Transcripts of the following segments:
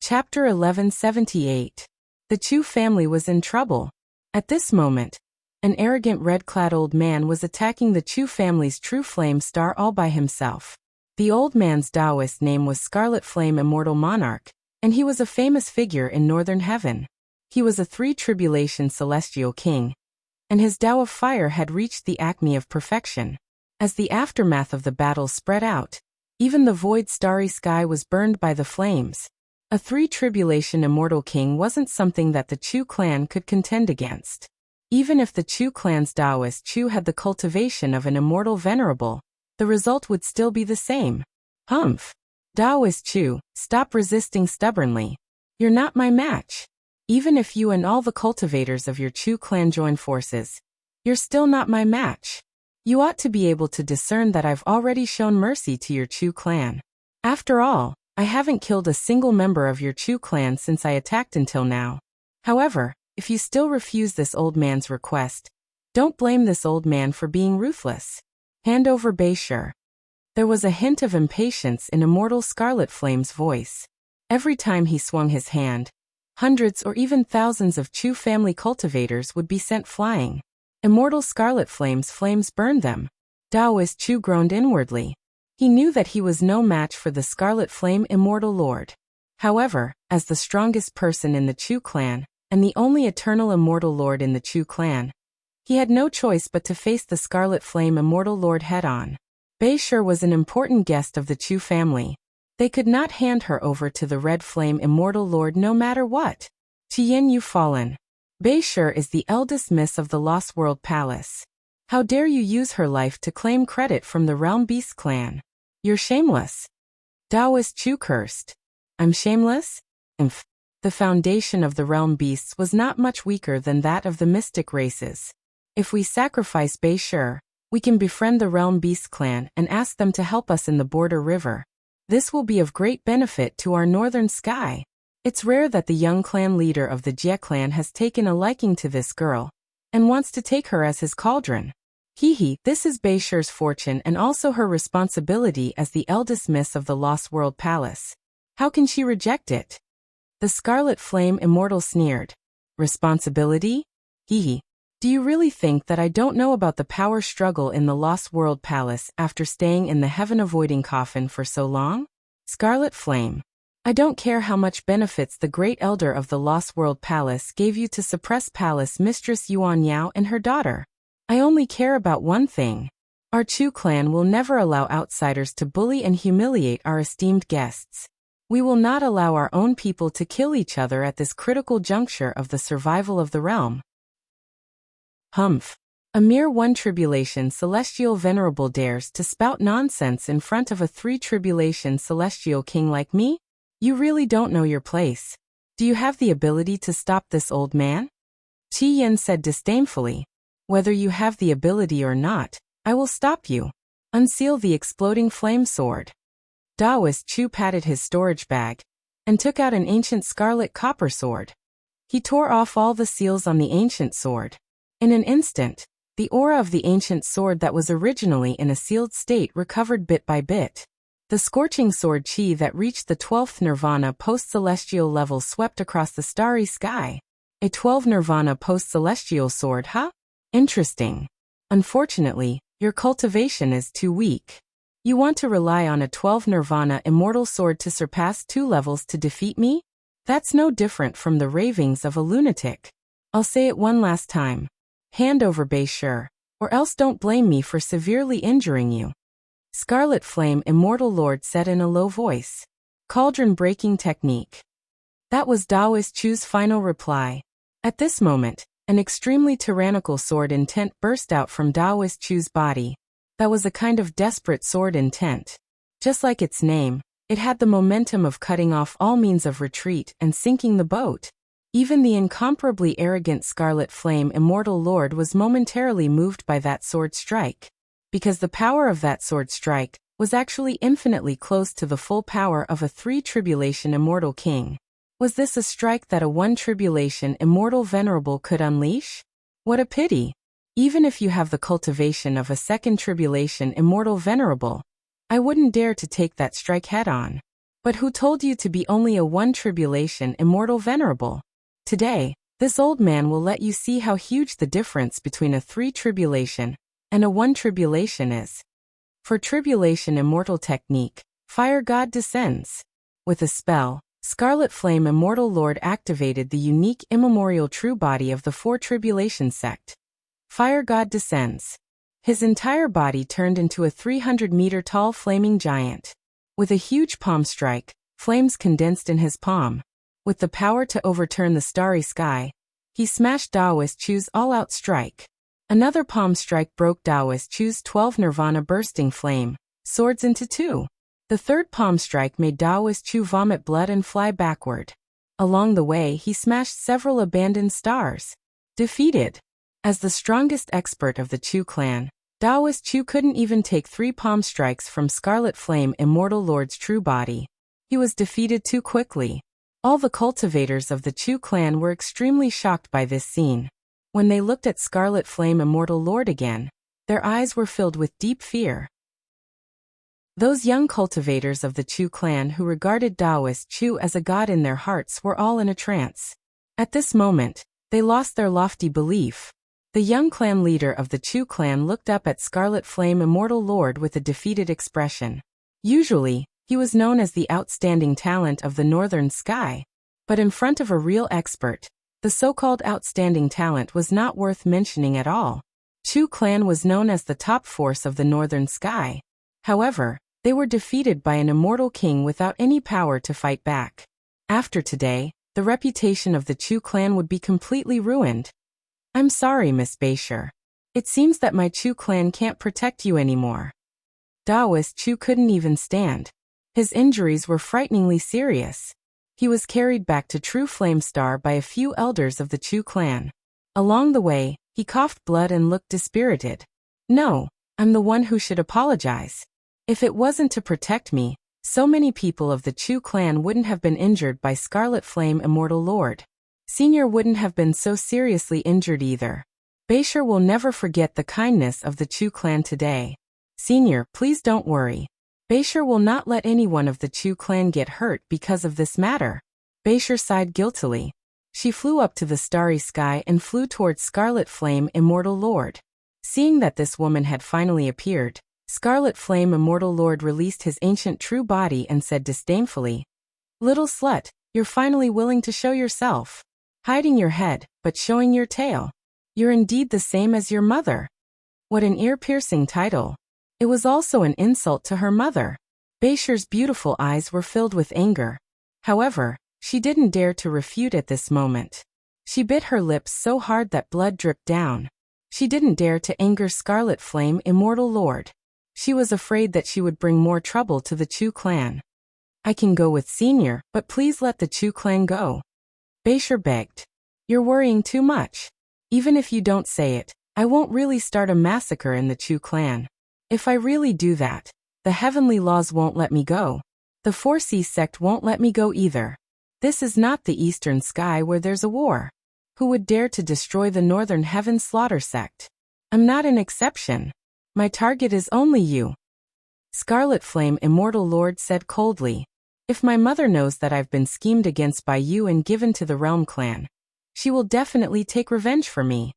Chapter 1178. The Chu family was in trouble. At this moment, an arrogant red-clad old man was attacking the Chu family's true flame star all by himself. The old man's Taoist name was Scarlet Flame Immortal Monarch, and he was a famous figure in northern heaven. He was a three-tribulation celestial king, and his Tao of fire had reached the acme of perfection. As the aftermath of the battle spread out, even the void starry sky was burned by the flames. A three-tribulation immortal king wasn't something that the Chu clan could contend against. Even if the Chu clan's Taoist Chu had the cultivation of an immortal venerable, the result would still be the same. Humph! Taoist Chu, stop resisting stubbornly. You're not my match. Even if you and all the cultivators of your Chu clan join forces, you're still not my match. You ought to be able to discern that I've already shown mercy to your Chu clan. After all, I haven't killed a single member of your Chu clan since I attacked until now. However, if you still refuse this old man's request, don't blame this old man for being ruthless. Hand over Beishur. There was a hint of impatience in Immortal Scarlet Flame's voice. Every time he swung his hand, hundreds or even thousands of Chu family cultivators would be sent flying. Immortal Scarlet Flame's flames burned them. Taoist Chu groaned inwardly. He knew that he was no match for the Scarlet Flame Immortal Lord. However, as the strongest person in the Chu clan, and the only eternal immortal lord in the Chu clan, he had no choice but to face the Scarlet Flame Immortal Lord head-on. Beishur was an important guest of the Chu family. They could not hand her over to the Red Flame Immortal Lord no matter what. Tian Yu fallen. Beishur is the eldest miss of the Lost World Palace. How dare you use her life to claim credit from the Realm Beast clan? You're shameless. Taoist Chu cursed. I'm shameless? Imph. The foundation of the Realm Beasts was not much weaker than that of the mystic races. If we sacrifice Beishur, we can befriend the Realm Beast clan and ask them to help us in the Border River. This will be of great benefit to our northern sky. It's rare that the young clan leader of the Jie clan has taken a liking to this girl, and wants to take her as his cauldron. This is Beishur's fortune and also her responsibility as the eldest miss of the Lost World Palace. How can she reject it? The Scarlet Flame Immortal sneered. Responsibility? Do you really think that I don't know about the power struggle in the Lost World Palace after staying in the heaven-avoiding coffin for so long? Scarlet Flame. I don't care how much benefits the Great Elder of the Lost World Palace gave you to suppress Palace Mistress Yuan Yao and her daughter. I only care about one thing. Our Chu clan will never allow outsiders to bully and humiliate our esteemed guests. We will not allow our own people to kill each other at this critical juncture of the survival of the realm. Humph. A mere one-tribulation celestial venerable dares to spout nonsense in front of a three-tribulation celestial king like me? You really don't know your place. Do you have the ability to stop this old man? Qi Yin said disdainfully. Whether you have the ability or not, I will stop you. Unseal the exploding flame sword. Taoist Chu patted his storage bag and took out an ancient scarlet copper sword. He tore off all the seals on the ancient sword. In an instant, the aura of the ancient sword that was originally in a sealed state recovered bit by bit. The scorching sword chi that reached the 12th nirvana post-celestial level swept across the starry sky. A 12 nirvana post-celestial sword, huh? Interesting. Unfortunately, your cultivation is too weak. You want to rely on a 12 nirvana immortal sword to surpass 2 levels to defeat me? That's no different from the ravings of a lunatic. I'll say it one last time. Hand over Beishur, or else don't blame me for severely injuring you. Scarlet Flame Immortal Lord said in a low voice. Cauldron breaking technique. That was Taoist Chu's final reply. At this moment, an extremely tyrannical sword intent burst out from Taoist Chu's body. That was a kind of desperate sword intent. Just like its name, it had the momentum of cutting off all means of retreat and sinking the boat. Even the incomparably arrogant Scarlet Flame Immortal Lord was momentarily moved by that sword strike. Because the power of that sword strike was actually infinitely close to the full power of a three-tribulation immortal king. Was this a strike that a one-tribulation immortal venerable could unleash? What a pity! Even if you have the cultivation of a second tribulation immortal venerable, I wouldn't dare to take that strike head-on. But who told you to be only a one tribulation immortal venerable? Today, this old man will let you see how huge the difference between a three tribulation and a one tribulation is. For tribulation immortal technique, fire god descends. With a spell, Scarlet Flame Immortal Lord activated the unique immemorial true body of the four tribulation sect. Fire god descends. His entire body turned into a 300-meter tall flaming giant. With a huge palm strike, flames condensed in his palm. With the power to overturn the starry sky, he smashed Taoist Chu's all-out strike. Another palm strike broke Taoist Chu's 12 Nirvana bursting flame swords into two. The third palm strike made Taoist Chu vomit blood and fly backward. Along the way, he smashed several abandoned stars. Defeated. As the strongest expert of the Chu clan, Taoist Chu couldn't even take 3 palm strikes from Scarlet Flame Immortal Lord's true body. He was defeated too quickly. All the cultivators of the Chu clan were extremely shocked by this scene. When they looked at Scarlet Flame Immortal Lord again, their eyes were filled with deep fear. Those young cultivators of the Chu clan who regarded Taoist Chu as a god in their hearts were all in a trance. At this moment, they lost their lofty belief. The young clan leader of the Chu clan looked up at Scarlet Flame Immortal Lord with a defeated expression. Usually, he was known as the outstanding talent of the northern sky. But in front of a real expert, the so-called outstanding talent was not worth mentioning at all. Chu clan was known as the top force of the northern sky. However, they were defeated by an immortal king without any power to fight back. After today, the reputation of the Chu clan would be completely ruined. I'm sorry, Miss Beisher. It seems that my Chu clan can't protect you anymore. Taoist Chu couldn't even stand. His injuries were frighteningly serious. He was carried back to True Flame Star by a few elders of the Chu clan. Along the way, he coughed blood and looked dispirited. No, I'm the one who should apologize. If it wasn't to protect me, so many people of the Chu clan wouldn't have been injured by Scarlet Flame Immortal Lord. Senior wouldn't have been so seriously injured either. Beisher will never forget the kindness of the Chu clan today. Senior, please don't worry. Beisher will not let anyone of the Chu clan get hurt because of this matter. Beisher sighed guiltily. She flew up to the starry sky and flew towards Scarlet Flame Immortal Lord. Seeing that this woman had finally appeared, Scarlet Flame Immortal Lord released his ancient true body and said disdainfully, "Little slut, you're finally willing to show yourself. Hiding your head, but showing your tail. You're indeed the same as your mother." What an ear-piercing title. It was also an insult to her mother. Beisher's beautiful eyes were filled with anger. However, she didn't dare to refute at this moment. She bit her lips so hard that blood dripped down. She didn't dare to anger Scarlet Flame Immortal Lord. She was afraid that she would bring more trouble to the Chu clan. "I can go with Senior, but please let the Chu clan go." Beisher begged. "You're worrying too much. Even if you don't say it, I won't really start a massacre in the Chu clan. If I really do that, the heavenly laws won't let me go. The 4C sect won't let me go either. This is not the eastern sky where there's a war. Who would dare to destroy the northern heaven slaughter sect? I'm not an exception. My target is only you." Scarlet Flame Immortal Lord said coldly, "If my mother knows that I've been schemed against by you and given to the Realm clan, she will definitely take revenge for me."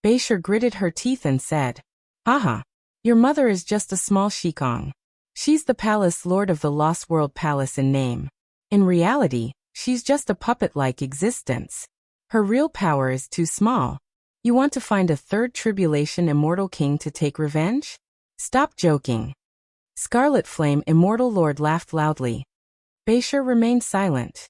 Beisher gritted her teeth and said, "Aha. Your mother is just a small shikong. She's the palace lord of the Lost World Palace in name. In reality, she's just a puppet-like existence. Her real power is too small. You want to find a third tribulation immortal king to take revenge? Stop joking." Scarlet Flame Immortal Lord laughed loudly. Beisher remained silent.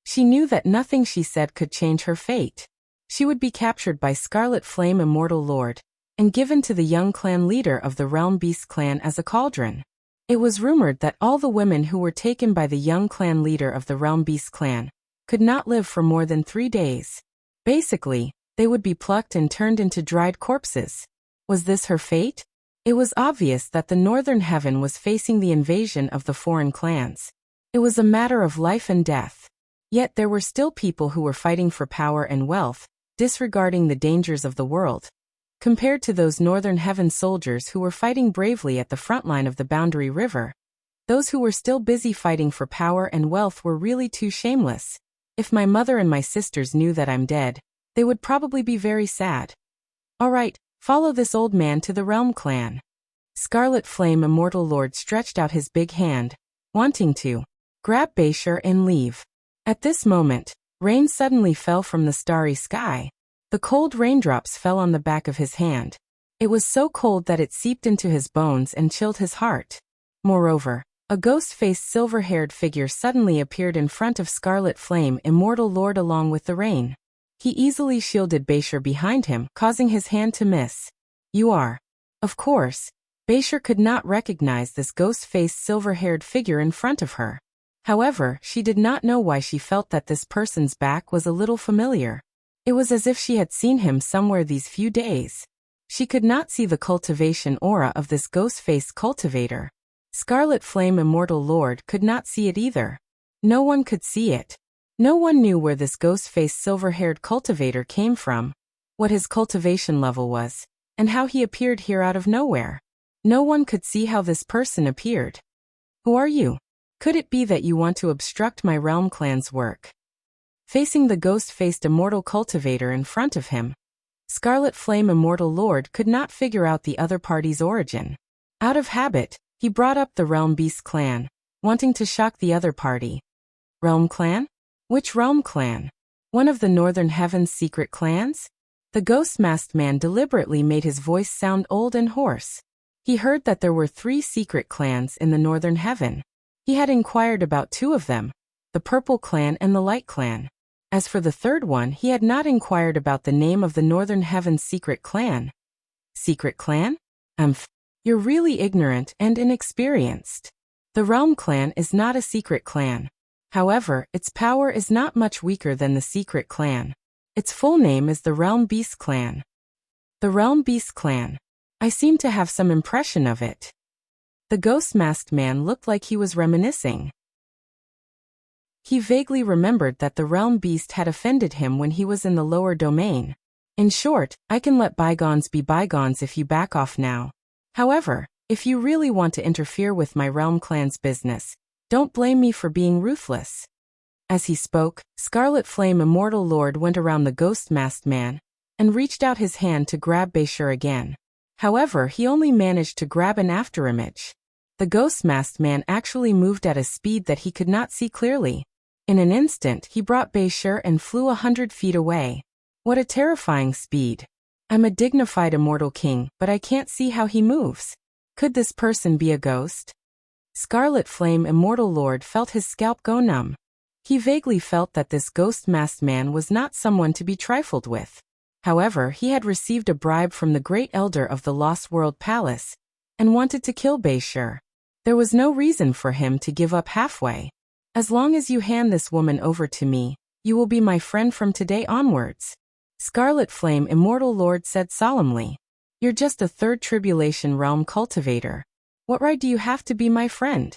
She knew that nothing she said could change her fate. She would be captured by Scarlet Flame Immortal Lord and given to the young clan leader of the Realm Beast clan as a cauldron. It was rumored that all the women who were taken by the young clan leader of the Realm Beast clan could not live for more than 3 days. Basically, they would be plucked and turned into dried corpses. Was this her fate? It was obvious that the northern heaven was facing the invasion of the foreign clans. It was a matter of life and death. Yet there were still people who were fighting for power and wealth, disregarding the dangers of the world. Compared to those northern heaven soldiers who were fighting bravely at the front line of the Boundary River, Those who were still busy fighting for power and wealth were really too shameless. If my mother and my sisters knew that I'm dead, they would probably be very sad. All right, follow this old man to the Realm Clan. Scarlet Flame Immortal Lord stretched out his big hand, wanting to grab Bayshore and leave. At this moment, rain suddenly fell from the starry sky. The cold raindrops fell on the back of his hand. It was so cold that it seeped into his bones and chilled his heart. Moreover, a ghost-faced silver-haired figure suddenly appeared in front of Scarlet Flame Immortal Lord along with the rain. He easily shielded Bayshore behind him, causing his hand to miss. You are. Of course, Bayshore could not recognize this ghost-faced silver-haired figure in front of her. However, she did not know why she felt that this person's back was a little familiar. It was as if she had seen him somewhere these few days. She could not see the cultivation aura of this ghost-faced cultivator. Scarlet Flame Immortal Lord could not see it either. No one could see it. No one knew where this ghost-faced silver-haired cultivator came from, what his cultivation level was, and how he appeared here out of nowhere. No one could see how this person appeared. Who are you? Could it be that you want to obstruct my Realm Clan's work? Facing the ghost-faced immortal cultivator in front of him, Scarlet Flame Immortal Lord could not figure out the other party's origin. Out of habit, he brought up the Realm Beast Clan, wanting to shock the other party. Realm Clan? Which Realm Clan? One of the Northern Heaven's secret clans? The ghost-masked man deliberately made his voice sound old and hoarse. He heard that there were 3 secret clans in the Northern Heaven. He had inquired about 2 of them, the Purple Clan and the Light Clan. As for the third one, he had not inquired about the name of the Northern Heaven's secret clan. Secret clan? You're really ignorant and inexperienced. The Realm Clan is not a secret clan. However, its power is not much weaker than the secret clan. Its full name is the Realm Beast Clan. The Realm Beast Clan. I seem to have some impression of it. The ghost-masked man looked like he was reminiscing. He vaguely remembered that the Realm Beast had offended him when he was in the lower domain. In short, I can let bygones be bygones if you back off now. However, if you really want to interfere with my Realm Clan's business, don't blame me for being ruthless. As he spoke, Scarlet Flame Immortal Lord went around the ghost-masked man and reached out his hand to grab Bayshore again. However, he only managed to grab an afterimage. The ghost-masked man actually moved at a speed that he could not see clearly. In an instant, he brought Bayshore and flew 100 feet away. What a terrifying speed. I'm a dignified immortal king, but I can't see how he moves. Could this person be a ghost? Scarlet Flame Immortal Lord felt his scalp go numb. He vaguely felt that this ghost-masked man was not someone to be trifled with. However, he had received a bribe from the Great Elder of the Lost World Palace and wanted to kill Bayshore. There was no reason for him to give up halfway. As long as you hand this woman over to me, you will be my friend from today onwards. Scarlet Flame Immortal Lord said solemnly. You're just a third tribulation realm cultivator. What right do you have to be my friend?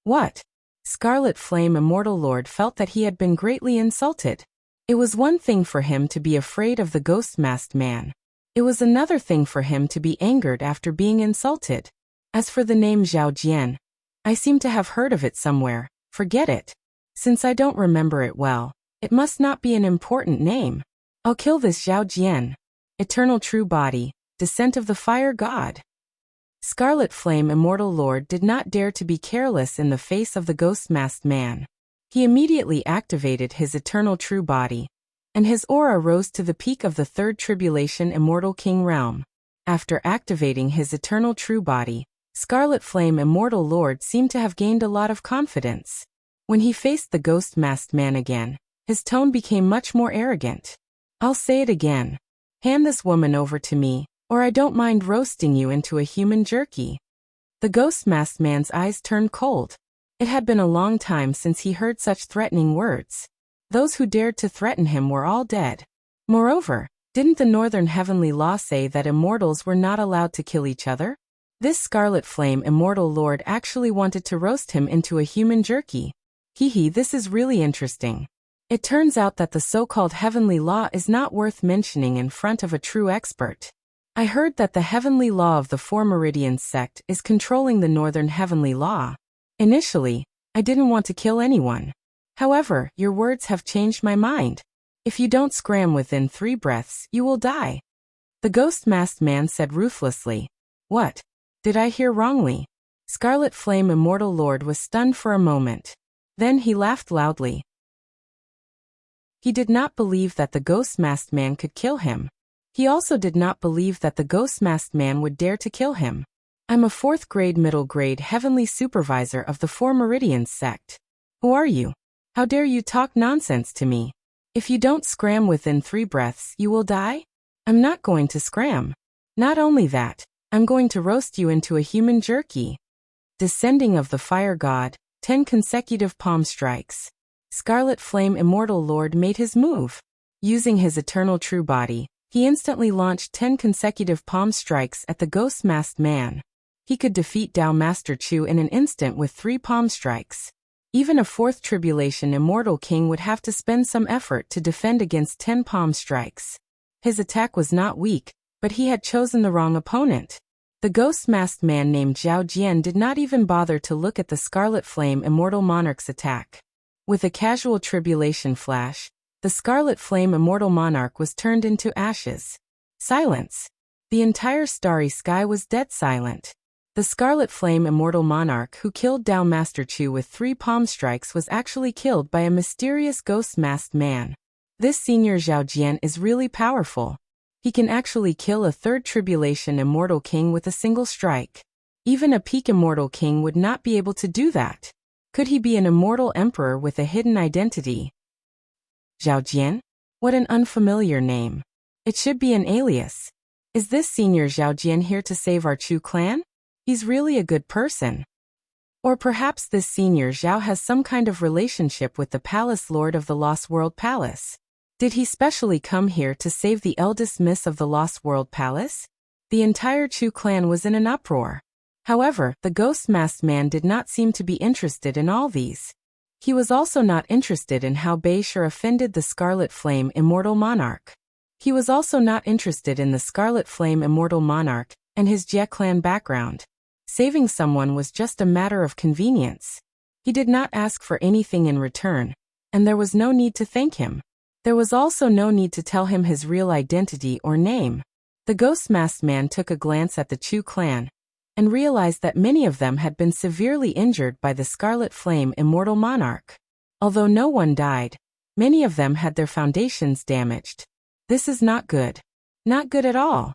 What? Scarlet Flame Immortal Lord felt that he had been greatly insulted. It was one thing for him to be afraid of the ghost-masked man. It was another thing for him to be angered after being insulted. As for the name Zhao Jian, I seem to have heard of it somewhere. Forget it. Since I don't remember it well, it must not be an important name. I'll kill this Zhao Jian. Eternal True Body, Descent of the Fire God. Scarlet Flame Immortal Lord did not dare to be careless in the face of the ghost-masked man. He immediately activated his Eternal True Body, and his aura rose to the peak of the Third Tribulation Immortal King realm. After activating his Eternal True Body, Scarlet Flame Immortal Lord seemed to have gained a lot of confidence. When he faced the ghost-masked man again, his tone became much more arrogant. I'll say it again. Hand this woman over to me, or I don't mind roasting you into a human jerky. The ghost-masked man's eyes turned cold. It had been a long time since he heard such threatening words. Those who dared to threaten him were all dead. Moreover, didn't the Northern Heavenly Law say that immortals were not allowed to kill each other? This Scarlet Flame Immortal Lord actually wanted to roast him into a human jerky. Hee, this is really interesting. It turns out that the so-called Heavenly Law is not worth mentioning in front of a true expert. I heard that the Heavenly Law of the Four Meridians sect is controlling the Northern Heavenly Law. Initially, I didn't want to kill anyone. However, your words have changed my mind. If you don't scram within 3 breaths, you will die. The ghost-masked man said ruthlessly. What? Did I hear wrongly? Scarlet Flame Immortal Lord was stunned for a moment. Then he laughed loudly. He did not believe that the ghost-masked man could kill him. He also did not believe that the ghost-masked man would dare to kill him. I'm a 4th grade middle grade heavenly supervisor of the 4 Meridians sect. Who are you? How dare you talk nonsense to me? If you don't scram within 3 breaths, you will die? I'm not going to scram. Not only that, I'm going to roast you into a human jerky. Descending of the fire god, 10 consecutive palm strikes. Scarlet Flame Immortal Lord made his move. Using his eternal true body, he instantly launched 10 consecutive palm strikes at the ghost-masked man. He could defeat Dao Master Chu in an instant with 3 palm strikes. Even a 4th Tribulation Immortal King would have to spend some effort to defend against 10 palm strikes. His attack was not weak, but he had chosen the wrong opponent. The ghost-masked man named Zhao Jian did not even bother to look at the Scarlet Flame Immortal Monarch's attack. With a casual tribulation flash, the Scarlet Flame Immortal Monarch was turned into ashes. Silence. The entire starry sky was dead silent. The Scarlet Flame Immortal Monarch who killed Dao Master Chu with 3 palm strikes was actually killed by a mysterious ghost-masked man. This senior Zhao Jian is really powerful. He can actually kill a 3rd Tribulation Immortal King with a single strike. Even a peak Immortal King would not be able to do that. Could he be an immortal emperor with a hidden identity? Zhao Jian? What an unfamiliar name. It should be an alias. Is this senior Zhao Jian here to save our Chu clan? He's really a good person. Or perhaps this senior Zhao has some kind of relationship with the Palace Lord of the Lost World Palace. Did he specially come here to save the eldest miss of the Lost World Palace? The entire Chu clan was in an uproar. However, the ghost-masked man did not seem to be interested in all these. He was also not interested in how Bei Shi offended the Scarlet Flame Immortal Monarch. He was also not interested in the Scarlet Flame Immortal Monarch and his Jie clan background. Saving someone was just a matter of convenience. He did not ask for anything in return, and there was no need to thank him. There was also no need to tell him his real identity or name. The ghost-masked man took a glance at the Chu clan, and realized that many of them had been severely injured by the Scarlet Flame Immortal Monarch. Although no one died, many of them had their foundations damaged. This is not good. Not good at all.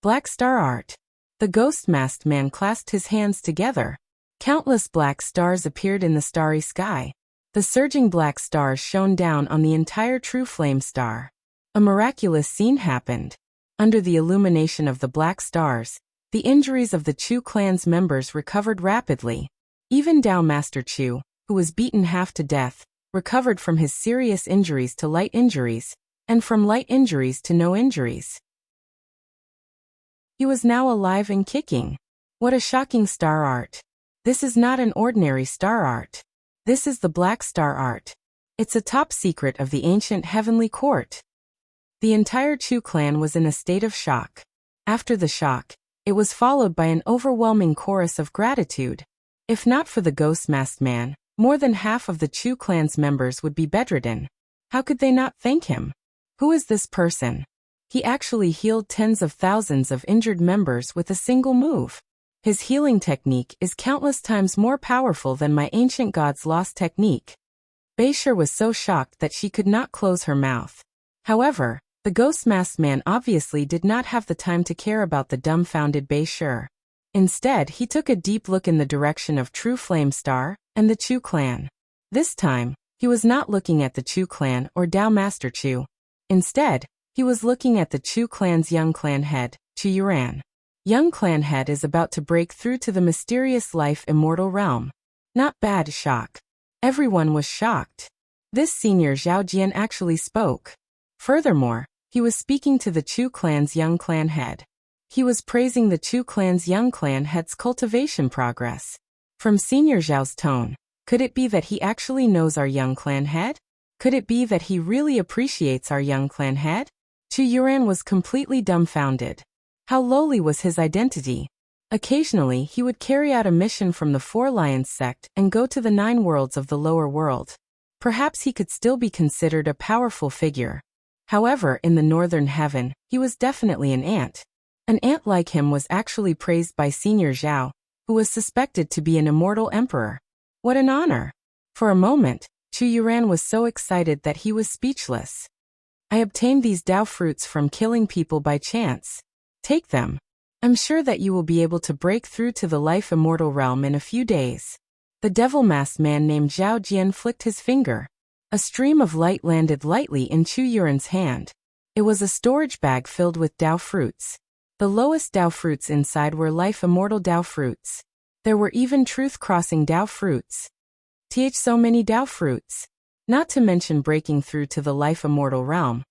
Black Star Art. The ghost-masked man clasped his hands together. Countless black stars appeared in the starry sky. The surging black stars shone down on the entire True Flame Star. A miraculous scene happened. Under the illumination of the black stars, the injuries of the Chu clan's members recovered rapidly. Even Dao Master Chu, who was beaten half to death, recovered from his serious injuries to light injuries, and from light injuries to no injuries. He was now alive and kicking. What a shocking star art. This is not an ordinary star art. This is the Black Star Art. It's a top secret of the ancient heavenly court. The entire Chu clan was in a state of shock. After the shock, it was followed by an overwhelming chorus of gratitude. If not for the ghost-masked man, more than half of the Chu clan's members would be bedridden. How could they not thank him? Who is this person? He actually healed tens of thousands of injured members with a single move. His healing technique is countless times more powerful than my ancient god's lost technique. Bei Shi was so shocked that she could not close her mouth. However, the ghost-masked man obviously did not have the time to care about the dumbfounded Bei Shi. Instead, he took a deep look in the direction of True Flame Star and the Chu clan. This time, he was not looking at the Chu clan or Dao Master Chu. Instead, he was looking at the Chu clan's young clan head, Chu Yuran. Young clan head is about to break through to the mysterious life immortal realm. Not bad shock. Everyone was shocked. This senior Zhao Jian actually spoke. Furthermore, he was speaking to the Chu clan's young clan head. He was praising the Chu clan's young clan head's cultivation progress. From senior Zhao's tone, could it be that he actually knows our young clan head? Could it be that he really appreciates our young clan head? Chu Yuran was completely dumbfounded. How lowly was his identity? Occasionally, he would carry out a mission from the Four Lions sect and go to the 9 worlds of the lower world. Perhaps he could still be considered a powerful figure. However, in the northern heaven, he was definitely an ant. An ant like him was actually praised by Senior Zhao, who was suspected to be an immortal emperor. What an honor! For a moment, Chu Yuran was so excited that he was speechless. I obtained these Dao fruits from killing people by chance. Take them. I'm sure that you will be able to break through to the life immortal realm in a few days. The devil-masked man named Zhao Jian flicked his finger. A stream of light landed lightly in Chu Yuran's hand. It was a storage bag filled with Dao fruits. The lowest Dao fruits inside were life immortal Dao fruits. There were even truth-crossing Dao fruits. So many Dao fruits. Not to mention breaking through to the life immortal realm.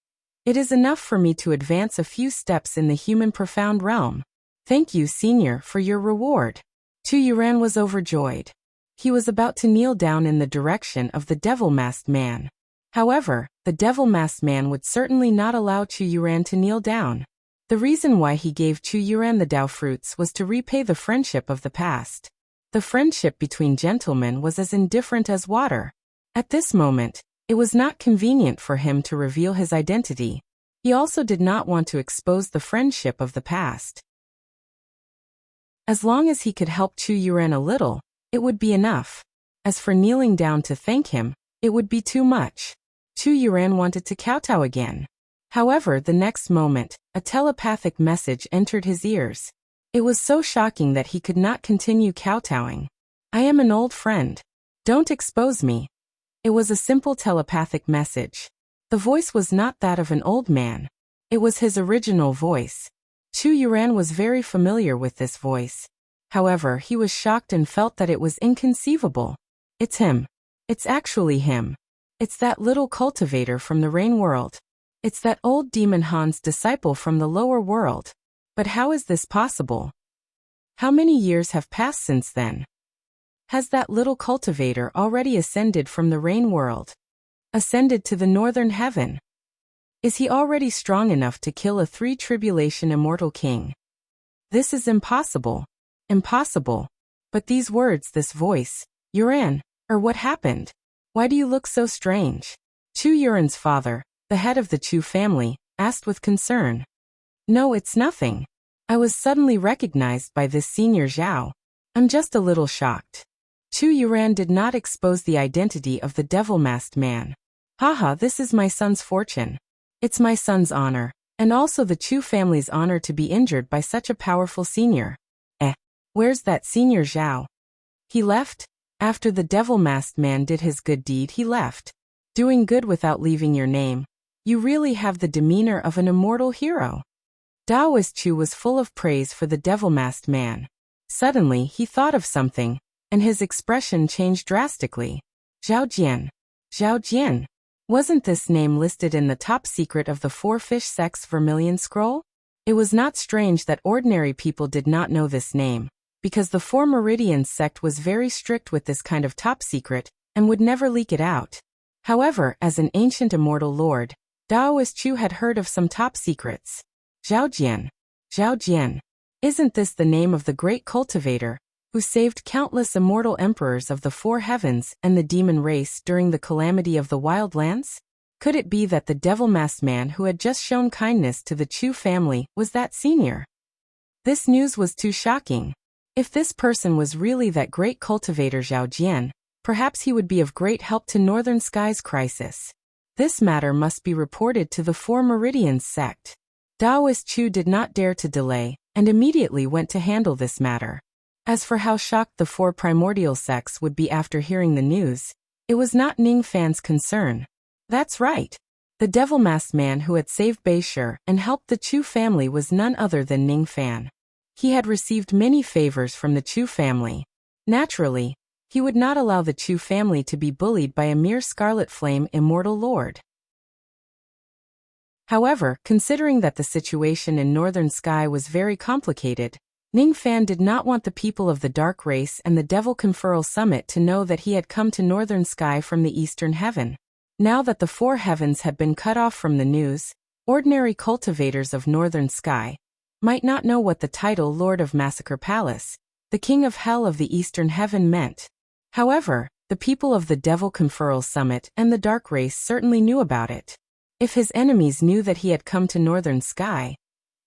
It is enough for me to advance a few steps in the human profound realm. Thank you, Senior, for your reward. Chu Yuran was overjoyed. He was about to kneel down in the direction of the devil-masked man. However, the devil-masked man would certainly not allow Chu Yuran to kneel down. The reason why he gave Chu Yuran the Dao fruits was to repay the friendship of the past. The friendship between gentlemen was as indifferent as water. At this moment, it was not convenient for him to reveal his identity. He also did not want to expose the friendship of the past. As long as he could help Chu Yuran a little, it would be enough. As for kneeling down to thank him, it would be too much. Chu Yuran wanted to kowtow again. However, the next moment, a telepathic message entered his ears. It was so shocking that he could not continue kowtowing. I am an old friend. Don't expose me. It was a simple telepathic message. The voice was not that of an old man. It was his original voice. Chu Yuran was very familiar with this voice. However, he was shocked and felt that it was inconceivable. It's him. It's actually him. It's that little cultivator from the rain world. It's that old demon Han's disciple from the lower world. But how is this possible? How many years have passed since then? Has that little cultivator already ascended from the rain world? Ascended to the northern heaven? Is he already strong enough to kill a 3-tribulation immortal king? This is impossible. Impossible. But these words, this voice, Yuran, or what happened? Why do you look so strange? Chu Yuran's father, the head of the Chu family, asked with concern. No, it's nothing. I was suddenly recognized by this Senior Zhao. I'm just a little shocked. Chu Yuran did not expose the identity of the devil-masked man. Haha, this is my son's fortune. It's my son's honor, and also the Chu family's honor to be injured by such a powerful senior. Where's that Senior Zhao? He left? After the devil-masked man did his good deed, he left. Doing good without leaving your name. You really have the demeanor of an immortal hero. Daoist Chu was full of praise for the devil-masked man. Suddenly, he thought of something, and his expression changed drastically. Zhao Jian. Zhao Jian. Wasn't this name listed in the top secret of the Four Fish Sect's Vermilion Scroll? It was not strange that ordinary people did not know this name, because the Four Meridians sect was very strict with this kind of top secret, and would never leak it out. However, as an ancient immortal lord, Daoist Chu had heard of some top secrets. Zhao Jian. Zhao Jian. Isn't this the name of the great cultivator, who saved countless immortal emperors of the four heavens and the demon race during the calamity of the wild lands? Could it be that the devil-masked man who had just shown kindness to the Chu family was that senior? This news was too shocking. If this person was really that great cultivator Zhao Jian, perhaps he would be of great help to Northern Sky's crisis. This matter must be reported to the Four Meridians sect. Daoist Chu did not dare to delay, and immediately went to handle this matter. As for how shocked the four primordial sects would be after hearing the news, it was not Ning Fan's concern. That's right. The devil-masked man who had saved Beishir and helped the Chu family was none other than Ning Fan. He had received many favors from the Chu family. Naturally, he would not allow the Chu family to be bullied by a mere Scarlet Flame immortal lord. However, considering that the situation in Northern Sky was very complicated, Ning Fan did not want the people of the Dark Race and the Devil Conferral Summit to know that he had come to Northern Sky from the Eastern Heaven. Now that the four heavens had been cut off from the news, ordinary cultivators of Northern Sky, might not know what the title Lord of Massacre Palace, the King of Hell of the Eastern Heaven meant. However, the people of the Devil Conferral Summit and the Dark Race certainly knew about it. If his enemies knew that he had come to Northern Sky,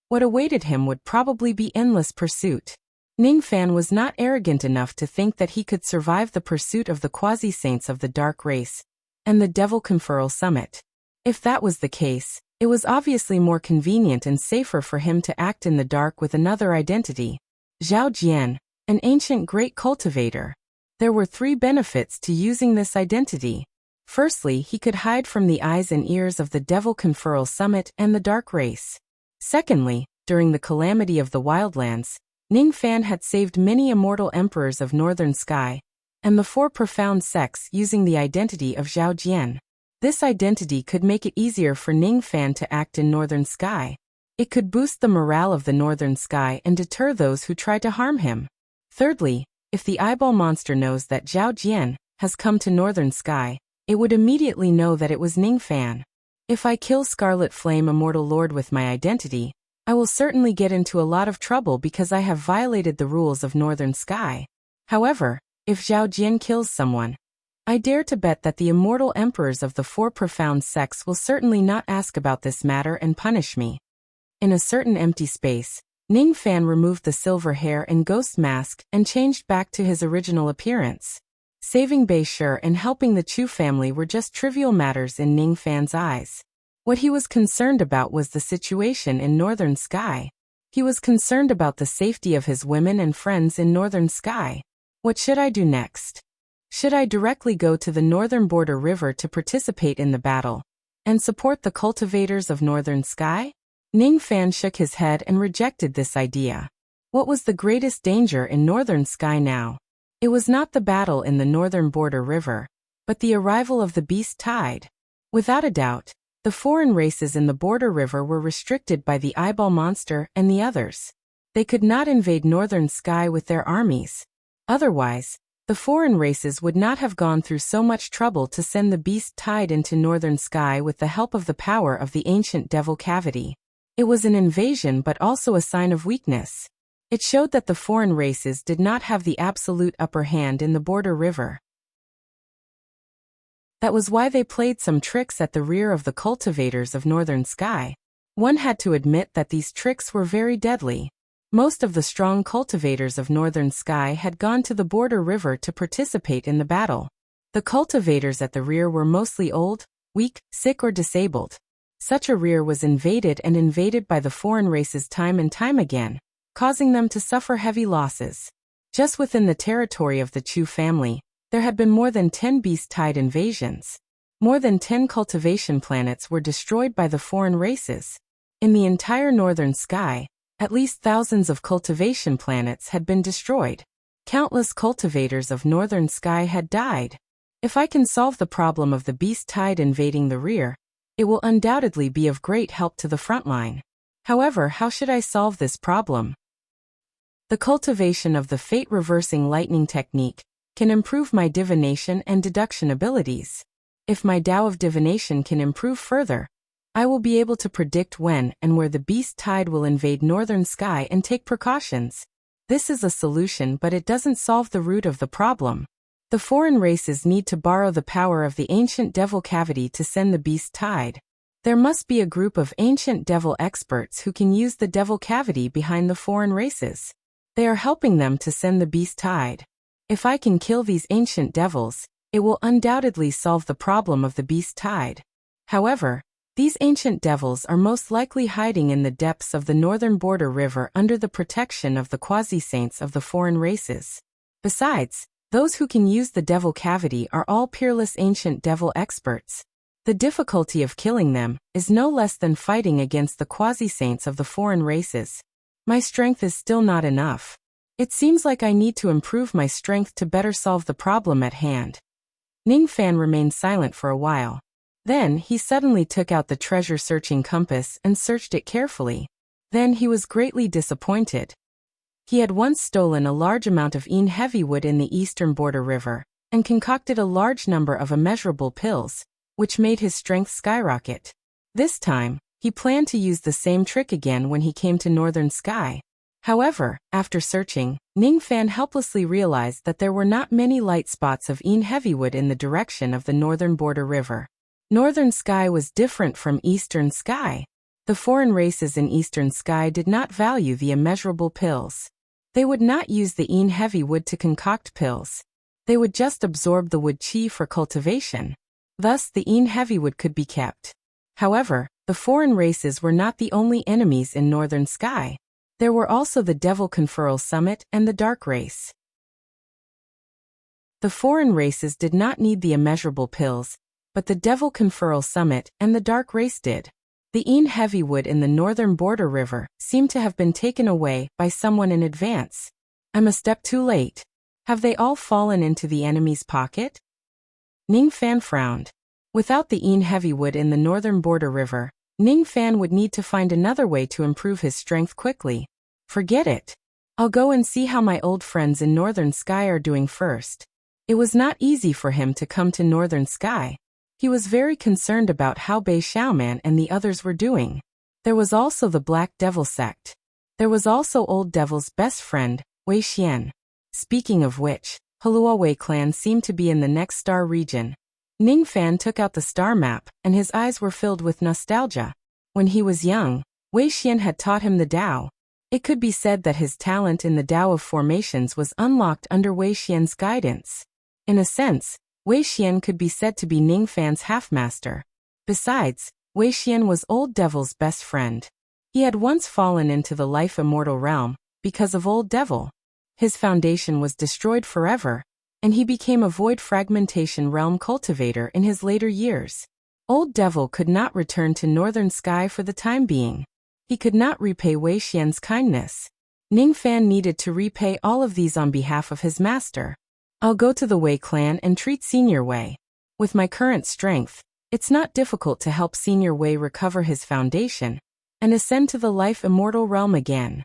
what awaited him would probably be endless pursuit. Ningfan was not arrogant enough to think that he could survive the pursuit of the quasi-saints of the Dark Race and the Devil Conferral Summit. If that was the case, it was obviously more convenient and safer for him to act in the dark with another identity. Zhao Jian, an ancient great cultivator. There were 3 benefits to using this identity. Firstly, he could hide from the eyes and ears of the Devil Conferral Summit and the Dark Race. Secondly, during the calamity of the Wildlands, Ningfan had saved many immortal emperors of Northern Sky and the 4 profound sects using the identity of Zhao Jian. This identity could make it easier for Ningfan to act in Northern Sky. It could boost the morale of the Northern Sky and deter those who try to harm him. Thirdly, if the eyeball monster knows that Zhao Jian has come to Northern Sky, it would immediately know that it was Ningfan. If I kill Scarlet Flame Immortal Lord with my identity, I will certainly get into a lot of trouble because I have violated the rules of Northern Sky. However, if Zhao Jian kills someone, I dare to bet that the immortal emperors of the 4 profound sects will certainly not ask about this matter and punish me. In a certain empty space, Ningfan removed the silver hair and ghost mask and changed back to his original appearance. Saving Bei Shi and helping the Chu family were just trivial matters in Ningfan's eyes. What he was concerned about was the situation in Northern Sky. He was concerned about the safety of his women and friends in Northern Sky. What should I do next? Should I directly go to the Northern Border River to participate in the battle and support the cultivators of Northern Sky? Ningfan shook his head and rejected this idea. What was the greatest danger in Northern Sky now? It was not the battle in the Northern Border River, but the arrival of the Beast Tide. Without a doubt, the foreign races in the Border River were restricted by the Eyeball Monster and the others. They could not invade Northern Sky with their armies. Otherwise, the foreign races would not have gone through so much trouble to send the Beast Tide into Northern Sky with the help of the power of the ancient Devil Cavity. It was an invasion but also a sign of weakness. It showed that the foreign races did not have the absolute upper hand in the Border River. That was why they played some tricks at the rear of the cultivators of Northern Sky. One had to admit that these tricks were very deadly. Most of the strong cultivators of Northern Sky had gone to the Border River to participate in the battle. The cultivators at the rear were mostly old, weak, sick or disabled. Such a rear was invaded and invaded by the foreign races time and time again, causing them to suffer heavy losses. Just within the territory of the Chu family, there had been more than 10 Beast Tide invasions. More than 10 cultivation planets were destroyed by the foreign races. In the entire Northern Sky, at least thousands of cultivation planets had been destroyed. Countless cultivators of Northern Sky had died. If I can solve the problem of the Beast Tide invading the rear, it will undoubtedly be of great help to the front line. However, how should I solve this problem? The cultivation of the fate-reversing lightning technique can improve my divination and deduction abilities. If my Tao of divination can improve further, I will be able to predict when and where the Beast Tide will invade Northern Sky and take precautions. This is a solution, but it doesn't solve the root of the problem. The foreign races need to borrow the power of the ancient Devil Cavity to send the Beast Tide. There must be a group of ancient devil experts who can use the Devil Cavity behind the foreign races. They are helping them to send the Beast Tide. If I can kill these ancient devils, it will undoubtedly solve the problem of the Beast Tide. However, these ancient devils are most likely hiding in the depths of the Northern Border River under the protection of the quasi-saints of the foreign races. Besides, those who can use the Devil Cavity are all peerless ancient devil experts. The difficulty of killing them is no less than fighting against the quasi-saints of the foreign races. My strength is still not enough. It seems like I need to improve my strength to better solve the problem at hand. Ningfan remained silent for a while. Then he suddenly took out the treasure-searching compass and searched it carefully. Then he was greatly disappointed. He had once stolen a large amount of heavy wood in the eastern border river, and concocted a large number of immeasurable pills, which made his strength skyrocket. This time, He planned to use the same trick again when he came to Northern Sky. However, after searching, Ning Fan helplessly realized that there were not many light spots of heavywood in the direction of the northern border river. Northern Sky was different from Eastern Sky. The foreign races in Eastern Sky did not value the immeasurable pills. They would not use the heavywood to concoct pills. They would just absorb the wood chi for cultivation. Thus the heavywood could be kept. However, the foreign races were not the only enemies in Northern Sky. There were also the Devil Conferral Summit and the Dark Race. The foreign races did not need the immeasurable pills, but the Devil Conferral Summit and the Dark Race did. The heavywood in the northern border river seemed to have been taken away by someone in advance. I'm a step too late. Have they all fallen into the enemy's pocket? Ning Fan frowned. Without the heavywood in the northern border river, Ning Fan would need to find another way to improve his strength quickly. Forget it. I'll go and see how my old friends in Northern Sky are doing first. It was not easy for him to come to Northern Sky. He was very concerned about how Bei Xiaoman and the others were doing. There was also the Black Devil sect. There was also Old Devil's best friend, Wei Xian. Speaking of which, Halua Wei clan seemed to be in the next star region. Ning Fan took out the star map, and his eyes were filled with nostalgia. When he was young, Wei Xian had taught him the Tao. It could be said that his talent in the Tao of formations was unlocked under Wei Xian's guidance. In a sense, Wei Xian could be said to be Ning Fan's half-master. Besides, Wei Xian was Old Devil's best friend. He had once fallen into the life immortal realm because of Old Devil. His foundation was destroyed forever, and he became a void fragmentation realm cultivator in his later years. Old Devil could not return to Northern Sky for the time being. He could not repay Wei Xian's kindness. Ning Fan needed to repay all of these on behalf of his master. I'll go to the Wei clan and treat Senior Wei. With my current strength, it's not difficult to help Senior Wei recover his foundation and ascend to the life immortal realm again.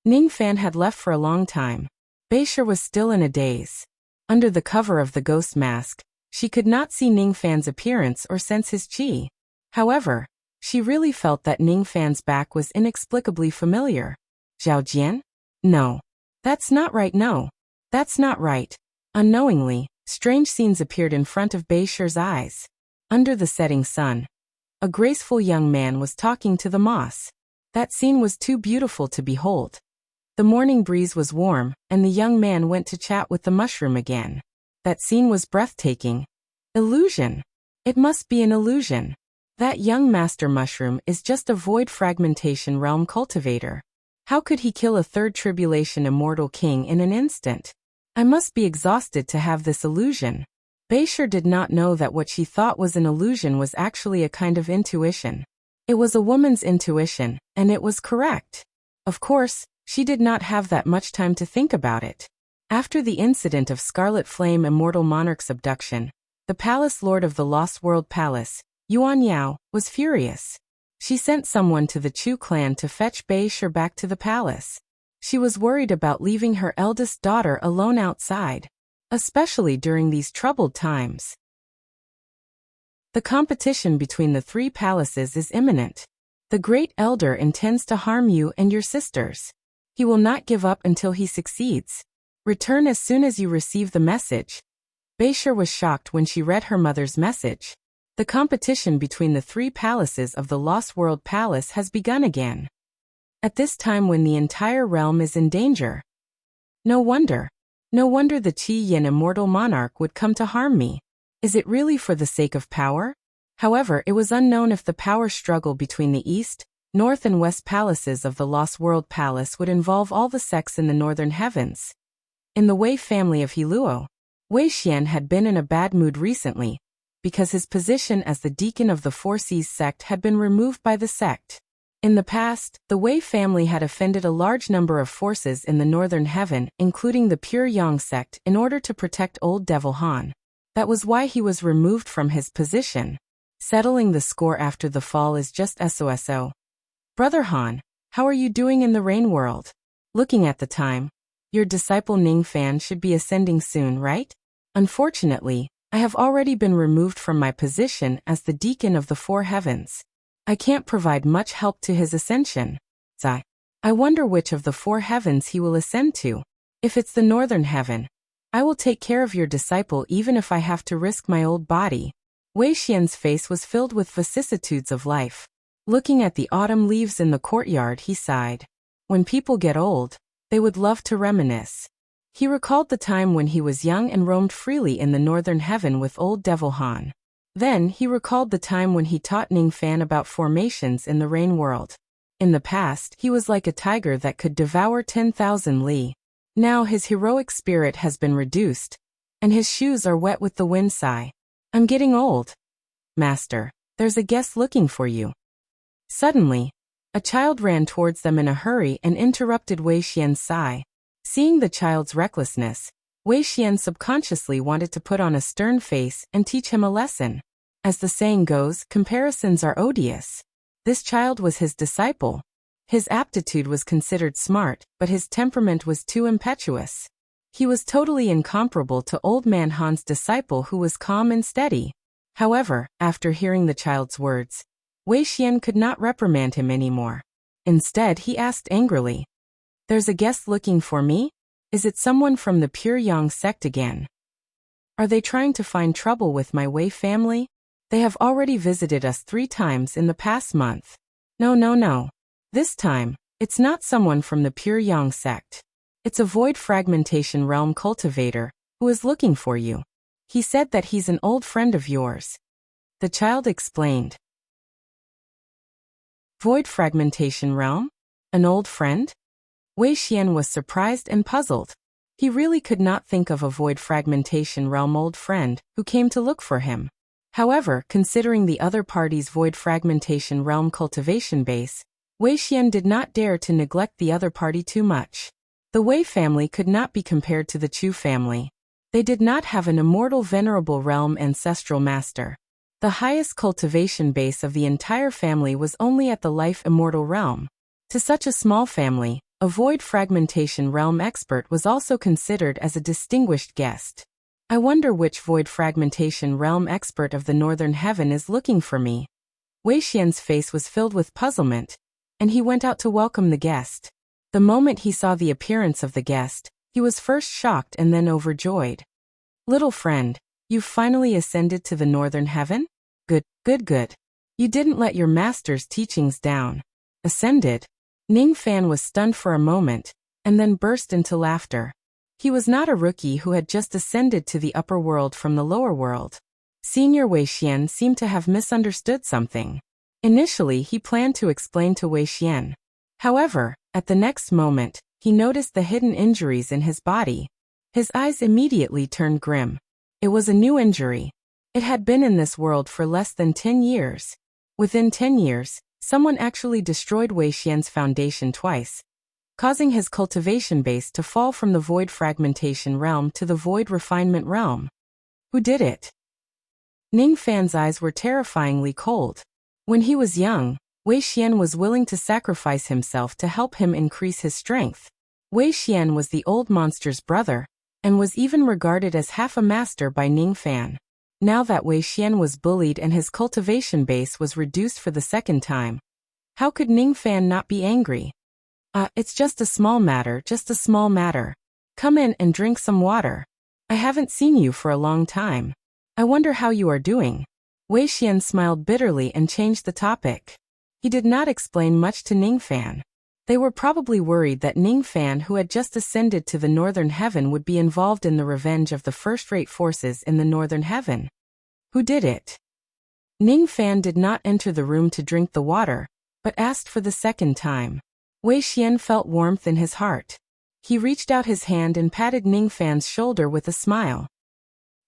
Ning Fan had left for a long time. Beisher was still in a daze. Under the cover of the ghost mask, she could not see Ning Fan's appearance or sense his chi. However, she really felt that Ning Fan's back was inexplicably familiar. Zhao Jian? No. That's not right, no. That's not right. Unknowingly, strange scenes appeared in front of Beisher's eyes. Under the setting sun, a graceful young man was talking to the moss. That scene was too beautiful to behold. The morning breeze was warm, and the young man went to chat with the mushroom again. That scene was breathtaking. Illusion. It must be an illusion. That young master mushroom is just a void fragmentation realm cultivator. How could he kill a third tribulation immortal king in an instant? I must be exhausted to have this illusion. Beisher did not know that what she thought was an illusion was actually a kind of intuition. It was a woman's intuition, and it was correct. Of course, she did not have that much time to think about it. After the incident of Scarlet Flame Immortal Monarch's abduction, the Palace Lord of the Lost World Palace, Yuan Yao, was furious. She sent someone to the Chu clan to fetch Beisher back to the palace. She was worried about leaving her eldest daughter alone outside, especially during these troubled times. The competition between the three palaces is imminent. The Great Elder intends to harm you and your sisters. He will not give up until he succeeds. Return as soon as you receive the message. Beisher was shocked when she read her mother's message. The competition between the three palaces of the Lost World Palace has begun again. At this time when the entire realm is in danger. No wonder the Qi Yin Immortal Monarch would come to harm me. Is it really for the sake of power? However, it was unknown if the power struggle between the East, North and West palaces of the Lost World Palace would involve all the sects in the northern heavens. In the Wei family of Heluo, Wei Xian had been in a bad mood recently, because his position as the deacon of the Four Seas sect had been removed by the sect. In the past, the Wei family had offended a large number of forces in the northern heaven, including the Pure Yang sect, in order to protect Old Devil Han. That was why he was removed from his position. Settling the score after the fall is just SOSO. Brother Han, how are you doing in the rain world? Looking at the time, your disciple Ning Fan should be ascending soon, right? Unfortunately, I have already been removed from my position as the deacon of the Four Heavens. I can't provide much help to his ascension. I wonder which of the 4 heavens he will ascend to. If it's the northern heaven, I will take care of your disciple even if I have to risk my old body. Wei Xian's face was filled with vicissitudes of life. Looking at the autumn leaves in the courtyard, he sighed. When people get old, they would love to reminisce. He recalled the time when he was young and roamed freely in the northern heaven with old Devil Han. Then he recalled the time when he taught Ning Fan about formations in the rain world. In the past, he was like a tiger that could devour 10,000 li. Now his heroic spirit has been reduced, and his shoes are wet with the wind. I'm getting old. Master, there's a guest looking for you. Suddenly, a child ran towards them in a hurry and interrupted Wei Xian's sigh. Seeing the child's recklessness, Wei Xian subconsciously wanted to put on a stern face and teach him a lesson. As the saying goes, comparisons are odious. This child was his disciple. His aptitude was considered smart, but his temperament was too impetuous. He was totally incomparable to Old Man Han's disciple, who was calm and steady. However, after hearing the child's words, Wei Xian could not reprimand him anymore. Instead, he asked angrily, "There's a guest looking for me? Is it someone from the Pure Yang sect again? Are they trying to find trouble with my Wei family? They have already visited us 3 times in the past month. No. This time, it's not someone from the Pure Yang sect. It's a void fragmentation realm cultivator who is looking for you. He said that he's an old friend of yours." The child explained. Void fragmentation realm? An old friend? Wei Xian was surprised and puzzled. He really could not think of a void fragmentation realm old friend who came to look for him. However, considering the other party's void fragmentation realm cultivation base, Wei Xian did not dare to neglect the other party too much. The Wei family could not be compared to the Chu family. They did not have an immortal venerable realm ancestral master. The highest cultivation base of the entire family was only at the life immortal realm. To such a small family, a void fragmentation realm expert was also considered as a distinguished guest. I wonder which void fragmentation realm expert of the northern heaven is looking for me. Wei Xian's face was filled with puzzlement, and he went out to welcome the guest. The moment he saw the appearance of the guest, he was first shocked and then overjoyed. "Little friend, you've finally ascended to the northern heaven? Good. You didn't let your master's teachings down. Ascended?" Ning Fan was stunned for a moment, and then burst into laughter. He was not a rookie who had just ascended to the upper world from the lower world. Senior Wei Xian seemed to have misunderstood something. Initially, he planned to explain to Wei Xian. However, at the next moment, he noticed the hidden injuries in his body. His eyes immediately turned grim. It was a new injury. It had been in this world for less than 10 years. Within 10 years, someone actually destroyed Wei Xian's foundation twice, causing his cultivation base to fall from the void fragmentation realm to the void refinement realm. Who did it? Ning Fan's eyes were terrifyingly cold. When he was young, Wei Xian was willing to sacrifice himself to help him increase his strength. Wei Xian was the old monster's brother, and was even regarded as half a master by Ning Fan. Now that Wei Xian was bullied and his cultivation base was reduced for the second time, how could Ning Fan not be angry? It's just a small matter. Come in and drink some water. I haven't seen you for a long time. I wonder how you are doing." Wei Xian smiled bitterly and changed the topic. He did not explain much to Ning Fan. They were probably worried that Ning Fan, who had just ascended to the northern heaven, would be involved in the revenge of the first-rate forces in the northern heaven. Who did it? Ning Fan did not enter the room to drink the water, but asked for the second time. Wei Xian felt warmth in his heart. He reached out his hand and patted Ning Fan's shoulder with a smile.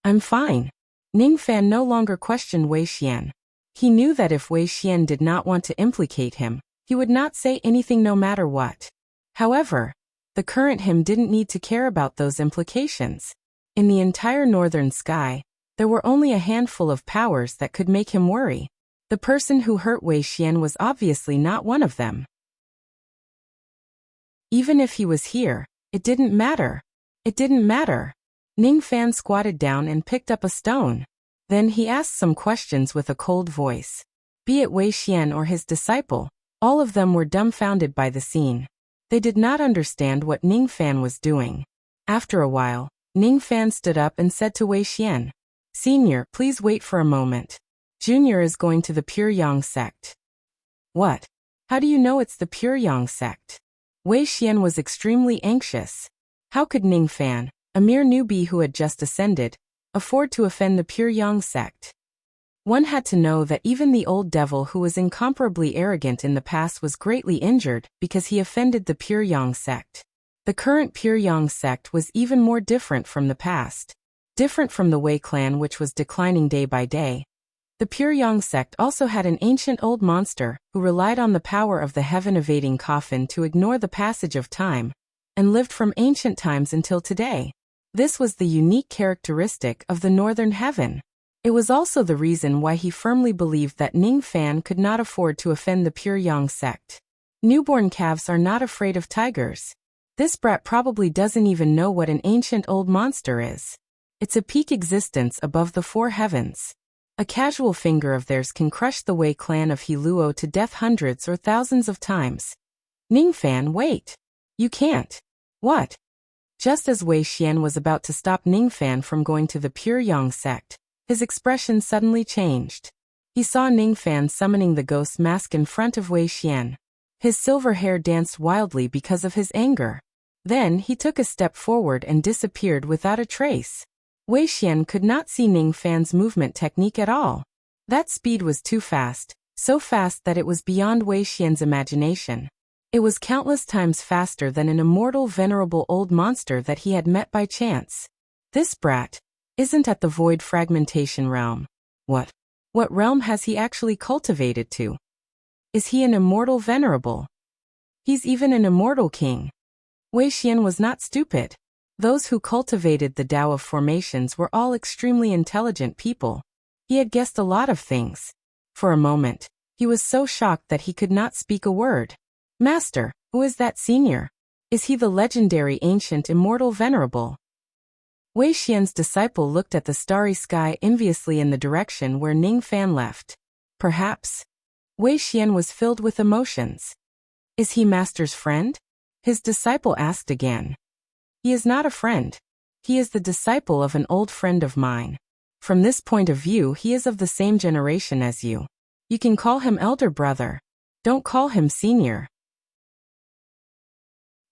"I'm fine." Ning Fan no longer questioned Wei Xian. He knew that if Wei Xian did not want to implicate him, he would not say anything no matter what. However, the current him didn't need to care about those implications. In the entire northern sky, there were only a handful of powers that could make him worry. The person who hurt Wei Xian was obviously not one of them. Even if he was here, it didn't matter. Ning Fan squatted down and picked up a stone. Then he asked some questions with a cold voice. Be it Wei Xian or his disciple, all of them were dumbfounded by the scene. They did not understand what Ning Fan was doing. After a while, Ning Fan stood up and said to Wei Xian, "Senior, please wait for a moment. Junior is going to the Pure Yang sect." "What? How do you know it's the Pure Yang sect?" Wei Xian was extremely anxious. How could Ning Fan, a mere newbie who had just ascended, afford to offend the Pure Yang sect? One had to know that even the old devil who was incomparably arrogant in the past was greatly injured because he offended the Pure Yang sect. The current Pure Yang sect was even more different from the past. Different from the Wei clan, which was declining day by day. The Pure Yang sect also had an ancient old monster who relied on the power of the heaven-evading coffin to ignore the passage of time, and lived from ancient times until today. This was the unique characteristic of the northern heaven. It was also the reason why he firmly believed that Ning Fan could not afford to offend the Pure Yang sect. Newborn calves are not afraid of tigers. This brat probably doesn't even know what an ancient old monster is. It's a peak existence above the four heavens. A casual finger of theirs can crush the Wei clan of Heluo to death hundreds or thousands of times. Ning Fan, wait. You can't. What? Just as Wei Xian was about to stop Ning Fan from going to the Pure Yang sect, his expression suddenly changed. He saw Ning Fan summoning the ghost mask in front of Wei Xian. His silver hair danced wildly because of his anger. Then he took a step forward and disappeared without a trace. Wei Xian could not see Ning Fan's movement technique at all. That speed was too fast, so fast that it was beyond Wei Xian's imagination. It was countless times faster than an immortal venerable old monster that he had met by chance. This brat isn't at the void fragmentation realm. What realm has he actually cultivated to? Is he an immortal venerable? He's even an immortal king. Wei Xian was not stupid. Those who cultivated the Tao of formations were all extremely intelligent people. He had guessed a lot of things. For a moment, he was so shocked that he could not speak a word. "Master, who is that senior? Is he the legendary ancient immortal venerable?" Wei Xian's disciple looked at the starry sky enviously in the direction where Ning Fan left. Perhaps. Wei Xian was filled with emotions. "Is he Master's friend?" His disciple asked again. "He is not a friend. He is the disciple of an old friend of mine. From this point of view, he is of the same generation as you. You can call him elder brother. Don't call him senior.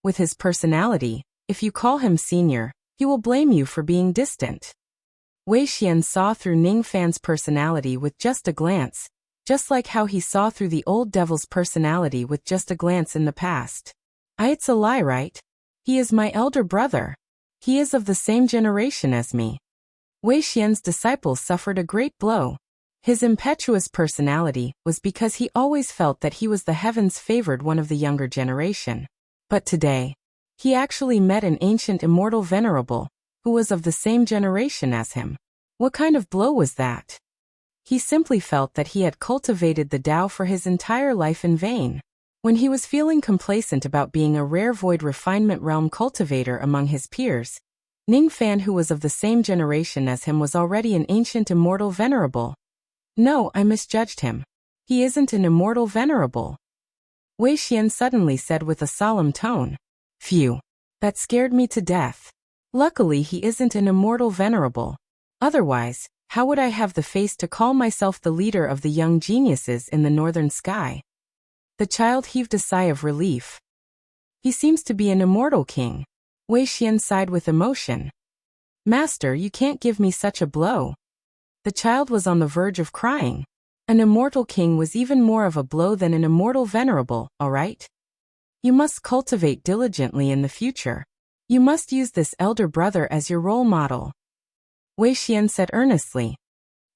With his personality, if you call him senior, he will blame you for being distant." Wei Xian saw through Ning Fan's personality with just a glance, just like how he saw through the old devil's personality with just a glance in the past. It's a lie, right? He is my elder brother. He is of the same generation as me. Wei Xian's disciple suffered a great blow. His impetuous personality was because he always felt that he was the heavens favored one of the younger generation. But today, he actually met an ancient immortal venerable, who was of the same generation as him. What kind of blow was that? He simply felt that he had cultivated the Tao for his entire life in vain. When he was feeling complacent about being a rare void refinement realm cultivator among his peers, Ning Fan, who was of the same generation as him, was already an ancient immortal venerable. "No, I misjudged him. He isn't an immortal venerable," Wei Xian suddenly said with a solemn tone. "Phew. That scared me to death. Luckily he isn't an immortal venerable. Otherwise, how would I have the face to call myself the leader of the young geniuses in the northern sky?" The child heaved a sigh of relief. "He seems to be an immortal king." Wei Xian sighed with emotion. "Master, you can't give me such a blow." The child was on the verge of crying. An immortal king was even more of a blow than an immortal venerable, all right? You must cultivate diligently in the future. You must use this elder brother as your role model. Wei Xian said earnestly.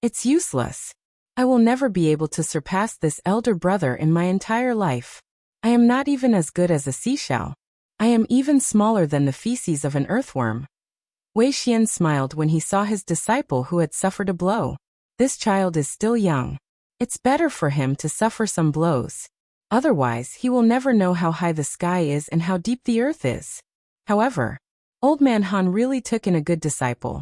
"It's useless. I will never be able to surpass this elder brother in my entire life. I am not even as good as a seashell. I am even smaller than the feces of an earthworm." Wei Xian smiled when he saw his disciple who had suffered a blow. This child is still young. It's better for him to suffer some blows. Otherwise, he will never know how high the sky is and how deep the earth is. However, Old Man Han really took in a good disciple.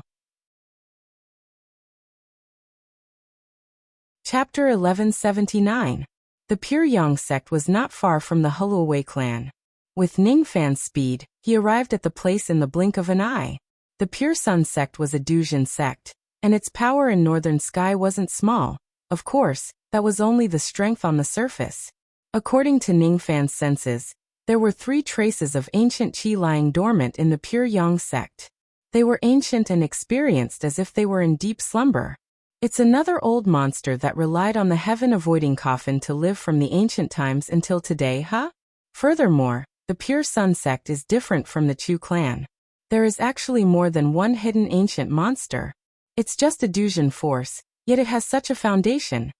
Chapter 1179. The Pure Yang sect was not far from the Huluwei clan. With Ningfan's speed, he arrived at the place in the blink of an eye. The Pure Sun sect was a Dujin sect, and its power in northern sky wasn't small. Of course, that was only the strength on the surface. According to Ningfan's senses, there were 3 traces of ancient qi lying dormant in the Pure Yang sect. They were ancient and experienced as if they were in deep slumber. It's another old monster that relied on the heaven-avoiding coffin to live from the ancient times until today, huh? Furthermore, the Pure Sun sect is different from the Chu clan. There is actually more than one hidden ancient monster. It's just a Dujin force, yet it has such a foundation.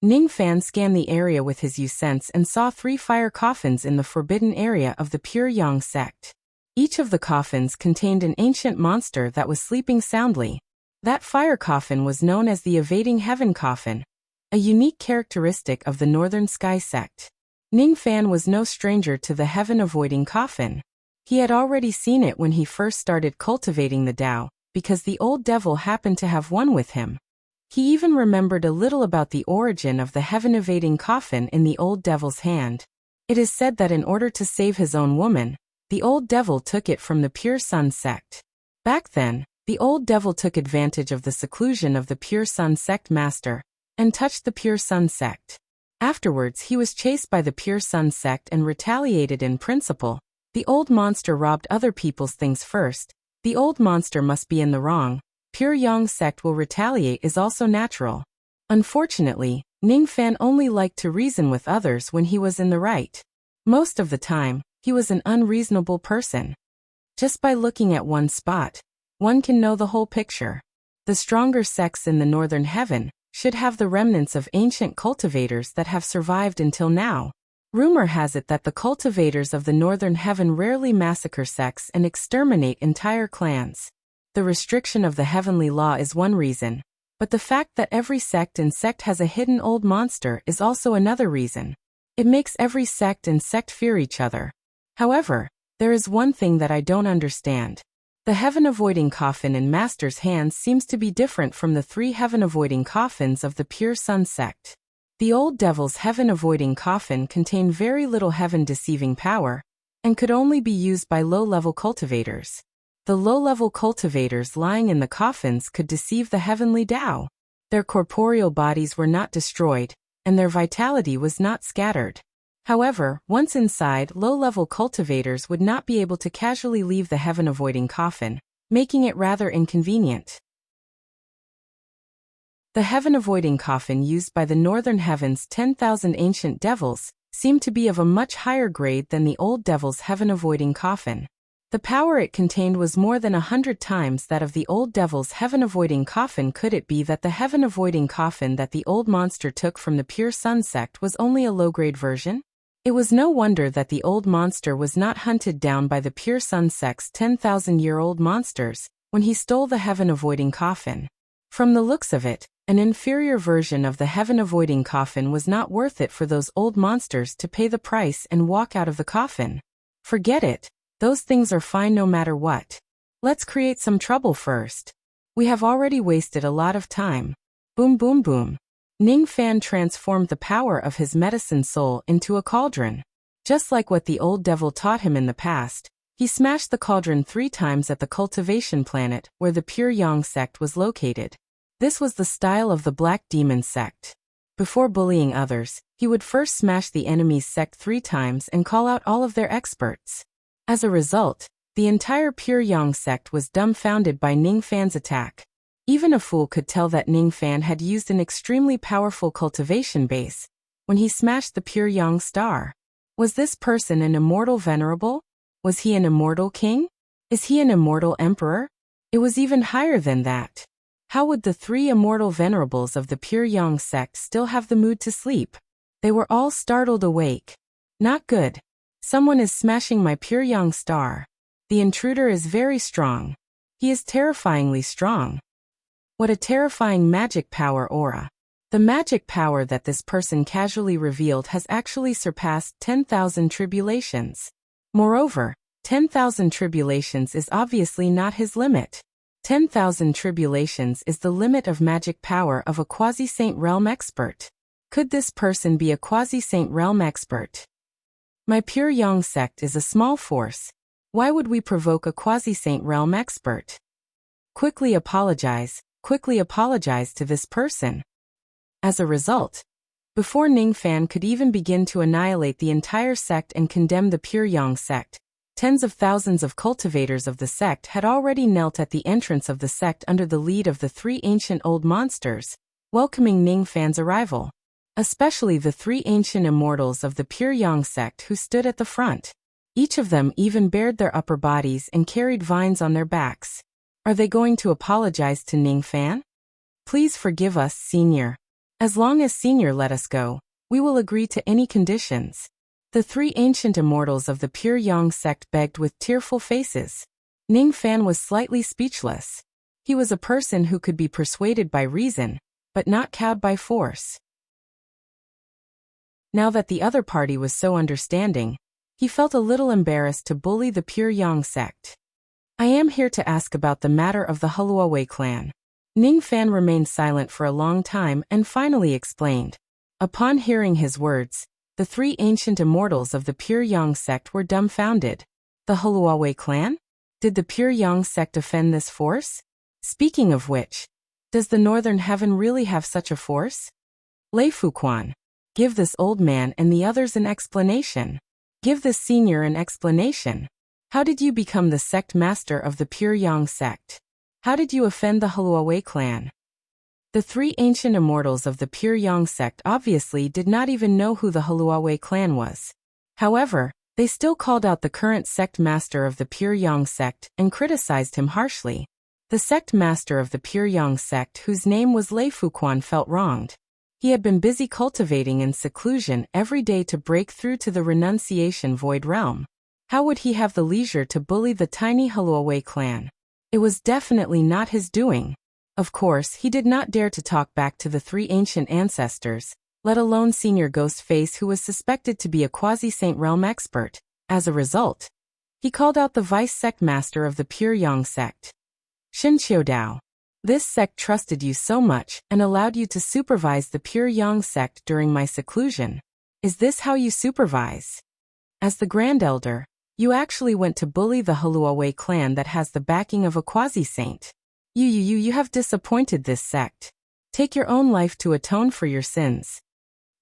Ningfan scanned the area with his sense and saw 3 fire coffins in the forbidden area of the Pure Yang sect. Each of the coffins contained an ancient monster that was sleeping soundly. That fire coffin was known as the Evading Heaven coffin, a unique characteristic of the Northern Sky sect. Ningfan was no stranger to the heaven-avoiding coffin. He had already seen it when he first started cultivating the Tao, because the old devil happened to have one with him. He even remembered a little about the origin of the heaven-evading coffin in the old devil's hand. It is said that in order to save his own woman, the old devil took it from the Pure Sun sect. Back then, the old devil took advantage of the seclusion of the Pure Sun sect master, and touched the Pure Sun sect. Afterwards he was chased by the Pure Sun sect and retaliated in principle. The old monster robbed other people's things first. The old monster must be in the wrong. Pure Yang sect will retaliate is also natural. Unfortunately, Ningfan only liked to reason with others when he was in the right. Most of the time, he was an unreasonable person. Just by looking at one spot, one can know the whole picture. The stronger sects in the northern heaven should have the remnants of ancient cultivators that have survived until now. Rumor has it that the cultivators of the northern heaven rarely massacre sects and exterminate entire clans. The restriction of the heavenly law is one reason, but the fact that every sect and sect has a hidden old monster is also another reason. It makes every sect and sect fear each other. However, there is one thing that I don't understand. The heaven-avoiding coffin in Master's hands seems to be different from the 3 heaven-avoiding coffins of the Pure Sun sect. The old devil's heaven-avoiding coffin contained very little heaven-deceiving power, and could only be used by low-level cultivators. The low-level cultivators lying in the coffins could deceive the heavenly Tao. Their corporeal bodies were not destroyed, and their vitality was not scattered. However, once inside, low-level cultivators would not be able to casually leave the heaven-avoiding coffin, making it rather inconvenient. The heaven-avoiding coffin used by the Northern Heaven's 10,000 ancient devils seemed to be of a much higher grade than the old devil's heaven-avoiding coffin. The power it contained was more than 100 times that of the old devil's heaven-avoiding coffin. Could it be that the heaven-avoiding coffin that the old monster took from the Pure Sun sect was only a low-grade version? It was no wonder that the old monster was not hunted down by the Pure Sun sect's 10,000-year-old monsters when he stole the heaven-avoiding coffin. From the looks of it, an inferior version of the heaven-avoiding coffin was not worth it for those old monsters to pay the price and walk out of the coffin. Forget it. Those things are fine no matter what. Let's create some trouble first. We have already wasted a lot of time. Boom boom boom. Ningfan transformed the power of his medicine soul into a cauldron. Just like what the old devil taught him in the past, he smashed the cauldron 3 times at the cultivation planet where the Pure Yang sect was located. This was the style of the Black Demon sect. Before bullying others, he would first smash the enemy's sect 3 times and call out all of their experts. As a result, the entire Pure Yang sect was dumbfounded by Ningfan's attack. Even a fool could tell that Ningfan had used an extremely powerful cultivation base when he smashed the Pure Yang star. Was this person an immortal venerable? Was he an immortal king? Is he an immortal emperor? It was even higher than that. How would the 3 immortal venerables of the Pure Yang sect still have the mood to sleep? They were all startled awake. Not good. Someone is smashing my Pure Yang star. The intruder is very strong. He is terrifyingly strong. What a terrifying magic power aura. The magic power that this person casually revealed has actually surpassed 10,000 tribulations. Moreover, 10,000 tribulations is obviously not his limit. 10,000 tribulations is the limit of magic power of a quasi-saint realm expert. Could this person be a quasi-saint realm expert? My pure yang sect is a small force. Why would we provoke a quasi-saint realm expert? Quickly apologize to this person. As a result, before Ning Fan could even begin to annihilate the entire sect and condemn the pure yang sect, tens of thousands of cultivators of the sect had already knelt at the entrance of the sect under the lead of the three ancient old monsters, welcoming Ning Fan's arrival. Especially the three ancient immortals of the pure yang sect who stood at the front. Each of them even bared their upper bodies and carried vines on their backs. Are they going to apologize to Ning Fan? Please forgive us, Senior. As long as Senior let us go, we will agree to any conditions. The three ancient immortals of the pure yang sect begged with tearful faces. Ning Fan was slightly speechless. He was a person who could be persuaded by reason, but not cowed by force. Now that the other party was so understanding, he felt a little embarrassed to bully the pure yang sect. I am here to ask about the matter of the Heluawei clan. Ning Fan remained silent for a long time and finally explained. Upon hearing his words, the three ancient immortals of the pure yang sect were dumbfounded. The Heluawei clan? Did the pure yang sect offend this force? Speaking of which, does the Northern Heaven really have such a force? Lei Fuquan, give this old man and the others an explanation. Give this senior an explanation. How did you become the sect master of the pure yang sect? How did you offend the Heluawei clan? The three ancient immortals of the pure yang sect obviously did not even know who the Heluawei clan was. However, they still called out the current sect master of the pure yang sect and criticized him harshly. The sect master of the pure yang sect, whose name was Lei Fuquan, felt wronged. He had been busy cultivating in seclusion every day to break through to the renunciation void realm. How would he have the leisure to bully the tiny Heluawei clan? It was definitely not his doing. Of course, he did not dare to talk back to the three ancient ancestors, let alone Senior Ghostface, who was suspected to be a quasi-saint realm expert. As a result, he called out the vice sect master of the pure yang sect. Shin Qiudao. This sect trusted you so much and allowed you to supervise the pure yang sect during my seclusion. Is this how you supervise? As the Grand Elder, you actually went to bully the Heluawei clan that has the backing of a quasi-saint. You have disappointed this sect. Take your own life to atone for your sins.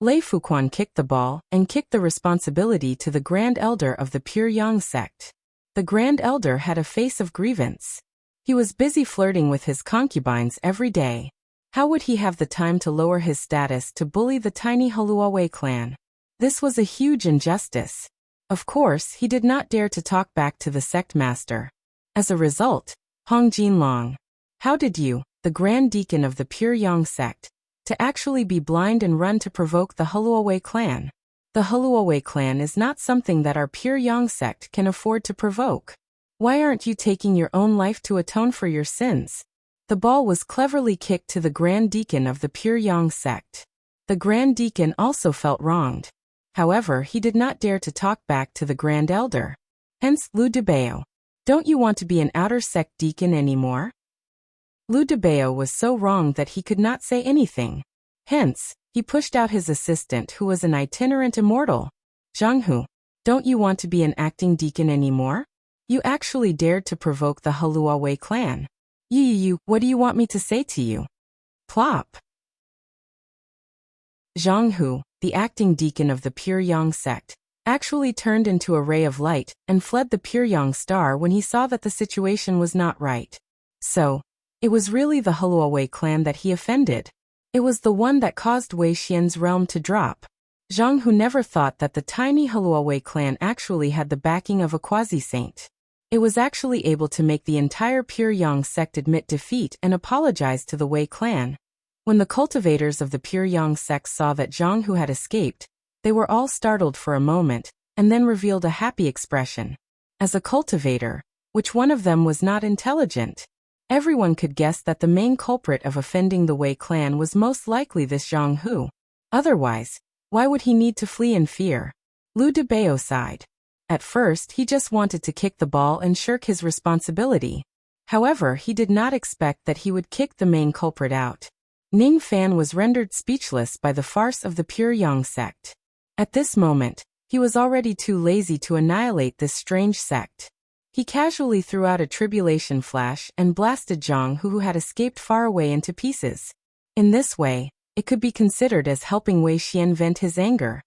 Lei Fuquan kicked the ball and kicked the responsibility to the Grand Elder of the pure yang sect. The Grand Elder had a face of grievance. He was busy flirting with his concubines every day. How would he have the time to lower his status to bully the tiny Heluawei clan? This was a huge injustice. Of course, he did not dare to talk back to the sect master. As a result, Hong Jinlong. How did you, the Grand Deacon of the pure yang sect, to actually be blind and run to provoke the Heluawei clan? The Heluawei clan is not something that our pure yang sect can afford to provoke. Why aren't you taking your own life to atone for your sins? The ball was cleverly kicked to the Grand Deacon of the pure yang sect. The Grand Deacon also felt wronged. However, he did not dare to talk back to the Grand Elder. Hence, Lu Debao. Don't you want to be an outer sect deacon anymore? Lu Debao was so wronged that he could not say anything. Hence, he pushed out his assistant, who was an itinerant immortal. Zhang Hu, don't you want to be an acting deacon anymore? You actually dared to provoke the Heluawei clan. What do you want me to say to you? Plop. Zhang Hu, the acting deacon of the pure yang sect, actually turned into a ray of light and fled the pure yang star when he saw that the situation was not right. So, it was really the Heluawei clan that he offended. It was the one that caused Wei Xian's realm to drop. Zhang Hu never thought that the tiny Heluawei clan actually had the backing of a quasi-saint. It was actually able to make the entire pure yang sect admit defeat and apologize to the Wei clan. When the cultivators of the pure yang sect saw that Zhang Hu had escaped, they were all startled for a moment, and then revealed a happy expression. As a cultivator, which one of them was not intelligent? Everyone could guess that the main culprit of offending the Wei clan was most likely this Zhang Hu. Otherwise, why would he need to flee in fear? Lu Debao sighed. At first, he just wanted to kick the ball and shirk his responsibility. However, he did not expect that he would kick the main culprit out. Ning Fan was rendered speechless by the farce of the Pure Yang sect. At this moment, he was already too lazy to annihilate this strange sect. He casually threw out a tribulation flash and blasted Zhang, who had escaped far away, into pieces. In this way, it could be considered as helping Wei Xian vent his anger.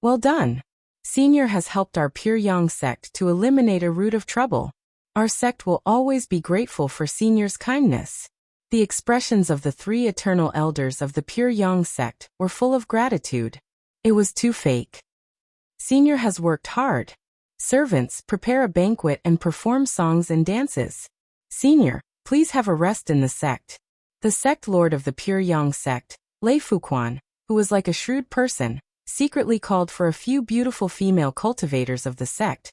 Well done. Senior has helped our Pure Yang sect to eliminate a root of trouble. Our sect will always be grateful for Senior's kindness. The expressions of the 3 eternal elders of the Pure Yang sect were full of gratitude. It was too fake. Senior has worked hard. Servants, prepare a banquet and perform songs and dances. Senior, please have a rest in the sect. The sect lord of the Pure Yang sect, Lei Fuquan, who was like a shrewd person, secretly called for a few beautiful female cultivators of the sect,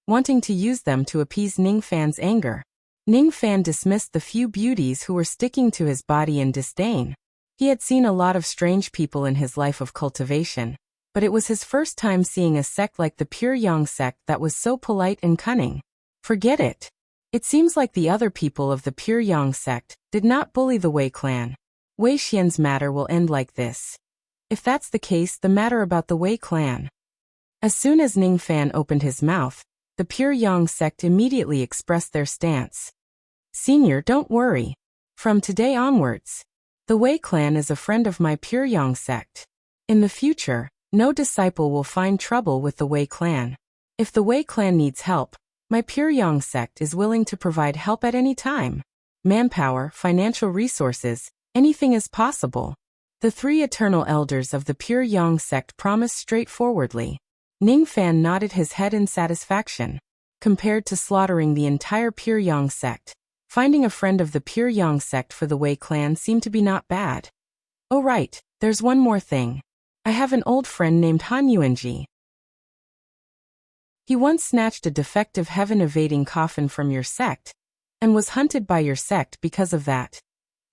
wanting to use them to appease Ning Fan's anger. Ning Fan dismissed the few beauties who were sticking to his body in disdain. He had seen a lot of strange people in his life of cultivation, but it was his first time seeing a sect like the Pure Yang sect that was so polite and cunning. Forget it. It seems like the other people of the Pure Yang sect did not bully the Wei clan. Wei Xian's matter will end like this. If that's the case, the matter about the Wei clan. As soon as Ning Fan opened his mouth, the Pure Yang sect immediately expressed their stance. Senior, don't worry. From today onwards, the Wei clan is a friend of my Pure Yang sect. In the future, no disciple will find trouble with the Wei clan. If the Wei clan needs help, my Pure Yang sect is willing to provide help at any time. Manpower, financial resources, anything is possible. The 3 eternal elders of the Pure Yang sect promised straightforwardly. Ning Fan nodded his head in satisfaction. Compared to slaughtering the entire Pure Yang sect, finding a friend of the Pure Yang sect for the Wei clan seemed to be not bad. Oh right, there's one more thing. I have an old friend named Han Yuanji. He once snatched a defective heaven-evading coffin from your sect, and was hunted by your sect because of that.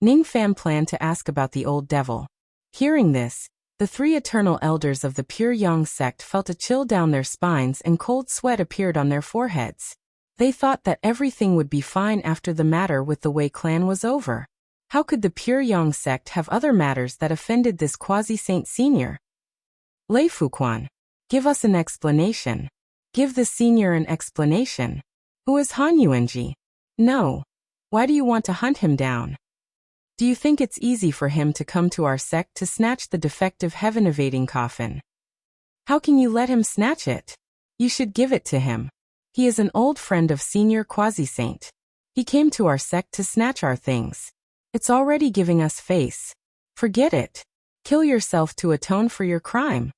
Ning Fan planned to ask about the old devil. Hearing this, the 3 eternal elders of the Pure Yang sect felt a chill down their spines and cold sweat appeared on their foreheads. They thought that everything would be fine after the matter with the Wei clan was over. How could the Pure Yang sect have other matters that offended this quasi-saint senior? Lei Fuquan, give us an explanation. Give the senior an explanation. Who is Han Yuanji? No. Why do you want to hunt him down? Do you think it's easy for him to come to our sect to snatch the defective heaven-evading coffin? How can you let him snatch it? You should give it to him. He is an old friend of senior quasi-saint. He came to our sect to snatch our things. It's already giving us face. Forget it. Kill yourself to atone for your crime.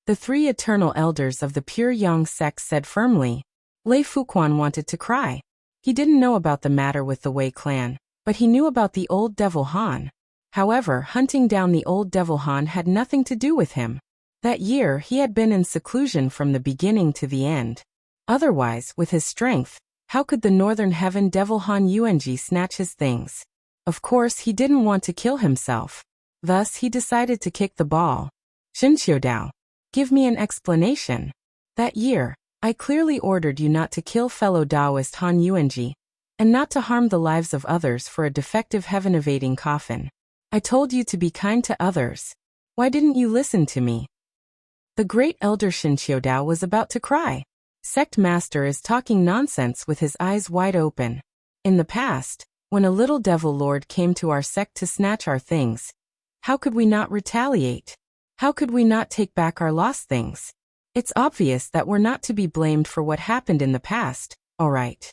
The 3 eternal elders of the Pure Yang sect said firmly. Lei Fuquan wanted to cry. He didn't know about the matter with the Wei clan, but he knew about the old devil Han. However, hunting down the old devil Han had nothing to do with him. That year he had been in seclusion from the beginning to the end. Otherwise, with his strength, how could the Northern Heaven devil Han Yuanji snatch his things? Of course, he didn't want to kill himself. Thus, he decided to kick the ball. Shinqiudao, give me an explanation. That year, I clearly ordered you not to kill fellow Taoist Han Yuanji, and not to harm the lives of others for a defective heaven-evading coffin. I told you to be kind to others. Why didn't you listen to me? The great elder Shinqiudao was about to cry. Sect master is talking nonsense with his eyes wide open. In the past, when a little devil lord came to our sect to snatch our things, how could we not retaliate? How could we not take back our lost things? It's obvious that we're not to be blamed for what happened in the past, alright?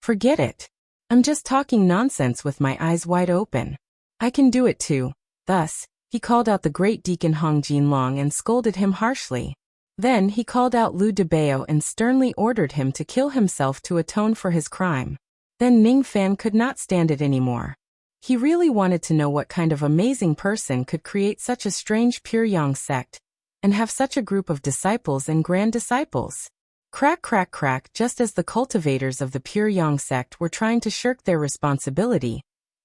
Forget it. I'm just talking nonsense with my eyes wide open. I can do it too. Thus, he called out the great deacon Hong Jinlong and scolded him harshly. Then he called out Lu Debao and sternly ordered him to kill himself to atone for his crime. Then Ning Fan could not stand it anymore. He really wanted to know what kind of amazing person could create such a strange Pure Yang sect, and have such a group of disciples and grand disciples. Crack, crack, crack. Just as the cultivators of the Pure Yang sect were trying to shirk their responsibility,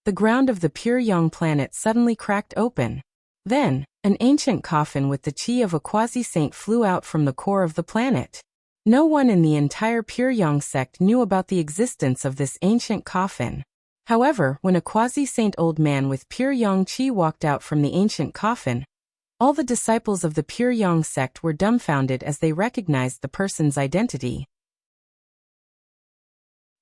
the ground of the Pure Yang planet suddenly cracked open. Then, an ancient coffin with the chi of a quasi-saint flew out from the core of the planet. No one in the entire Pure Yang sect knew about the existence of this ancient coffin. However, when a quasi-saint old man with pure Yang Qi walked out from the ancient coffin, all the disciples of the Pure Yang sect were dumbfounded as they recognized the person's identity.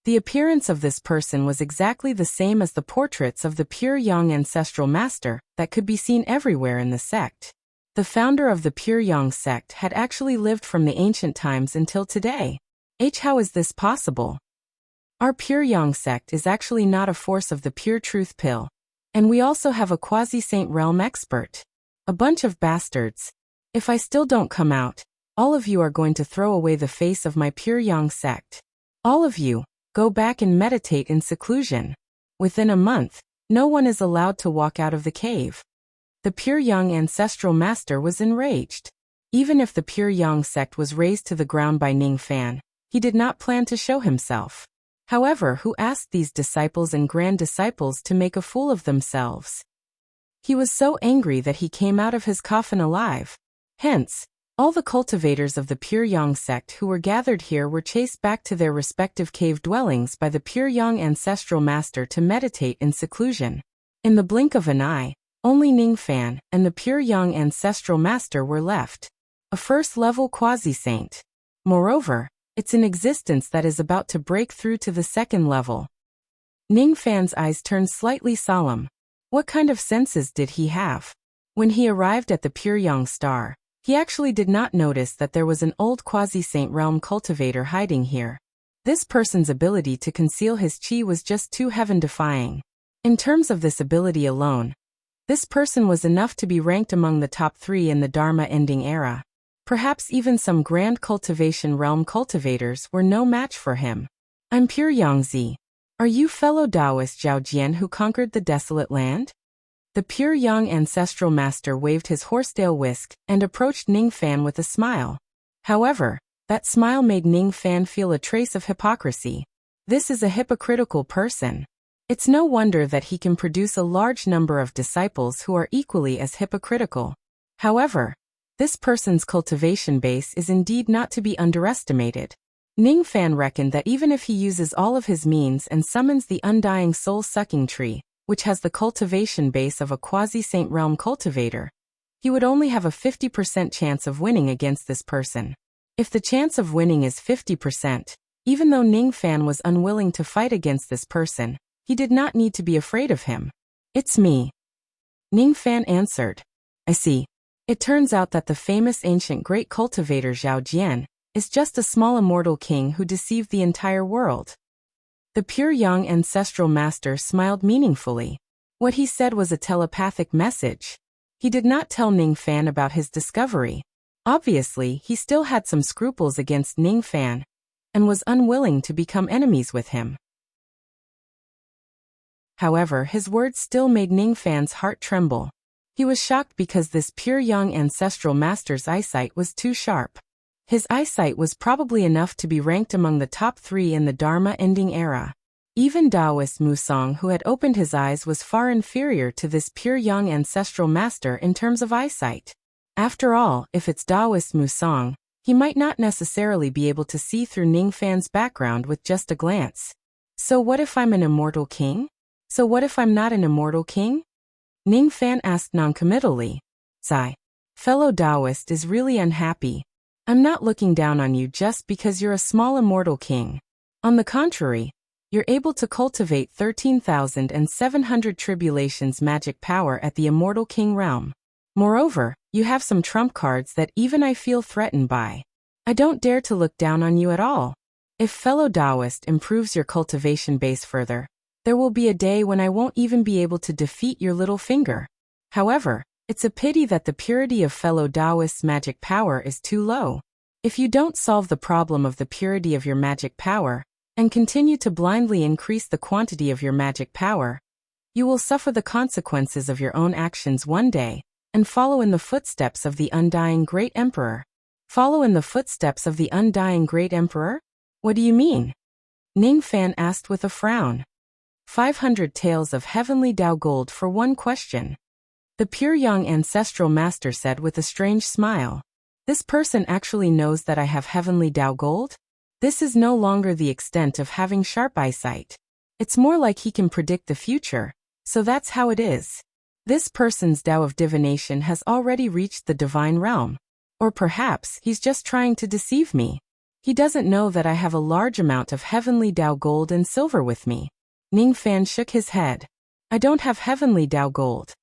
The appearance of this person was exactly the same as the portraits of the Pure Yang ancestral master that could be seen everywhere in the sect. The founder of the Pure Yang sect had actually lived from the ancient times until today. How is this possible? Our Pure Yang sect is actually not a force of the pure truth pill. And we also have a quasi-saint realm expert. A bunch of bastards. If I still don't come out, all of you are going to throw away the face of my Pure Yang sect. All of you, go back and meditate in seclusion. Within a month, no one is allowed to walk out of the cave. The Pure Yang ancestral master was enraged. Even if the Pure Yang sect was razed to the ground by Ning Fan, he did not plan to show himself. However, who asked these disciples and grand disciples to make a fool of themselves? He was so angry that he came out of his coffin alive. Hence, all the cultivators of the Pure Yang sect who were gathered here were chased back to their respective cave dwellings by the Pure Yang ancestral master to meditate in seclusion. In the blink of an eye, only Ning Fan and the Pure Yang ancestral master were left. A first-level quasi-saint. Moreover, it's an existence that is about to break through to the second level. Ning Fan's eyes turned slightly solemn. What kind of senses did he have? When he arrived at the Pure Yang star, he actually did not notice that there was an old quasi-saint realm cultivator hiding here. This person's ability to conceal his chi was just too heaven-defying. In terms of this ability alone, this person was enough to be ranked among the top 3 in the Dharma ending era. Perhaps even some grand cultivation realm cultivators were no match for him. I'm Pure Yangzi. Are you fellow Taoist Zhao Jian who conquered the desolate land? The Pure Yang ancestral master waved his horsetail whisk and approached Ning Fan with a smile. However, that smile made Ning Fan feel a trace of hypocrisy. This is a hypocritical person. It's no wonder that he can produce a large number of disciples who are equally as hypocritical. However, this person's cultivation base is indeed not to be underestimated. Ning Fan reckoned that even if he uses all of his means and summons the undying soul-sucking tree, which has the cultivation base of a quasi-saint realm cultivator, he would only have a 50% chance of winning against this person. If the chance of winning is 50%, even though Ning Fan was unwilling to fight against this person, he did not need to be afraid of him. It's me. Ning Fan answered. I see. It turns out that the famous ancient great cultivator Zhao Jian is just a small immortal king who deceived the entire world. The Pure Yang ancestral master smiled meaningfully. What he said was a telepathic message. He did not tell Ning Fan about his discovery. Obviously, he still had some scruples against Ning Fan and was unwilling to become enemies with him. However, his words still made Ning Fan's heart tremble. He was shocked because this Pure Yang ancestral master's eyesight was too sharp. His eyesight was probably enough to be ranked among the top 3 in the Dharma ending era. Even Taoist Musang, who had opened his eyes, was far inferior to this Pure Yang ancestral master in terms of eyesight. After all, if it's Taoist Musang, he might not necessarily be able to see through Ning Fan's background with just a glance. So what if I'm an immortal king? So what if I'm not an immortal king? Ning Fan asked noncommittally. Sigh. Fellow Taoist is really unhappy. I'm not looking down on you just because you're a small immortal king. On the contrary, you're able to cultivate 13,700 tribulations magic power at the immortal king realm. Moreover, you have some trump cards that even I feel threatened by. I don't dare to look down on you at all. If fellow Taoist improves your cultivation base further, there will be a day when I won't even be able to defeat your little finger. However, it's a pity that the purity of fellow Taoist's magic power is too low. If you don't solve the problem of the purity of your magic power, and continue to blindly increase the quantity of your magic power, you will suffer the consequences of your own actions one day, and follow in the footsteps of the undying great emperor. Follow in the footsteps of the undying great emperor? What do you mean? Ning Fan asked with a frown. 500 taels of heavenly Tao gold for one question. The Pure Yang ancestral master said with a strange smile. This person actually knows that I have heavenly Tao gold? This is no longer the extent of having sharp eyesight. It's more like he can predict the future, so that's how it is. This person's Tao of divination has already reached the divine realm. Or perhaps he's just trying to deceive me. He doesn't know that I have a large amount of heavenly Tao gold and silver with me. Ning Fan shook his head. I don't have heavenly Tao gold.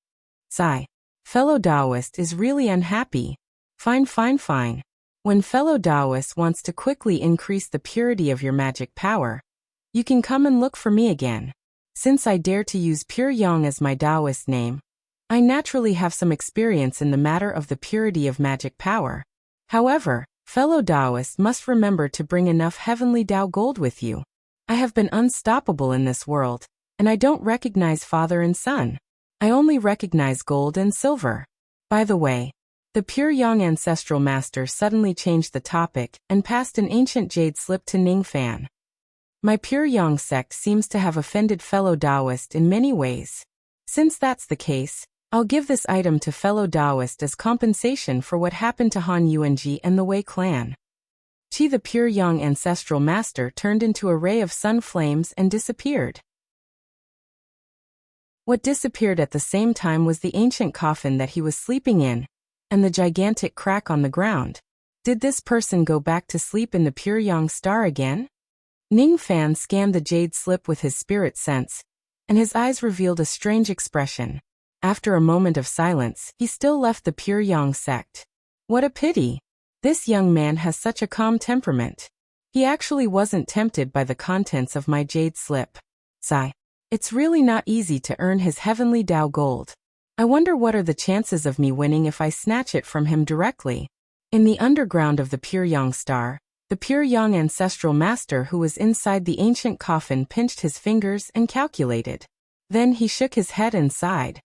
Sigh. Fellow Taoist is really unhappy. Fine. When fellow Taoist wants to quickly increase the purity of your magic power, you can come and look for me again. Since I dare to use Pure Yang as my Taoist name, I naturally have some experience in the matter of the purity of magic power. However, fellow Taoists must remember to bring enough heavenly Tao gold with you. I have been unstoppable in this world, and I don't recognize father and son. I only recognize gold and silver. By the way, the Pure Yang ancestral master suddenly changed the topic and passed an ancient jade slip to Ning Fan. My Pure Yang sect seems to have offended fellow Taoist in many ways. Since that's the case, I'll give this item to fellow Taoist as compensation for what happened to Han Yuanji and the Wei clan. Qi the Pure Yang ancestral master turned into a ray of sun flames and disappeared. What disappeared at the same time was the ancient coffin that he was sleeping in, and the gigantic crack on the ground. Did this person go back to sleep in the Pure Yang star again? Ning Fan scanned the jade slip with his spirit sense, and his eyes revealed a strange expression. After a moment of silence, he still left the Pure Yang sect. What a pity! This young man has such a calm temperament. He actually wasn't tempted by the contents of my jade slip. Sigh. It's really not easy to earn his heavenly Tao gold. I wonder what are the chances of me winning if I snatch it from him directly. In the underground of the Pure Yang star, the Pure Yang ancestral master who was inside the ancient coffin pinched his fingers and calculated. Then he shook his head and sighed.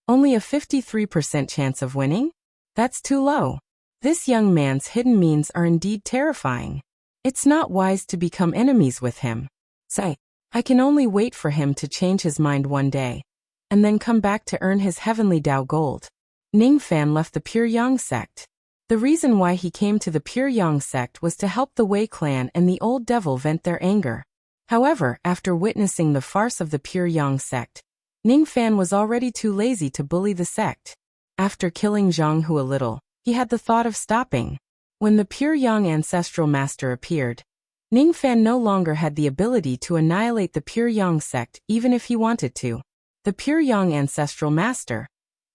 Only a 53% chance of winning? That's too low. This young man's hidden means are indeed terrifying. It's not wise to become enemies with him. Sigh. I can only wait for him to change his mind one day, and then come back to earn his heavenly Tao gold. Ning Fan left the Pure Yang sect. The reason why he came to the Pure Yang sect was to help the Wei clan and the old devil vent their anger. However, after witnessing the farce of the Pure Yang sect, Ning Fan was already too lazy to bully the sect. After killing Zhang Hu a little, he had the thought of stopping. When the Pure Yang ancestral master appeared, Ning Fan no longer had the ability to annihilate the Pure Yang sect even if he wanted to. The Pure Yang ancestral master.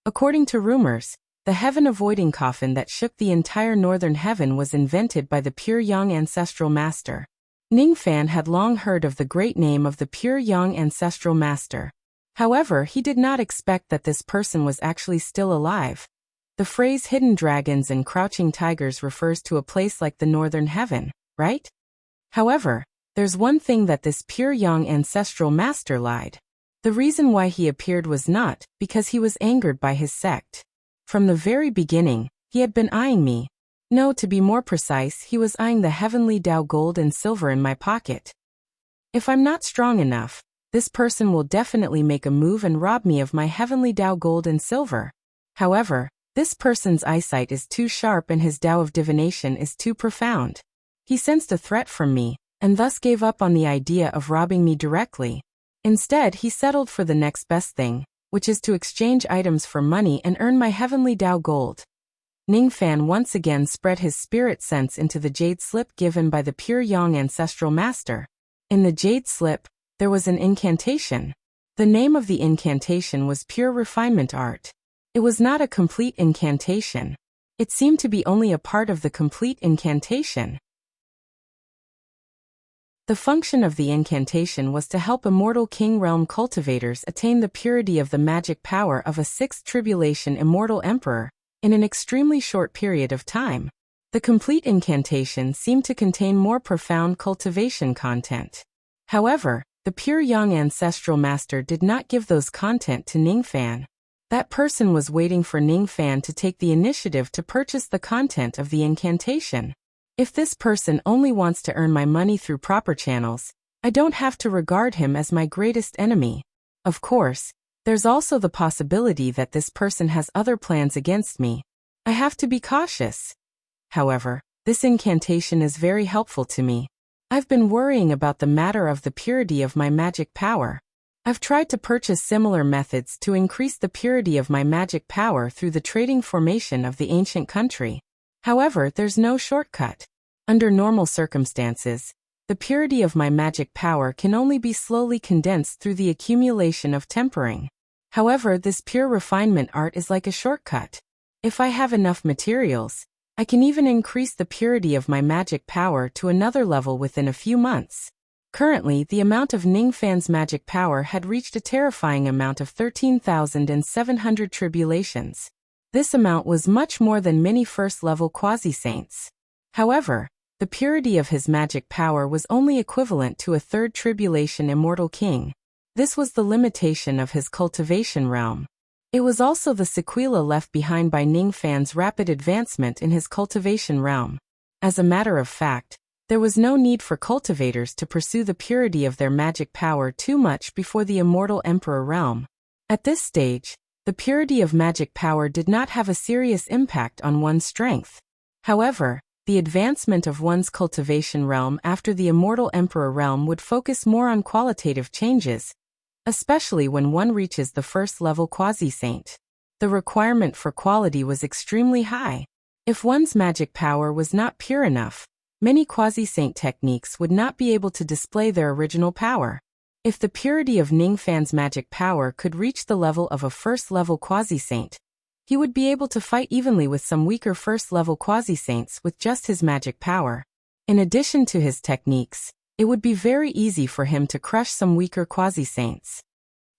According to rumors, the heaven-avoiding coffin that shook the entire northern heaven was invented by the Pure Yang ancestral master. Ning Fan had long heard of the great name of the Pure Yang ancestral master. However, he did not expect that this person was actually still alive. The phrase hidden dragons and crouching tigers refers to a place like the northern heaven, right? However, there's one thing that this Pure Yang ancestral master lied. The reason why he appeared was not because he was angered by his sect. From the very beginning, he had been eyeing me. No, to be more precise, he was eyeing the heavenly Tao gold and silver in my pocket. If I'm not strong enough, this person will definitely make a move and rob me of my heavenly Tao gold and silver. However, this person's eyesight is too sharp and his Tao of divination is too profound. He sensed a threat from me, and thus gave up on the idea of robbing me directly. Instead, he settled for the next best thing, which is to exchange items for money and earn my heavenly Tao gold. Ning Fan once again spread his spirit sense into the jade slip given by the Pure Yang ancestral master. In the jade slip, there was an incantation. The name of the incantation was Pure Refinement Art. It was not a complete incantation. It seemed to be only a part of the complete incantation. The function of the incantation was to help immortal king realm cultivators attain the purity of the magic power of a sixth tribulation immortal emperor, in an extremely short period of time. The complete incantation seemed to contain more profound cultivation content. However, the Pure Yang ancestral master did not give those content to Ning Fan. That person was waiting for Ning Fan to take the initiative to purchase the content of the incantation. If this person only wants to earn my money through proper channels, I don't have to regard him as my greatest enemy. Of course, there's also the possibility that this person has other plans against me. I have to be cautious. However, this incantation is very helpful to me. I've been worrying about the matter of the purity of my magic power. I've tried to purchase similar methods to increase the purity of my magic power through the trading formation of the ancient country. However, there's no shortcut. Under normal circumstances, the purity of my magic power can only be slowly condensed through the accumulation of tempering. However, this pure refinement art is like a shortcut. If I have enough materials, I can even increase the purity of my magic power to another level within a few months. Currently, the amount of Ningfan's magic power had reached a terrifying amount of 13,700 tribulations. This amount was much more than many first-level quasi-saints. However, the purity of his magic power was only equivalent to a third tribulation immortal king. This was the limitation of his cultivation realm. It was also the sequela left behind by Ningfan's rapid advancement in his cultivation realm. As a matter of fact, there was no need for cultivators to pursue the purity of their magic power too much before the immortal emperor realm. At this stage, the purity of magic power did not have a serious impact on one's strength. However, the advancement of one's cultivation realm after the immortal emperor realm would focus more on qualitative changes, especially when one reaches the first-level quasi-saint. The requirement for quality was extremely high. If one's magic power was not pure enough, many quasi-saint techniques would not be able to display their original power. If the purity of Ningfan's magic power could reach the level of a first-level quasi-saint, he would be able to fight evenly with some weaker first-level quasi-saints with just his magic power. In addition to his techniques, it would be very easy for him to crush some weaker quasi-saints.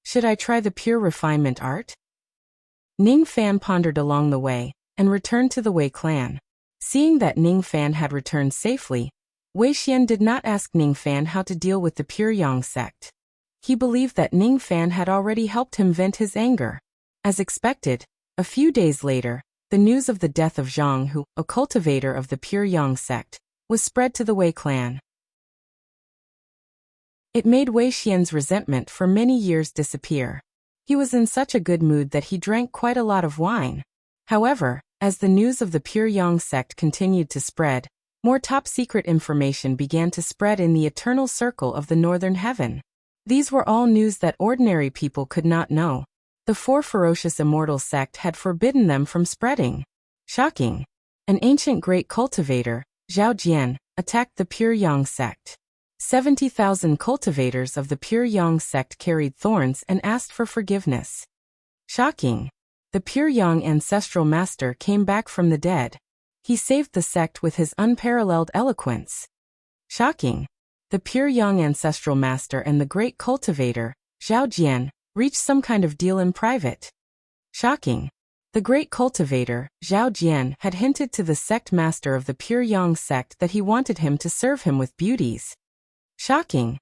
Should I try the pure refinement art? Ningfan pondered along the way, and returned to the Wei clan. Seeing that Ningfan had returned safely, Wei Xian did not ask Ningfan how to deal with the Pure Yang sect. He believed that Ningfan had already helped him vent his anger. As expected, a few days later, the news of the death of Zhang Hu, a cultivator of the Pure Yang sect, was spread to the Wei clan. It made Wei Xian's resentment for many years disappear. He was in such a good mood that he drank quite a lot of wine. However, as the news of the Pure Yang sect continued to spread, more top-secret information began to spread in the eternal circle of the northern heaven. These were all news that ordinary people could not know. The four ferocious immortal sect had forbidden them from spreading. Shocking! An ancient great cultivator, Zhao Jian, attacked the Pure Yang sect. 70,000 cultivators of the Pure Yang sect carried thorns and asked for forgiveness. Shocking! The Pure Yang ancestral master came back from the dead. He saved the sect with his unparalleled eloquence. Shocking! The Pure Yang ancestral master and the great cultivator, Zhao Jian, reached some kind of deal in private. Shocking! The great cultivator, Zhao Jian, had hinted to the sect master of the Pure Yang sect that he wanted him to serve him with beauties. Shocking!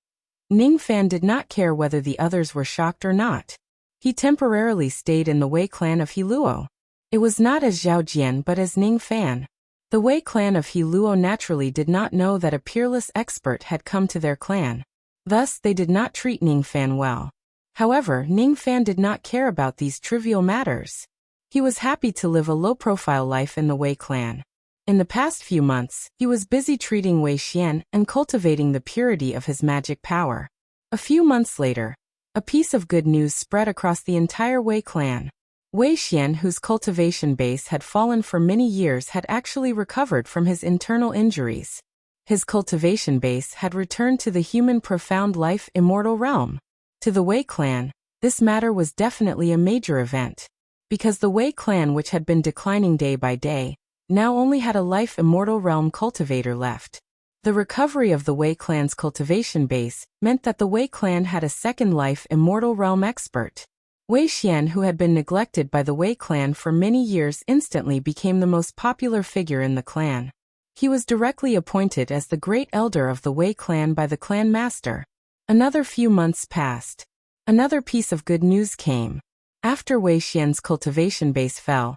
Ningfan did not care whether the others were shocked or not. He temporarily stayed in the Wei clan of Heluo. It was not as Zhao Jian but as Ningfan. The Wei clan of Heluo naturally did not know that a peerless expert had come to their clan. Thus, they did not treat Ningfan well. However, Ningfan did not care about these trivial matters. He was happy to live a low-profile life in the Wei clan. In the past few months, he was busy treating Wei Xian and cultivating the purity of his magic power. A few months later, a piece of good news spread across the entire Wei clan. Wei Xian, whose cultivation base had fallen for many years, had actually recovered from his internal injuries. His cultivation base had returned to the human profound life immortal realm. To the Wei clan, this matter was definitely a major event. Because the Wei clan, which had been declining day by day, now only had a life immortal realm cultivator left. The recovery of the Wei clan's cultivation base meant that the Wei clan had a second life immortal realm expert. Wei Xian, who had been neglected by the Wei clan for many years, instantly became the most popular figure in the clan. He was directly appointed as the great elder of the Wei clan by the clan master. Another few months passed. Another piece of good news came. After Wei Xian's cultivation base fell,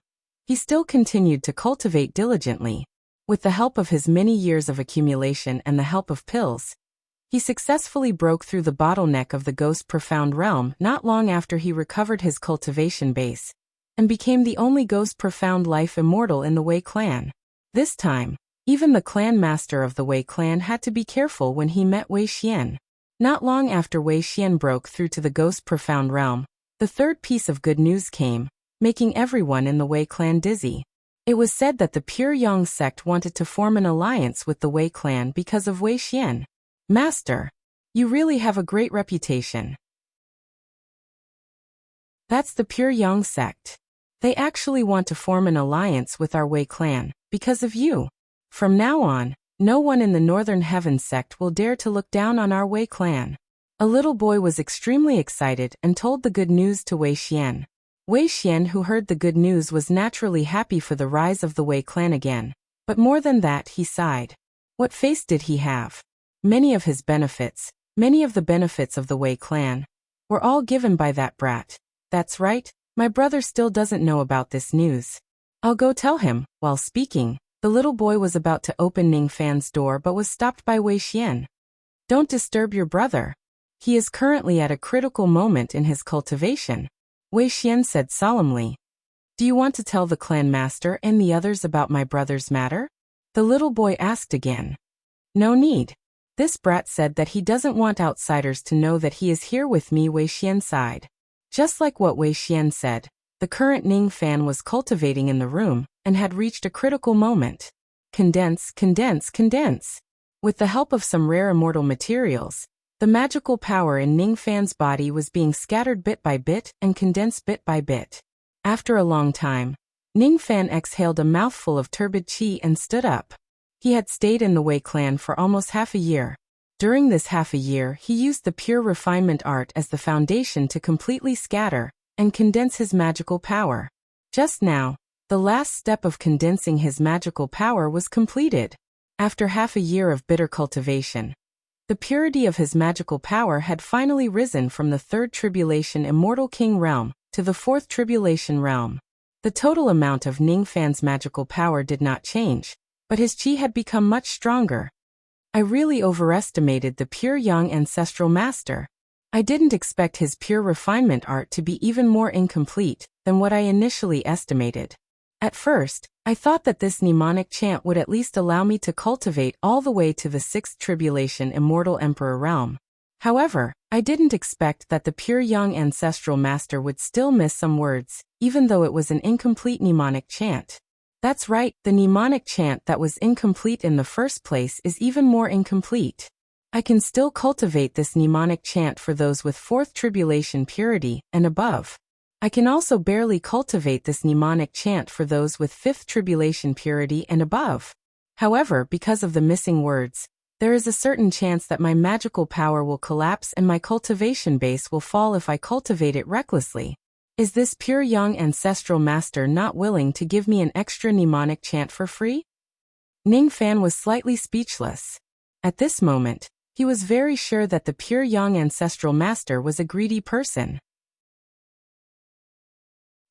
he still continued to cultivate diligently. With the help of his many years of accumulation and the help of pills, he successfully broke through the bottleneck of the ghost profound realm not long after he recovered his cultivation base, and became the only ghost profound life immortal in the Wei clan. This time, even the clan master of the Wei clan had to be careful when he met Wei Xian. Not long after Wei Xian broke through to the Ghost Profound Realm, the third piece of good news came, making everyone in the Wei clan dizzy. It was said that the Pure Yang sect wanted to form an alliance with the Wei clan because of Wei Xian. Master, you really have a great reputation. That's the Pure Yang sect. They actually want to form an alliance with our Wei clan, because of you. From now on, no one in the Northern Heaven sect will dare to look down on our Wei clan. A little boy was extremely excited and told the good news to Wei Xian. Wei Xian, who heard the good news, was naturally happy for the rise of the Wei clan again. But more than that, he sighed. What face did he have? Many of the benefits of the Wei clan, were all given by that brat. That's right, my brother still doesn't know about this news. I'll go tell him. While speaking, the little boy was about to open Ning Fan's door but was stopped by Wei Xian. Don't disturb your brother. He is currently at a critical moment in his cultivation, Wei Xian said solemnly. Do you want to tell the clan master and the others about my brother's matter? The little boy asked again. No need. This brat said that he doesn't want outsiders to know that he is here with me, Wei Xian sighed. Just like what Wei Xian said, the current Ning Fan was cultivating in the room and had reached a critical moment. Condense. With the help of some rare immortal materials, the magical power in Ning Fan's body was being scattered bit by bit and condensed bit by bit. After a long time, Ning Fan exhaled a mouthful of turbid qi and stood up. He had stayed in the Wei clan for almost half a year. During this half a year, he used the pure refinement art as the foundation to completely scatter and condense his magical power. Just now, the last step of condensing his magical power was completed. After half a year of bitter cultivation, the purity of his magical power had finally risen from the third tribulation Immortal King realm to the fourth tribulation realm. The total amount of Ning Fan's magical power did not change, but his qi had become much stronger. I really overestimated the Pure Yang ancestral master. I didn't expect his pure refinement art to be even more incomplete than what I initially estimated. At first, I thought that this mnemonic chant would at least allow me to cultivate all the way to the 6th Tribulation Immortal Emperor realm. However, I didn't expect that the Pure Yang ancestral master would still miss some words, even though it was an incomplete mnemonic chant. That's right, the mnemonic chant that was incomplete in the first place is even more incomplete. I can still cultivate this mnemonic chant for those with 4th Tribulation purity and above. I can also barely cultivate this mnemonic chant for those with 5th Tribulation purity and above. However, because of the missing words, there is a certain chance that my magical power will collapse and my cultivation base will fall if I cultivate it recklessly. Is this Pure Yang ancestral master not willing to give me an extra mnemonic chant for free? Ning Fan was slightly speechless. At this moment, he was very sure that the Pure Yang ancestral master was a greedy person.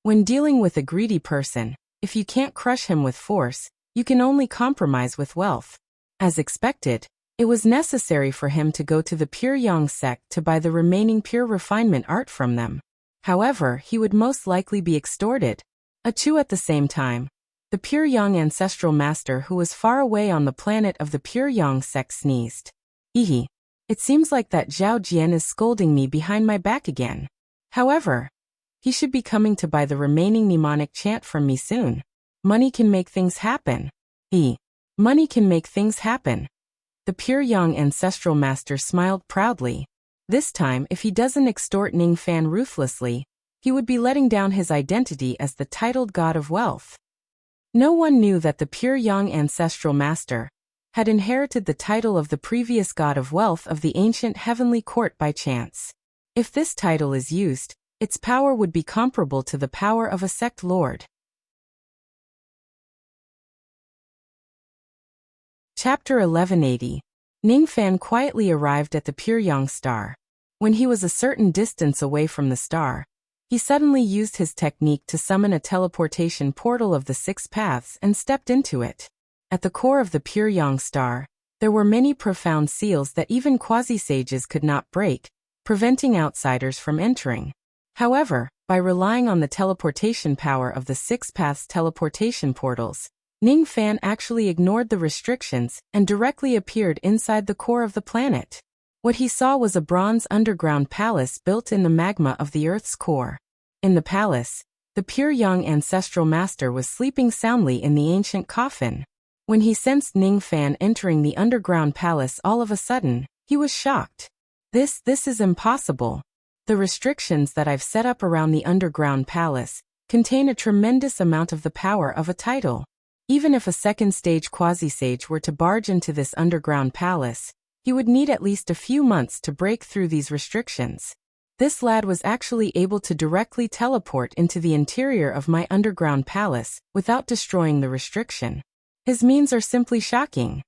When dealing with a greedy person, if you can't crush him with force, you can only compromise with wealth. As expected, it was necessary for him to go to the Pure Yang sect to buy the remaining pure refinement art from them. However, he would most likely be extorted. Achoo! At the same time, the Pure Yang ancestral master who was far away on the planet of the Pure Yang sect sneezed. Ehe. It seems like that Zhao Jian is scolding me behind my back again. However, he should be coming to buy the remaining mnemonic chant from me soon. Money can make things happen. Money can make things happen. The Pure Yang ancestral master smiled proudly. This time, if he doesn't extort Ning Fan ruthlessly, he would be letting down his identity as the titled god of wealth. No one knew that the Pure Yang ancestral master had inherited the title of the previous god of wealth of the ancient heavenly court by chance. If this title is used, its power would be comparable to the power of a sect lord. Chapter 1180. Ning Fan quietly arrived at the Pure Yang star. When he was a certain distance away from the star, he suddenly used his technique to summon a teleportation portal of the 6 paths and stepped into it. At the core of the Pure Yang star, there were many profound seals that even quasi-sages could not break, preventing outsiders from entering. However, by relying on the teleportation power of the 6 paths teleportation portals, Ning Fan actually ignored the restrictions and directly appeared inside the core of the planet. What he saw was a bronze underground palace built in the magma of the Earth's core. In the palace, the pure young ancestral master was sleeping soundly in the ancient coffin. When he sensed Ning Fan entering the underground palace all of a sudden, he was shocked. This is impossible. The restrictions that I've set up around the underground palace contain a tremendous amount of the power of a title. Even if a second-stage quasi-sage were to barge into this underground palace, he would need at least a few months to break through these restrictions. This lad was actually able to directly teleport into the interior of my underground palace without destroying the restriction. His means are simply shocking.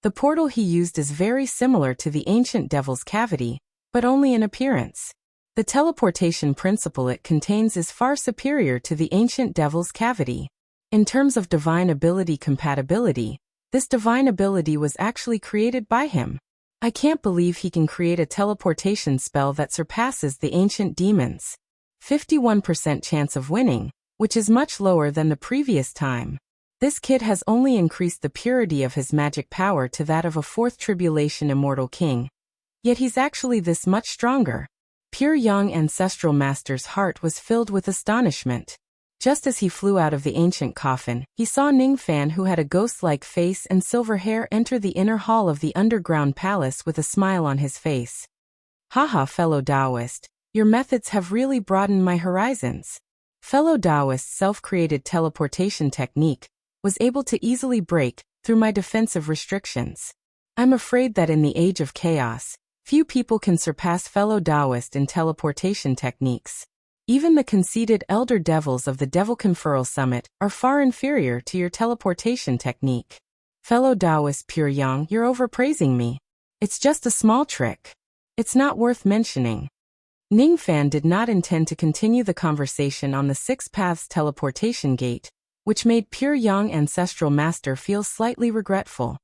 The portal he used is very similar to the ancient devil's cavity, but only in appearance. The teleportation principle it contains is far superior to the ancient devil's cavity. In terms of divine ability compatibility, this divine ability was actually created by him. I can't believe he can create a teleportation spell that surpasses the ancient demons. 51% chance of winning, which is much lower than the previous time. This kid has only increased the purity of his magic power to that of a fourth tribulation immortal king. Yet he's actually this much stronger. Pure young ancestral master's heart was filled with astonishment. Just as he flew out of the ancient coffin, he saw Ning Fan, who had a ghost-like face and silver hair, enter the inner hall of the underground palace with a smile on his face. Haha, fellow Taoist, your methods have really broadened my horizons. Fellow Taoist's self-created teleportation technique was able to easily break through my defensive restrictions. I'm afraid that in the age of chaos, few people can surpass fellow Taoist in teleportation techniques. Even the conceited elder devils of the Devil Conferral Summit are far inferior to your teleportation technique. Fellow Taoist Pure Yang, you're overpraising me. It's just a small trick. It's not worth mentioning. Ning Fan did not intend to continue the conversation on the Six Paths teleportation gate, which made Pure Yang Ancestral Master feel slightly regretful.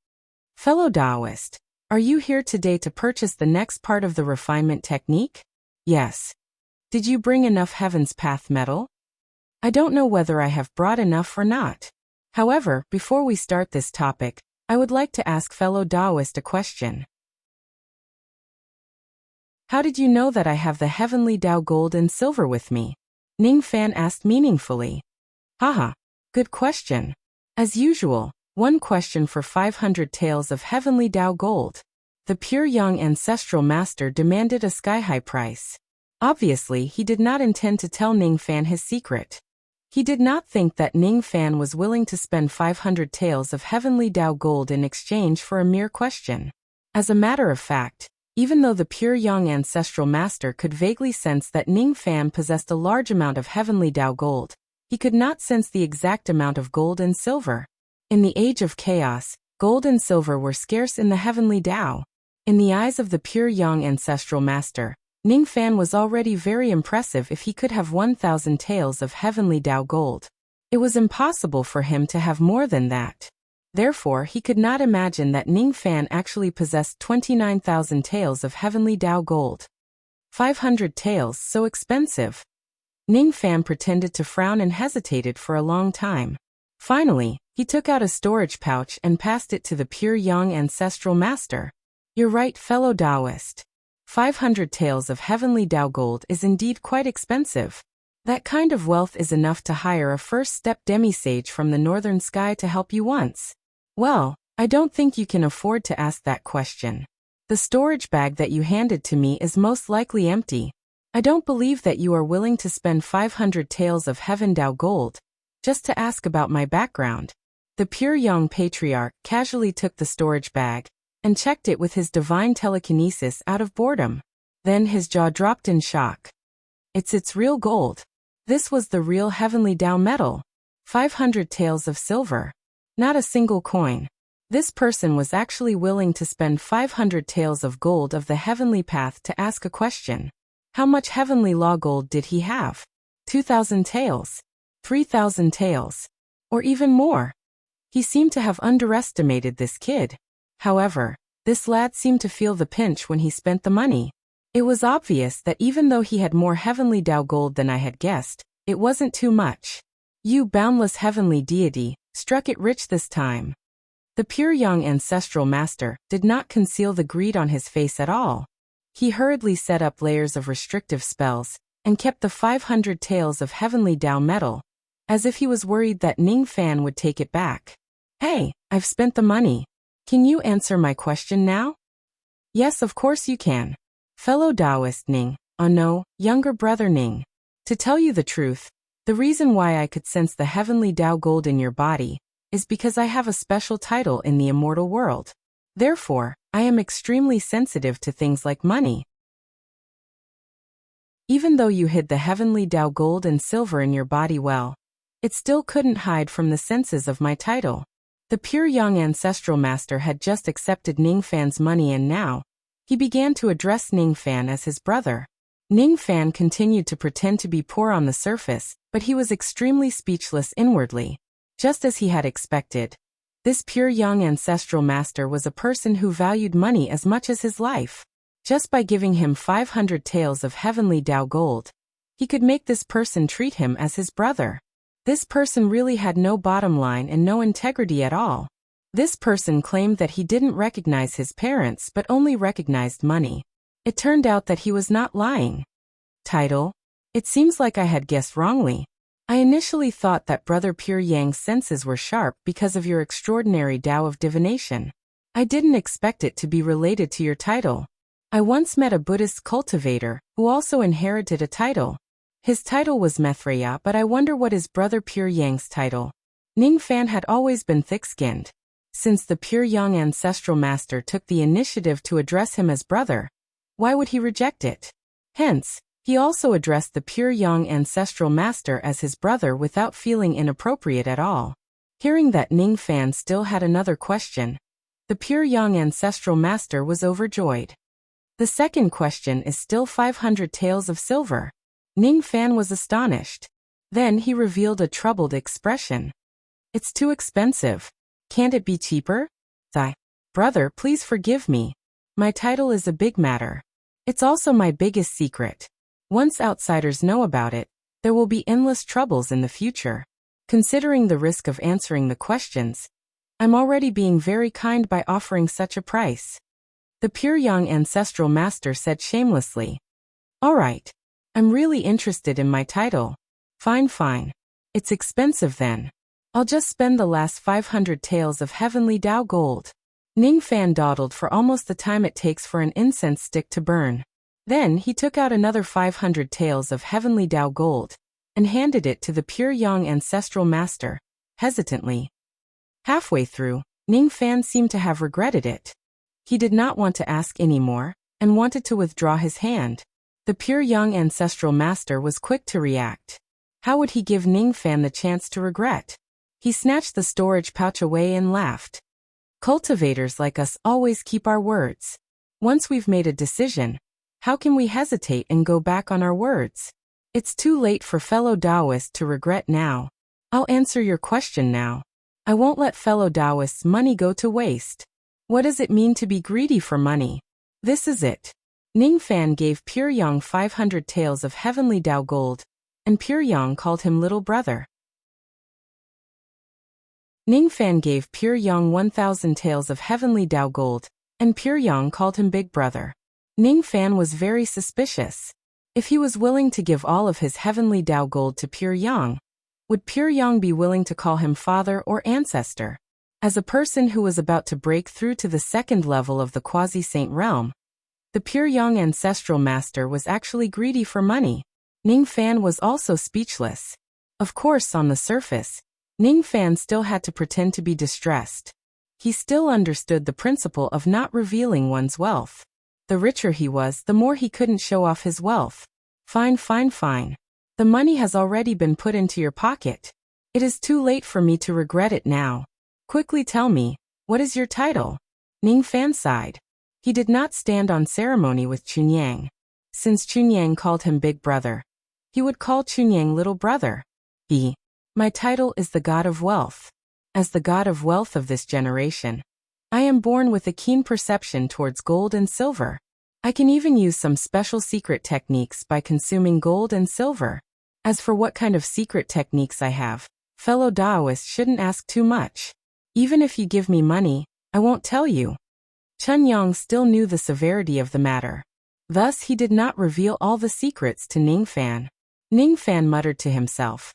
Fellow Taoist, are you here today to purchase the next part of the refinement technique? Yes. Did you bring enough Heaven's Path metal? I don't know whether I have brought enough or not. However, before we start this topic, I would like to ask fellow Taoist a question. How did you know that I have the heavenly Tao gold and silver with me? Ning Fan asked meaningfully. Haha, good question. As usual, one question for 500 taels of heavenly Tao gold. The pure young ancestral master demanded a sky-high price. Obviously, he did not intend to tell Ning Fan his secret. He did not think that Ning Fan was willing to spend 500 taels of heavenly Tao gold in exchange for a mere question. As a matter of fact, even though the pure young ancestral master could vaguely sense that Ning Fan possessed a large amount of heavenly Tao gold, he could not sense the exact amount of gold and silver. In the age of chaos, gold and silver were scarce in the heavenly Tao. In the eyes of the pure young ancestral master, Ning Fan was already very impressive if he could have 1,000 taels of heavenly Tao gold. It was impossible for him to have more than that. Therefore, he could not imagine that Ning Fan actually possessed 29,000 taels of heavenly Tao gold. 500 taels, so expensive. Ning Fan pretended to frown and hesitated for a long time. Finally, he took out a storage pouch and passed it to the pure young ancestral master. You're right, fellow Taoist. 500 taels of heavenly Tao gold is indeed quite expensive. That kind of wealth is enough to hire a first-step demisage from the northern sky to help you once. Well, I don't think you can afford to ask that question. The storage bag that you handed to me is most likely empty. I don't believe that you are willing to spend 500 taels of heaven Tao gold just to ask about my background. The pure young patriarch casually took the storage bag and checked it with his divine telekinesis out of boredom. Then his jaw dropped in shock. It's real gold. This was the real heavenly Tao metal. 500 taels of silver. Not a single coin. This person was actually willing to spend 500 taels of gold of the heavenly path to ask a question. How much heavenly law gold did he have? 2,000 taels? 3,000 taels? Or even more? He seemed to have underestimated this kid. However, this lad seemed to feel the pinch when he spent the money. It was obvious that even though he had more heavenly Tao gold than I had guessed, it wasn't too much. You boundless heavenly deity, struck it rich this time. The pure young ancestral master did not conceal the greed on his face at all. He hurriedly set up layers of restrictive spells and kept the 500 taels of heavenly Dao metal, as if he was worried that Ning Fan would take it back. Hey, I've spent the money. Can you answer my question now? Yes, of course you can. Fellow Taoist Ning. Oh no, younger brother Ning. To tell you the truth, the reason why I could sense the heavenly Dao gold in your body is because I have a special title in the immortal world. Therefore, I am extremely sensitive to things like money. Even though you hid the heavenly Dao gold and silver in your body well, it still couldn't hide from the senses of my title. The pure young ancestral master had just accepted Ning Fan's money and now, he began to address Ning Fan as his brother. Ning Fan continued to pretend to be poor on the surface, but he was extremely speechless inwardly. Just as he had expected, this pure young ancestral master was a person who valued money as much as his life. Just by giving him 500 taels of heavenly Dao gold, he could make this person treat him as his brother. This person really had no bottom line and no integrity at all. This person claimed that he didn't recognize his parents but only recognized money. It turned out that he was not lying. Title: It seems like I had guessed wrongly. I initially thought that Brother Pure Yang's senses were sharp because of your extraordinary Dao of divination. I didn't expect it to be related to your title. I once met a Buddhist cultivator who also inherited a title. His title was Maitreya, but I wonder what is Brother Pure Yang's title. Ning Fan had always been thick-skinned. Since the pure young ancestral master took the initiative to address him as brother, why would he reject it? Hence, he also addressed the pure young ancestral master as his brother without feeling inappropriate at all. Hearing that Ning Fan still had another question, the pure young ancestral master was overjoyed. The second question is still 500 taels of silver. Ning Fan was astonished. Then he revealed a troubled expression. It's too expensive. Can't it be cheaper? Brother, please forgive me. My title is a big matter. It's also my biggest secret. Once outsiders know about it, there will be endless troubles in the future. Considering the risk of answering the questions, I'm already being very kind by offering such a price. The pure young ancestral master said shamelessly. All right. I'm really interested in my title. Fine. It's expensive then. I'll just spend the last 500 taels of heavenly Dao gold. Ning Fan dawdled for almost the time it takes for an incense stick to burn. Then he took out another 500 taels of heavenly Dao gold and handed it to the pure young ancestral master, hesitantly. Halfway through, Ning Fan seemed to have regretted it. He did not want to ask any more and wanted to withdraw his hand. The pure young ancestral master was quick to react. How would he give Ning Fan the chance to regret? He snatched the storage pouch away and laughed. Cultivators like us always keep our words. Once we've made a decision, how can we hesitate and go back on our words? It's too late for fellow Taoists to regret now. I'll answer your question now. I won't let fellow Taoists' money go to waste. What does it mean to be greedy for money? This is it. Ning Fan gave Pure Yang 500 taels of heavenly Dao gold, and Pure Yang called him little brother. Ning Fan gave Pure Yang 1,000 taels of heavenly Dao gold, and Pure Yang called him big brother. Ning Fan was very suspicious. If he was willing to give all of his heavenly Dao gold to Pure Yang, would Pure Yang be willing to call him father or ancestor? As a person who was about to break through to the second level of the quasi-saint realm, the pure young ancestral master was actually greedy for money. Ning Fan was also speechless. Of course, on the surface, Ning Fan still had to pretend to be distressed. He still understood the principle of not revealing one's wealth. The richer he was, the more he couldn't show off his wealth. Fine. The money has already been put into your pocket. It is too late for me to regret it now. Quickly tell me, what is your title? Ning Fan sighed. He did not stand on ceremony with Chunyang. Since Chunyang called him big brother, he would call Chunyang little brother. My title is the God of Wealth. As the God of Wealth of this generation, I am born with a keen perception towards gold and silver. I can even use some special secret techniques by consuming gold and silver. As for what kind of secret techniques I have, Fellow Daoist shouldn't ask too much. Even if you give me money, I won't tell you. Chun Yang still knew the severity of the matter. Thus he did not reveal all the secrets to Ning Fan. Ning Fan muttered to himself.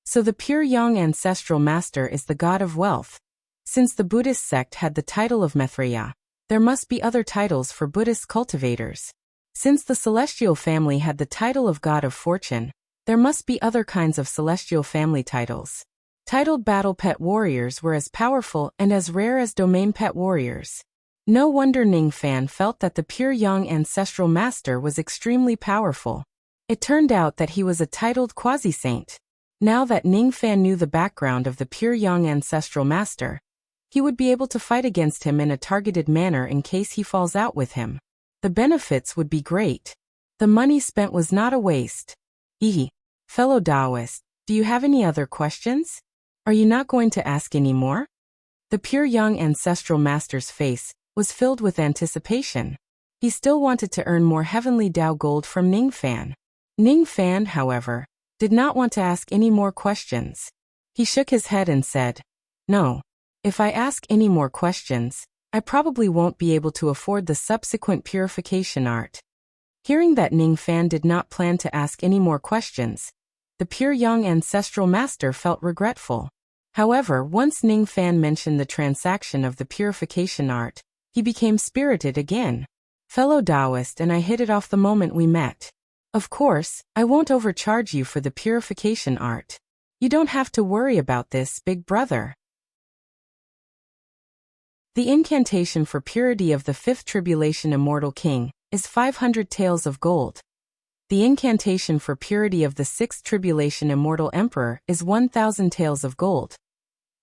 So the pure Yang ancestral master is the god of wealth. Since the Buddhist sect had the title of Maitreya, there must be other titles for Buddhist cultivators. Since the celestial family had the title of god of fortune, there must be other kinds of celestial family titles. Titled battle pet warriors were as powerful and as rare as domain pet warriors. No wonder Ning Fan felt that the pure Yang ancestral master was extremely powerful. It turned out that he was a titled quasi-saint. Now that Ning Fan knew the background of the pure Yang ancestral master, he would be able to fight against him in a targeted manner in case he falls out with him. The benefits would be great. The money spent was not a waste. Fellow Daoist, do you have any other questions? Are you not going to ask any more? The pure Yang ancestral master's face was filled with anticipation. He still wanted to earn more heavenly Dao gold from Ning Fan. Ning Fan, however, did not want to ask any more questions. He shook his head and said, "No. If I ask any more questions, I probably won't be able to afford the subsequent purification art." Hearing that Ning Fan did not plan to ask any more questions, the pure Yang ancestral master felt regretful. However, once Ning Fan mentioned the transaction of the purification art, he became spirited again. "Fellow Daoist and I hit it off the moment we met. Of course, I won't overcharge you for the purification art. You don't have to worry about this, big brother." The incantation for purity of the fifth tribulation immortal king is 500 taels of gold. The incantation for purity of the sixth tribulation immortal emperor is 1,000 taels of gold.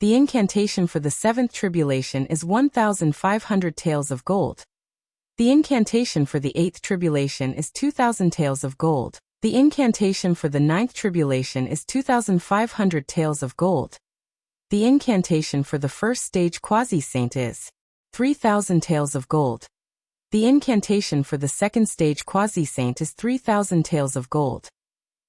The incantation for the seventh tribulation is 1,500 taels of gold. The incantation for the eighth tribulation is 2,000 taels of gold. The incantation for the ninth tribulation is 2,500 taels of gold. The incantation for the first stage quasi-saint is 3,000 taels of gold. The incantation for the second stage quasi-saint is 3,000 taels of gold.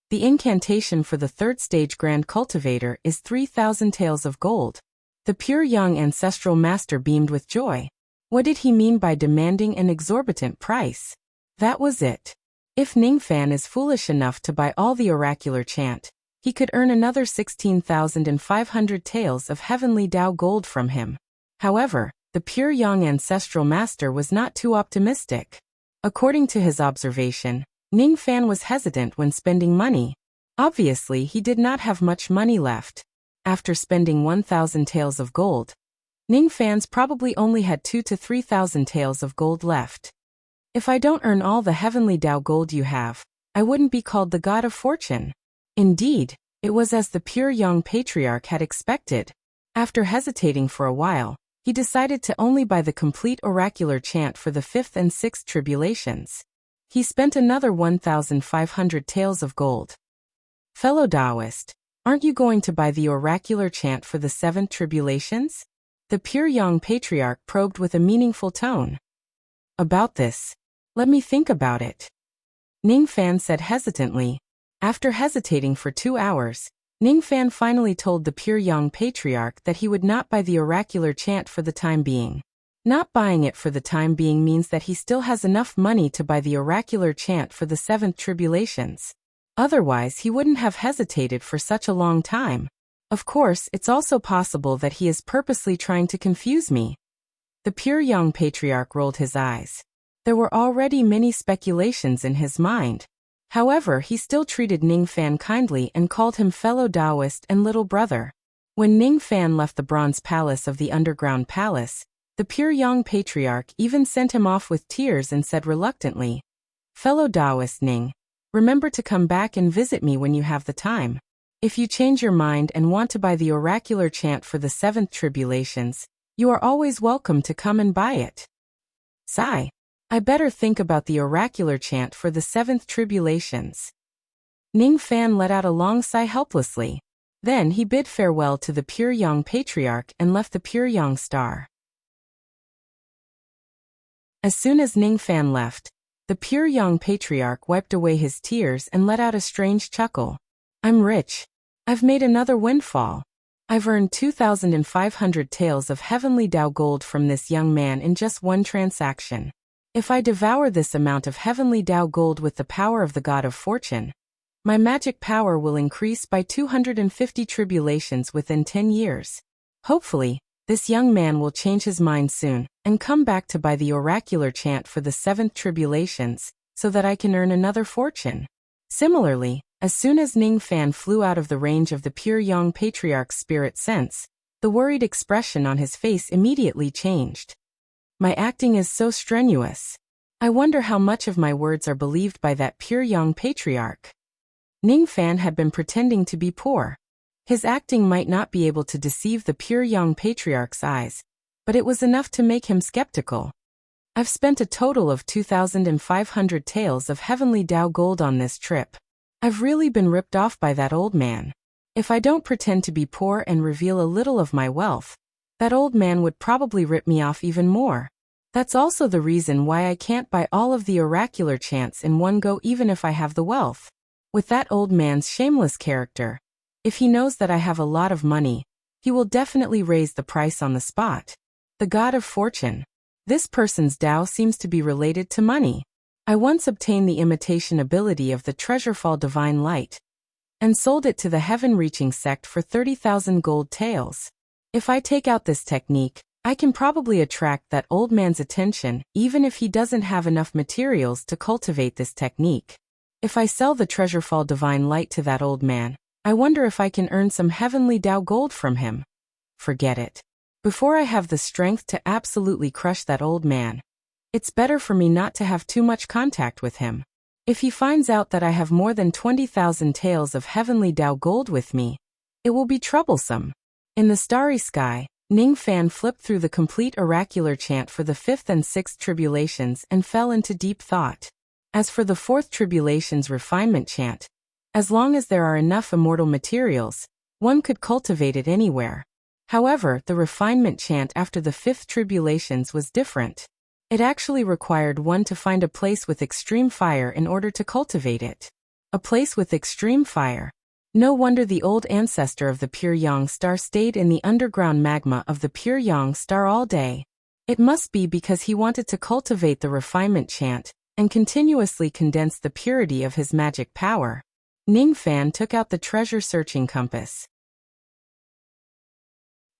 The incantation for the third stage grand cultivator is 3,000 taels of gold. The pure Yang ancestral master beamed with joy. What did he mean by demanding an exorbitant price? That was it. If Ning Fan is foolish enough to buy all the oracular chant, he could earn another 16,500 taels of heavenly Dao gold from him. However, the pure Yang ancestral master was not too optimistic. According to his observation, Ning Fan was hesitant when spending money. Obviously, he did not have much money left. After spending 1,000 taels of gold, Ning Fan's probably only had 2,000 to 3,000 taels of gold left. "If I don't earn all the heavenly Dao gold you have, I wouldn't be called the god of fortune." Indeed, it was as the pure Yang patriarch had expected. After hesitating for a while, he decided to only buy the complete oracular chant for the fifth and sixth tribulations. He spent another 1,500 taels of gold. "Fellow Daoist, aren't you going to buy the oracular chant for the seventh tribulations?" The pure Yang patriarch probed with a meaningful tone. "About this, let me think about it," Ning Fan said hesitantly. After hesitating for 2 hours, Ning Fan finally told the pure Yang patriarch that he would not buy the oracular chant for the time being. Not buying it for the time being means that he still has enough money to buy the oracular chant for the seventh tribulations. Otherwise, he wouldn't have hesitated for such a long time. Of course, it's also possible that he is purposely trying to confuse me. The pure Yang patriarch rolled his eyes. There were already many speculations in his mind. However, he still treated Ning Fan kindly and called him fellow Daoist and little brother. When Ning Fan left the bronze palace of the underground palace, the pure Yang patriarch even sent him off with tears and said reluctantly, "Fellow Daoist Ning, remember to come back and visit me when you have the time. If you change your mind and want to buy the oracular chant for the seventh tribulations, you are always welcome to come and buy it." Sigh. I better think about the oracular chant for the seventh tribulations. Ning Fan let out a long sigh helplessly. Then he bid farewell to the pure Yang patriarch and left the pure Yang star. As soon as Ning Fan left, the pure Yang patriarch wiped away his tears and let out a strange chuckle. "I'm rich. I've made another windfall. I've earned 2,500 taels of heavenly Tao gold from this young man in just one transaction. If I devour this amount of heavenly Tao gold with the power of the God of Fortune, my magic power will increase by 250 tribulations within 10 years. Hopefully, this young man will change his mind soon and come back to buy the oracular chant for the 7th tribulations, so that I can earn another fortune. Similarly, as soon as Ning Fan flew out of the range of the pure Yang Patriarch's spirit sense, the worried expression on his face immediately changed. My acting is so strenuous. I wonder how much of my words are believed by that pure Yang Patriarch. Ning Fan had been pretending to be poor. His acting might not be able to deceive the pure Yang Patriarch's eyes, but it was enough to make him skeptical. I've spent a total of 2,500 taels of heavenly Tao gold on this trip. I've really been ripped off by that old man. If I don't pretend to be poor and reveal a little of my wealth, that old man would probably rip me off even more. That's also the reason why I can't buy all of the oracular chants in one go even if I have the wealth. With that old man's shameless character, if he knows that I have a lot of money, he will definitely raise the price on the spot. The God of Fortune. This person's Tao seems to be related to money. I once obtained the imitation ability of the Treasureful Divine Light and sold it to the heaven-reaching sect for 30,000 gold taels. If I take out this technique, I can probably attract that old man's attention even if he doesn't have enough materials to cultivate this technique. If I sell the Treasureful Divine Light to that old man, I wonder if I can earn some heavenly Tao gold from him. Forget it. Before I have the strength to absolutely crush that old man, it's better for me not to have too much contact with him. If he finds out that I have more than 20,000 taels of heavenly Tao gold with me, it will be troublesome. In the starry sky, Ning Fan flipped through the complete oracular chant for the 5th and 6th tribulations and fell into deep thought. As for the 4th tribulation's refinement chant, as long as there are enough immortal materials, one could cultivate it anywhere. However, the refinement chant after the 5th tribulations was different. It actually required one to find a place with extreme fire in order to cultivate it. A place with extreme fire. No wonder the old ancestor of the pure Yang star stayed in the underground magma of the pure Yang star all day. It must be because he wanted to cultivate the refinement chant and continuously condense the purity of his magic power. Ning Fan took out the treasure-searching compass.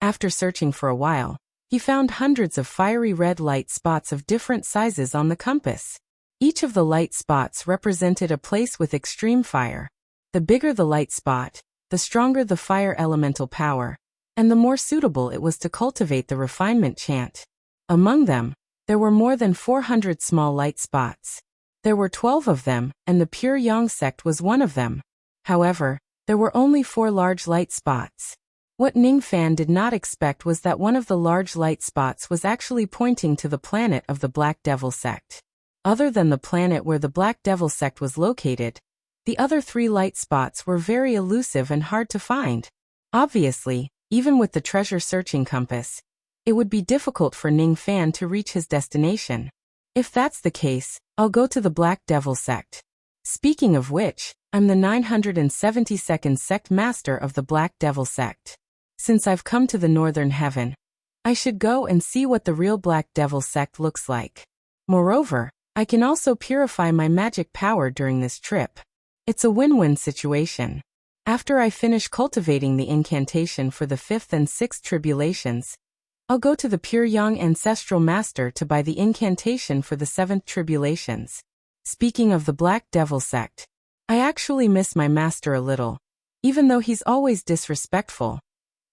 After searching for a while, he found hundreds of fiery red light spots of different sizes on the compass. Each of the light spots represented a place with extreme fire. The bigger the light spot, the stronger the fire elemental power, and the more suitable it was to cultivate the refinement chant. Among them, there were more than 400 small light spots. There were 12 of them, and the pure Yang sect was one of them. However, there were only 4 large light spots. What Ning Fan did not expect was that one of the large light spots was actually pointing to the planet of the Black Devil sect. Other than the planet where the Black Devil sect was located, the other 3 light spots were very elusive and hard to find. Obviously, even with the treasure-searching compass, it would be difficult for Ning Fan to reach his destination. If that's the case, I'll go to the Black Devil sect. Speaking of which, I'm the 972nd sect master of the Black Devil sect. Since I've come to the Northern Heaven, I should go and see what the real Black Devil sect looks like. Moreover, I can also purify my magic power during this trip. It's a win-win situation. After I finish cultivating the incantation for the 5th and 6th tribulations, I'll go to the pure Yang ancestral master to buy the incantation for the 7th tribulations. Speaking of the Black Devil sect, I actually miss my master a little, even though he's always disrespectful.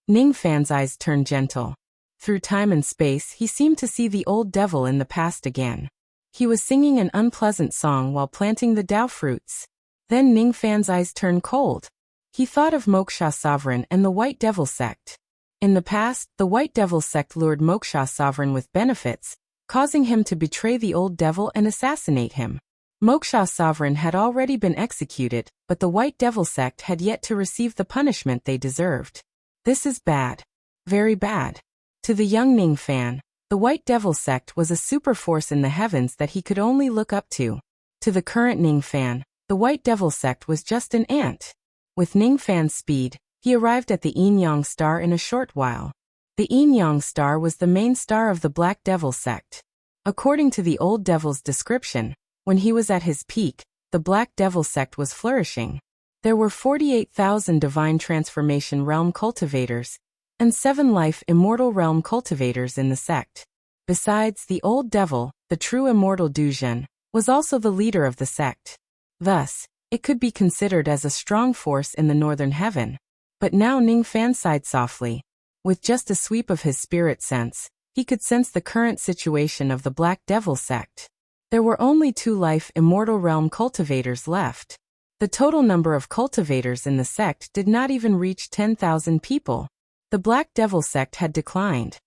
Ning Fan's eyes turned gentle. Through time and space, he seemed to see the old devil in the past again. He was singing an unpleasant song while planting the Tao fruits. Then Ning Fan's eyes turned cold. He thought of Moksha Sovereign and the White Devil sect. In the past, the White Devil sect lured Moksha Sovereign with benefits, causing him to betray the old devil and assassinate him. Moksha Sovereign had already been executed, but the White Devil sect had yet to receive the punishment they deserved. This is bad. Very bad. To the young Ning Fan, the White Devil sect was a super force in the heavens that he could only look up to. To the current Ning Fan, the White Devil sect was just an ant. With Ning Fan's speed, he arrived at the Yin-Yang star in a short while. The Yin-Yang star was the main star of the Black Devil sect. According to the Old Devil's description, when he was at his peak, the Black Devil sect was flourishing. There were 48,000 Divine Transformation Realm cultivators and 7 Life Immortal Realm cultivators in the sect. Besides, the Old Devil, the true immortal Duzhen, was also the leader of the sect. Thus, it could be considered as a strong force in the northern heaven. But now Ning Fan sighed softly. With just a sweep of his spirit sense, he could sense the current situation of the Black Devil sect. There were only 2 Life Immortal Realm cultivators left. The total number of cultivators in the sect did not even reach 10,000 people. The Black Devil sect had declined.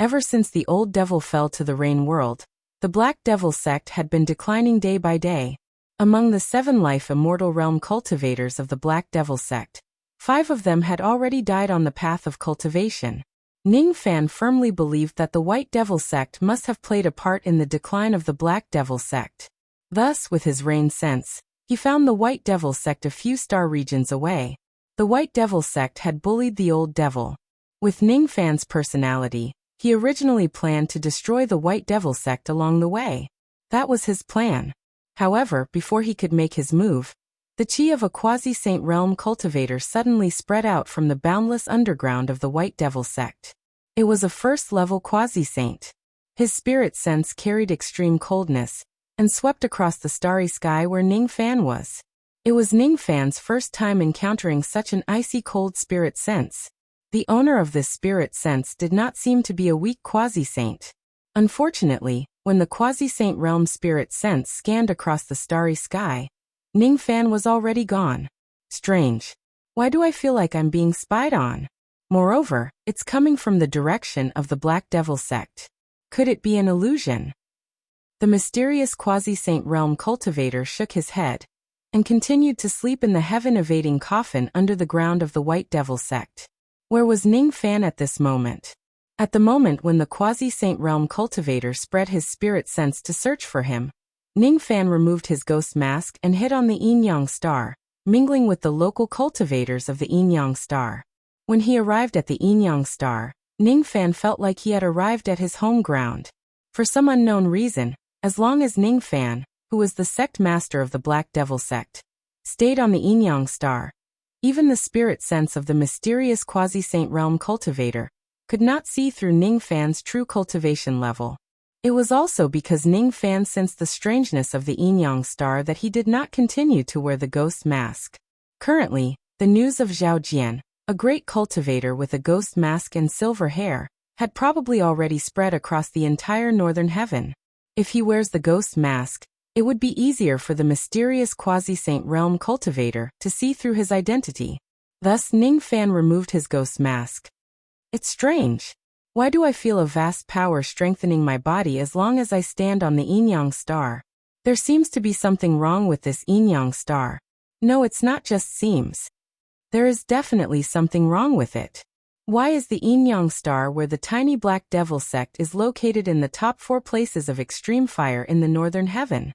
Ever since the Old Devil fell to the Rain World, the Black Devil sect had been declining day by day. Among the 7 Life Immortal Realm cultivators of the Black Devil sect, 5 of them had already died on the path of cultivation. Ning Fan firmly believed that the White Devil sect must have played a part in the decline of the Black Devil sect. Thus, with his rain sense, he found the White Devil sect a few star regions away. The White Devil sect had bullied the Old Devil. With Ning Fan's personality, he originally planned to destroy the White Devil sect along the way. That was his plan. However, before he could make his move, the chi of a quasi-saint realm cultivator suddenly spread out from the boundless underground of the White Devil sect. It was a first-level quasi-saint. His spirit sense carried extreme coldness and swept across the starry sky where Ning Fan was. It was Ning Fan's first time encountering such an icy cold spirit sense. The owner of this spirit sense did not seem to be a weak quasi-saint. Unfortunately, when the quasi-saint realm spirit sense scanned across the starry sky, Ning Fan was already gone. Strange. Why do I feel like I'm being spied on? Moreover, it's coming from the direction of the Black Devil sect. Could it be an illusion? The mysterious quasi-saint realm cultivator shook his head and continued to sleep in the heaven-evading coffin under the ground of the White Devil sect. Where was Ning Fan at this moment? At the moment when the quasi-saint realm cultivator spread his spirit sense to search for him, Ning Fan removed his ghost mask and hid on the Yin-Yang star, mingling with the local cultivators of the Yin-Yang star. When he arrived at the Yin-Yang star, Ning Fan felt like he had arrived at his home ground. For some unknown reason, as long as Ning Fan, who was the sect master of the Black Devil sect, stayed on the Yin-Yang star, even the spirit sense of the mysterious quasi-saint realm cultivator could not see through Ning Fan's true cultivation level. It was also because Ning Fan sensed the strangeness of the Yin-Yang star that he did not continue to wear the ghost mask. Currently, the news of Zhao Jian, a great cultivator with a ghost mask and silver hair, had probably already spread across the entire northern heaven. If he wears the ghost mask, it would be easier for the mysterious quasi-saint realm cultivator to see through his identity. Thus Ning Fan removed his ghost mask. It's strange. Why do I feel a vast power strengthening my body as long as I stand on the Yin-Yang star? There seems to be something wrong with this Yin-Yang star. No, it's not just seems. There is definitely something wrong with it. Why is the Yin-Yang star where the tiny Black Devil sect is located in the top 4 places of extreme fire in the northern heaven?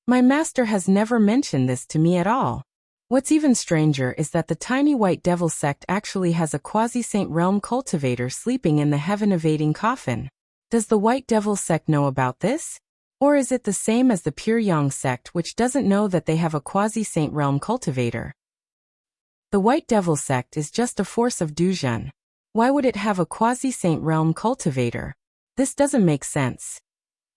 My master has never mentioned this to me at all. What's even stranger is that the tiny White Devil sect actually has a quasi-saint realm cultivator sleeping in the heaven-evading coffin. Does the White Devil sect know about this? Or is it the same as the Pure Yang sect which doesn't know that they have a quasi-saint realm cultivator? The White Devil sect is just a force of Duzhen. Why would it have a quasi-saint realm cultivator? This doesn't make sense.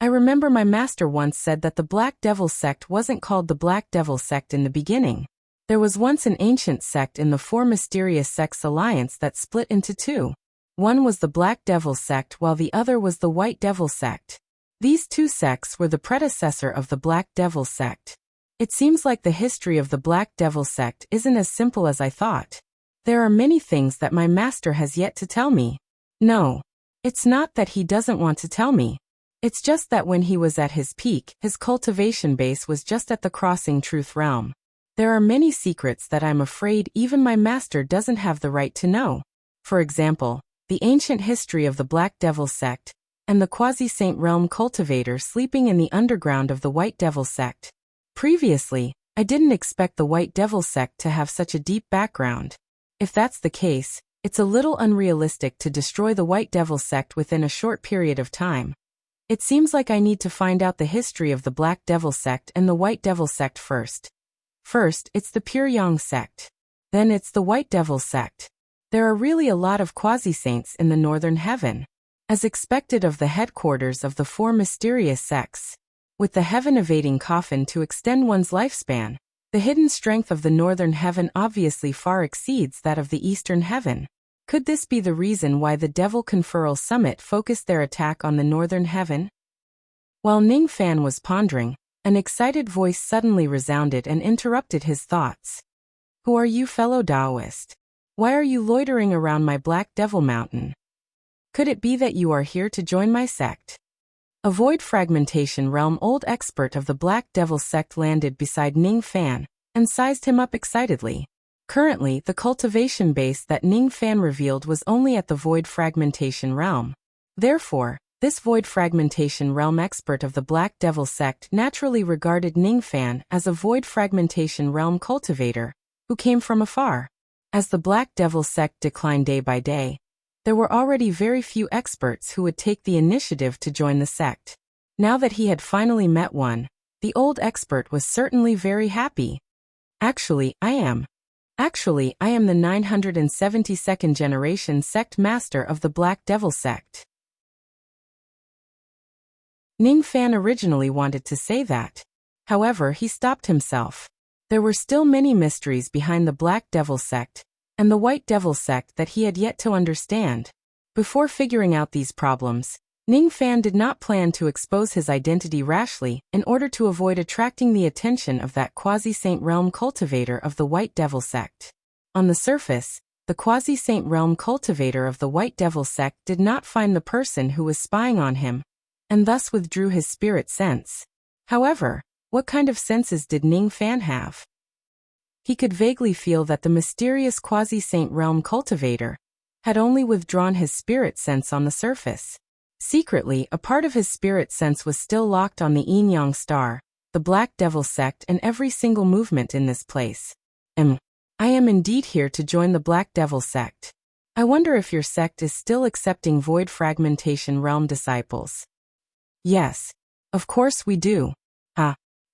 I remember my master once said that the Black Devil sect wasn't called the Black Devil sect in the beginning. There was once an ancient sect in the 4 mysterious sects alliance that split into 2. One was the Black Devil sect while the other was the White Devil sect. These 2 sects were the predecessor of the Black Devil sect. It seems like the history of the Black Devil sect isn't as simple as I thought. There are many things that my master has yet to tell me. No, it's not that he doesn't want to tell me. It's just that when he was at his peak, his cultivation base was just at the crossing truth realm. There are many secrets that I'm afraid even my master doesn't have the right to know. For example, the ancient history of the Black Devil sect, and the quasi-saint realm cultivator sleeping in the underground of the White Devil sect. Previously, I didn't expect the White Devil sect to have such a deep background. If that's the case, it's a little unrealistic to destroy the White Devil sect within a short period of time. It seems like I need to find out the history of the Black Devil sect and the White Devil sect first. First, it's the Pure Yang sect. Then it's the White Devil sect. There are really a lot of quasi-saints in the Northern Heaven, as expected of the headquarters of the four mysterious sects. With the heaven-evading coffin to extend one's lifespan, the hidden strength of the Northern Heaven obviously far exceeds that of the Eastern Heaven. Could this be the reason why the Devil Conferral Summit focused their attack on the Northern Heaven? While Ning Fan was pondering, an excited voice suddenly resounded and interrupted his thoughts. Who are you, fellow Taoist? Why are you loitering around my Black Devil Mountain? Could it be that you are here to join my sect? A Void Fragmentation Realm old expert of the Black Devil sect landed beside Ning Fan and sized him up excitedly. Currently, the cultivation base that Ning Fan revealed was only at the Void Fragmentation Realm. Therefore, this Void Fragmentation Realm expert of the Black Devil sect naturally regarded Ning Fan as a Void Fragmentation Realm cultivator who came from afar. As the Black Devil sect declined day by day, there were already very few experts who would take the initiative to join the sect. Now that he had finally met one, the old expert was certainly very happy. Actually, I am the 972nd generation sect master of the Black Devil sect. Ning Fan originally wanted to say that. However, he stopped himself. There were still many mysteries behind the Black Devil sect and the White Devil sect that he had yet to understand. Before figuring out these problems, Ning Fan did not plan to expose his identity rashly in order to avoid attracting the attention of that quasi-saint realm cultivator of the White Devil sect. On the surface, the quasi-saint realm cultivator of the White Devil sect did not find the person who was spying on him, and thus withdrew his spirit sense. However, what kind of senses did Ning Fan have? He could vaguely feel that the mysterious quasi-saint realm cultivator had only withdrawn his spirit sense on the surface. Secretly, a part of his spirit sense was still locked on the Yin-Yang star, the Black Devil sect, and every single movement in this place. I am indeed here to join the Black Devil sect. I wonder if your sect is still accepting Void Fragmentation Realm disciples. Yes, of course we do.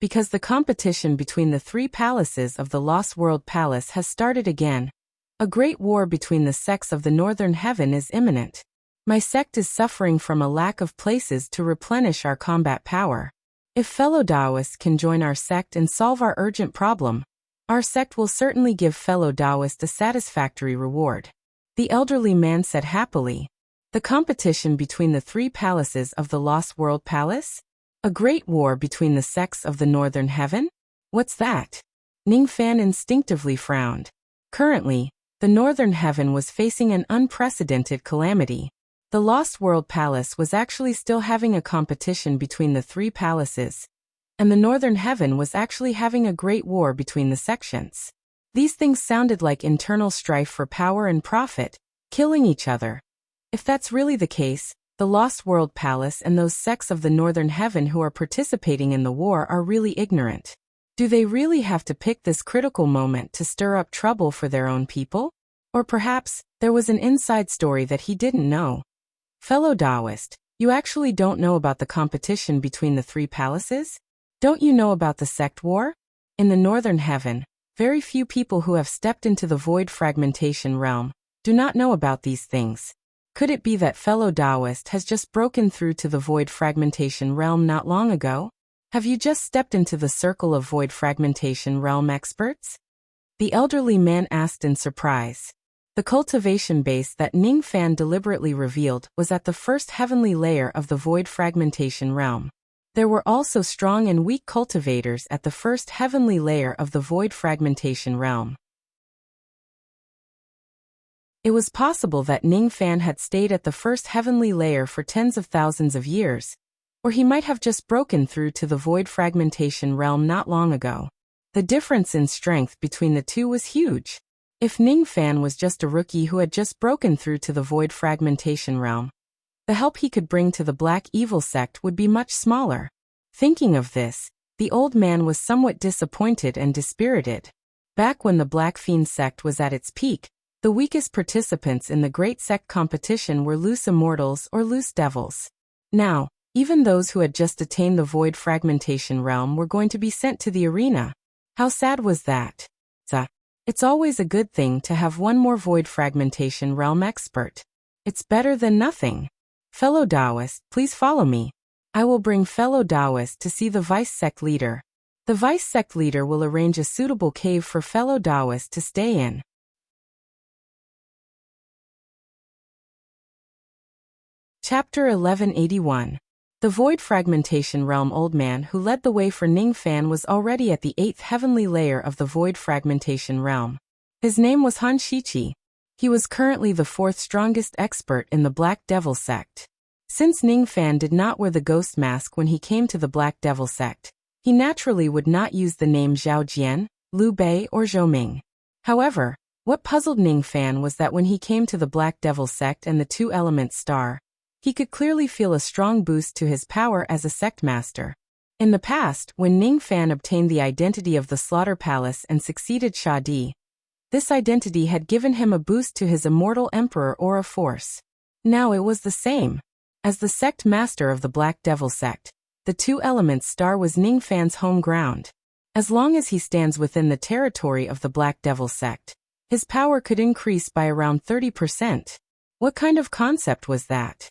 Because the competition between the three palaces of the Lost World Palace has started again. A great war between the sects of the Northern Heaven is imminent. My sect is suffering from a lack of places to replenish our combat power. If fellow Taoists can join our sect and solve our urgent problem, our sect will certainly give fellow Taoists a satisfactory reward. The elderly man said happily. The competition between the three palaces of the Lost World Palace? A great war between the sects of the Northern Heaven? What's that? Ning Fan instinctively frowned. Currently, the Northern Heaven was facing an unprecedented calamity. The Lost World Palace was actually still having a competition between the three palaces, and the Northern Heaven was actually having a great war between the sections. These things sounded like internal strife for power and profit, killing each other. If that's really the case, the Lost World Palace and those sects of the Northern Heaven who are participating in the war are really ignorant. Do they really have to pick this critical moment to stir up trouble for their own people? Or perhaps, there was an inside story that he didn't know. Fellow Taoist, you actually don't know about the competition between the three palaces? Don't you know about the sect war? In the Northern Heaven, very few people who have stepped into the Void Fragmentation Realm do not know about these things. Could it be that fellow Taoist has just broken through to the Void Fragmentation Realm not long ago? Have you just stepped into the circle of Void Fragmentation Realm experts? The elderly man asked in surprise. The cultivation base that Ning Fan deliberately revealed was at the first heavenly layer of the Void Fragmentation Realm. There were also strong and weak cultivators at the first heavenly layer of the Void Fragmentation Realm. It was possible that Ning Fan had stayed at the first heavenly layer for tens of thousands of years, or he might have just broken through to the Void Fragmentation Realm not long ago. The difference in strength between the two was huge. If Ning Fan was just a rookie who had just broken through to the Void Fragmentation Realm, the help he could bring to the Black Evil sect would be much smaller. Thinking of this, The old man was somewhat disappointed and dispirited. Back when the Black Fiend sect was at its peak, the weakest participants in the great sect competition were loose immortals or loose devils. Now, even those who had just attained the void fragmentation realm were going to be sent to the arena. How sad was that? It's always a good thing to have one more void fragmentation realm expert. It's better than nothing. Fellow Taoist, please follow me. I will bring fellow Taoist to see the vice sect leader. The vice sect leader will arrange a suitable cave for fellow Taoist to stay in. Chapter 1181. The Void Fragmentation Realm. Old man who led the way for Ning Fan was already at the 8th heavenly layer of the Void Fragmentation Realm. His name was Han Shichi. He was currently the 4th strongest expert in the Black Devil sect. Since Ning Fan did not wear the ghost mask when he came to the Black Devil sect, he naturally would not use the name Zhao Jian, Liu Bei or Zhou Ming. However, what puzzled Ning Fan was that when he came to the Black Devil sect and the two-element star, he could clearly feel a strong boost to his power as a sect master. In the past, when Ning Fan obtained the identity of the Slaughter Palace and succeeded Sha Di, this identity had given him a boost to his immortal emperor aura force. Now it was the same. As the sect master of the Black Devil sect, the two-element star was Ning Fan's home ground. As long as he stands within the territory of the Black Devil sect, his power could increase by around 30%. What kind of concept was that?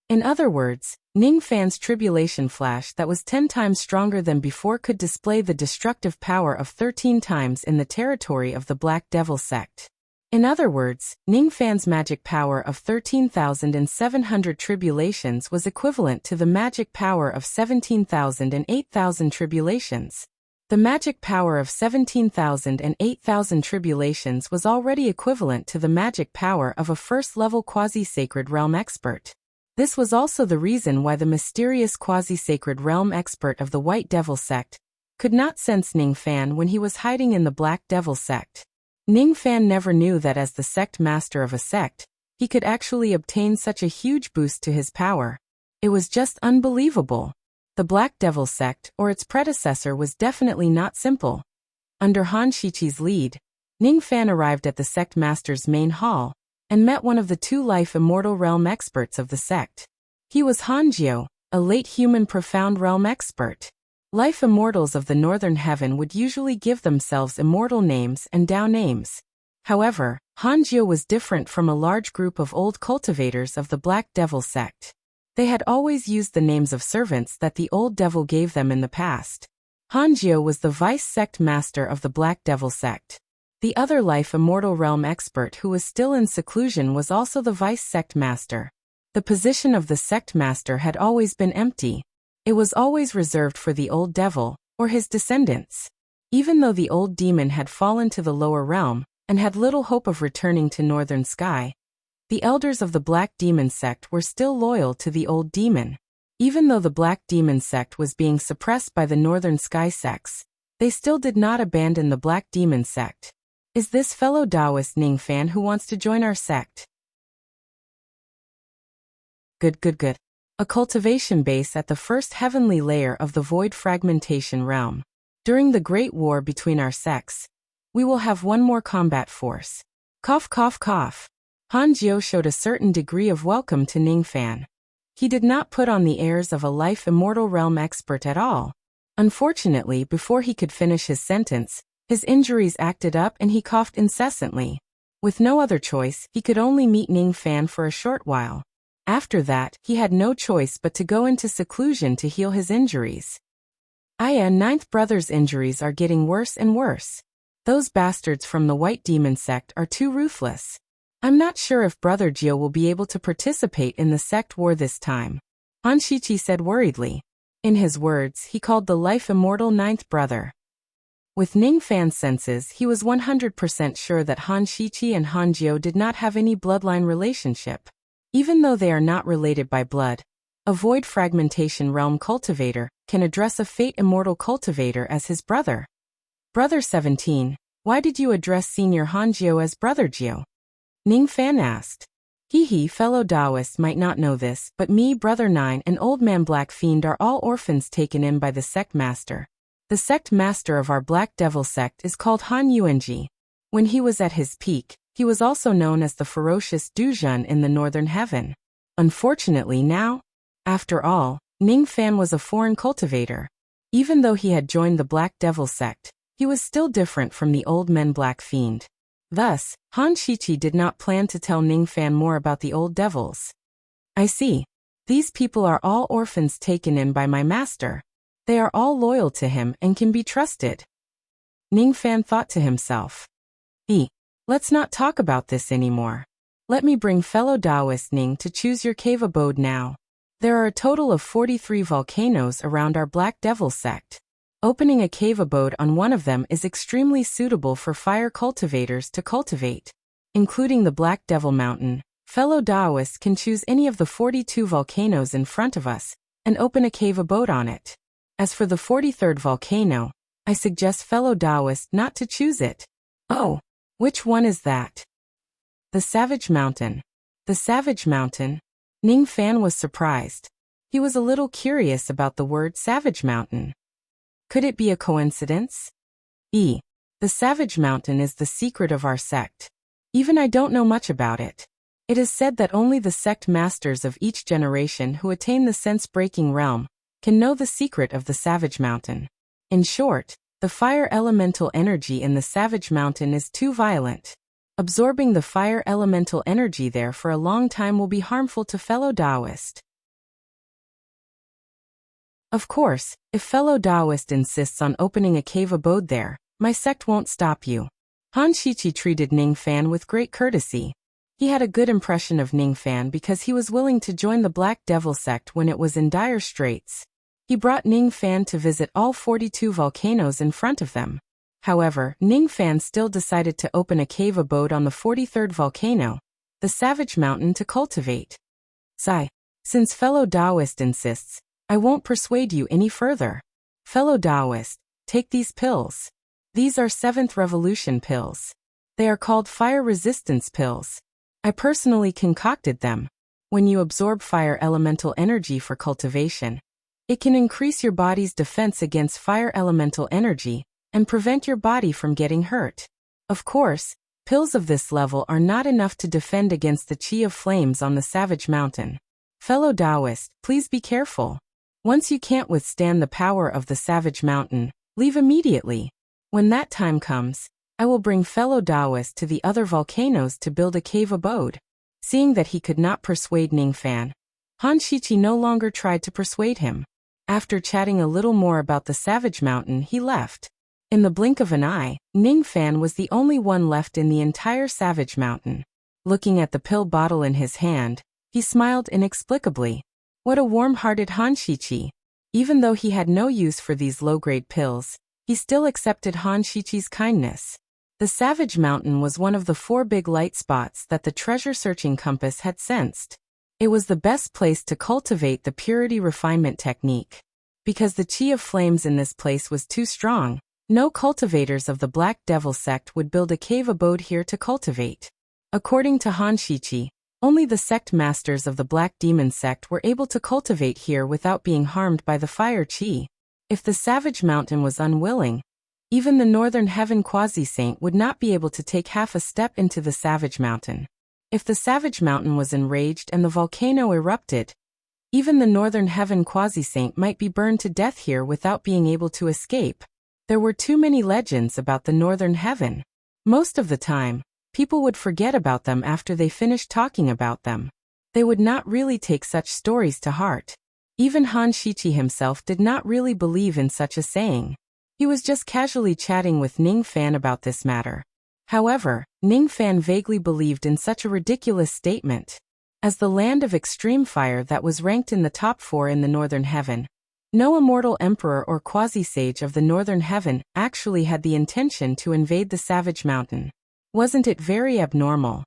In other words, Ning Fan's tribulation flash that was 10 times stronger than before could display the destructive power of 13 times in the territory of the Black Devil sect. In other words, Ning Fan's magic power of 13,700 tribulations was equivalent to the magic power of 17,000 and 8,000 tribulations. The magic power of 17,000 and 8,000 tribulations was already equivalent to the magic power of a first-level quasi-sacred realm expert. This was also the reason why the mysterious quasi-sacred realm expert of the White Devil sect could not sense Ning Fan when he was hiding in the Black Devil sect. Ning Fan never knew that as the sect master of a sect, he could actually obtain such a huge boost to his power. It was just unbelievable. The Black Devil sect, or its predecessor, was definitely not simple. Under Han Shichi's lead, Ning Fan arrived at the sect master's main hall, and met one of the two life immortal realm experts of the sect. He was Han Jiu, a late human profound realm expert. Life immortals of the northern heaven would usually give themselves immortal names and Dao names. However, Han Jiu was different from a large group of old cultivators of the Black Devil sect. They had always used the names of servants that the old devil gave them in the past. Han Jiu was the vice sect master of the Black Devil sect. The other life immortal realm expert who was still in seclusion was also the vice sect master. The position of the sect master had always been empty. It was always reserved for the old devil, or his descendants. Even though the old demon had fallen to the lower realm, and had little hope of returning to Northern Sky, the elders of the Black Demon sect were still loyal to the old demon. Even though the Black Demon sect was being suppressed by the Northern Sky sects, they still did not abandon the Black Demon sect. Is this fellow Taoist Ning Fan who wants to join our sect? Good. A cultivation base at the first heavenly layer of the Void Fragmentation realm. During the Great War between our sects, we will have one more combat force. Cough. Han Jiu showed a certain degree of welcome to Ning Fan. He did not put on the airs of a life immortal realm expert at all. Unfortunately, before he could finish his sentence, his injuries acted up and he coughed incessantly. With no other choice, he could only meet Ning Fan for a short while. After that, he had no choice but to go into seclusion to heal his injuries. Ninth brother's injuries are getting worse and worse. Those bastards from the White Demon sect are too ruthless. I'm not sure if Brother Jiu will be able to participate in the sect war this time, Han Shichi said worriedly. In his words, he called the life immortal ninth brother. With Ning Fan's senses, he was 100% sure that Han Shichi and Han Jiu did not have any bloodline relationship. Even though they are not related by blood, a Void Fragmentation realm cultivator can address a Fate immortal cultivator as his brother. Brother 17, why did you address Senior Han Jiu as Brother Jiu? Ning Fan asked. Fellow Taoists might not know this, but me, Brother 9, and Old Man Black Fiend are all orphans taken in by the sect master. The sect master of our Black Devil sect is called Han Yuanji. When he was at his peak, he was also known as the ferocious Duzhun in the Northern Heaven. Unfortunately now, after all, Ning Fan was a foreign cultivator. Even though he had joined the Black Devil sect, he was still different from the old men Black Fiend. Thus, Han Shichi did not plan to tell Ning Fan more about the old devils. I see. These people are all orphans taken in by my master. They are all loyal to him and can be trusted. Ning Fan thought to himself. Let's not talk about this anymore. Let me bring fellow Taoist Ning to choose your cave abode now. There are a total of 43 volcanoes around our Black Devil sect. Opening a cave abode on one of them is extremely suitable for fire cultivators to cultivate. Including the Black Devil Mountain, fellow Taoists can choose any of the 42 volcanoes in front of us and open a cave abode on it. As for the 43rd volcano, I suggest fellow Taoists not to choose it. Oh, which one is that? The Savage Mountain. The Savage Mountain? Ning Fan was surprised. He was a little curious about the word Savage Mountain. Could it be a coincidence? The Savage Mountain is the secret of our sect. Even I don't know much about it. It is said that only the sect masters of each generation who attain the sense-breaking realm can know the secret of the Savage Mountain. In short, the fire elemental energy in the Savage Mountain is too violent. Absorbing the fire elemental energy there for a long time will be harmful to fellow Taoist. Of course, if fellow Taoist insists on opening a cave abode there, my sect won't stop you. Han Shichi treated Ning Fan with great courtesy. He had a good impression of Ning Fan because he was willing to join the Black Devil sect when it was in dire straits. He brought Ning Fan to visit all 42 volcanoes in front of them. However, Ning Fan still decided to open a cave abode on the 43rd volcano, the Savage Mountain, to cultivate. Since fellow Taoist insists, I won't persuade you any further. Fellow Taoist, take these pills. These are 7th Revolution pills. They are called fire resistance pills. I personally concocted them. When you absorb fire elemental energy for cultivation, it can increase your body's defense against fire elemental energy and prevent your body from getting hurt. Of course, pills of this level are not enough to defend against the chi of flames on the Savage Mountain. Fellow Taoist, please be careful. Once you can't withstand the power of the Savage Mountain, leave immediately. When that time comes, I will bring fellow Taoist to the other volcanoes to build a cave abode. Seeing that he could not persuade Ning Fan, Han Shichi no longer tried to persuade him. After chatting a little more about the Savage Mountain, he left. In the blink of an eye, Ning Fan was the only one left in the entire Savage Mountain. Looking at the pill bottle in his hand, he smiled inexplicably. What a warm-hearted Han Shichi. Even though he had no use for these low-grade pills, he still accepted Han Shichi's kindness. The Savage Mountain was one of the 4 big light spots that the treasure-searching compass had sensed. It was the best place to cultivate the purity refinement technique. Because the chi of flames in this place was too strong, no cultivators of the Black Devil sect would build a cave abode here to cultivate. According to Han Shichi, only the sect masters of the Black Demon sect were able to cultivate here without being harmed by the fire chi. If the Savage Mountain was unwilling, even the Northern Heaven Quasi-Saint would not be able to take half a step into the Savage Mountain. If the Savage Mountain was enraged and the volcano erupted, even the Northern Heaven Quasi-Saint might be burned to death here without being able to escape. There were too many legends about the Northern Heaven. Most of the time, people would forget about them after they finished talking about them. They would not really take such stories to heart. Even Han Shichi himself did not really believe in such a saying. He was just casually chatting with Ning Fan about this matter. However, Ning Fan vaguely believed in such a ridiculous statement. As the land of extreme fire that was ranked in the top 4 in the Northern Heaven, no immortal emperor or quasi-sage of the Northern Heaven actually had the intention to invade the Savage Mountain. Wasn't it very abnormal?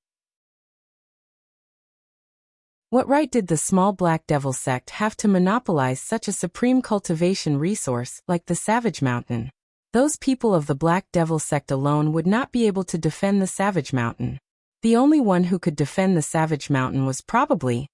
What right did the small Black Devil sect have to monopolize such a supreme cultivation resource like the Savage Mountain? Those people of the Black Devil sect alone would not be able to defend the Savage Mountain. The only one who could defend the Savage Mountain was probably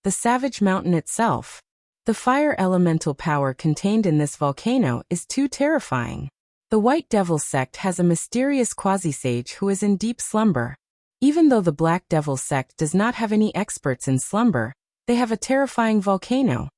the Savage Mountain itself. The fire elemental power contained in this volcano is too terrifying. The White Devil sect has a mysterious quasi-sage who is in deep slumber. Even though the Black Devil sect does not have any experts in slumber, they have a terrifying volcano.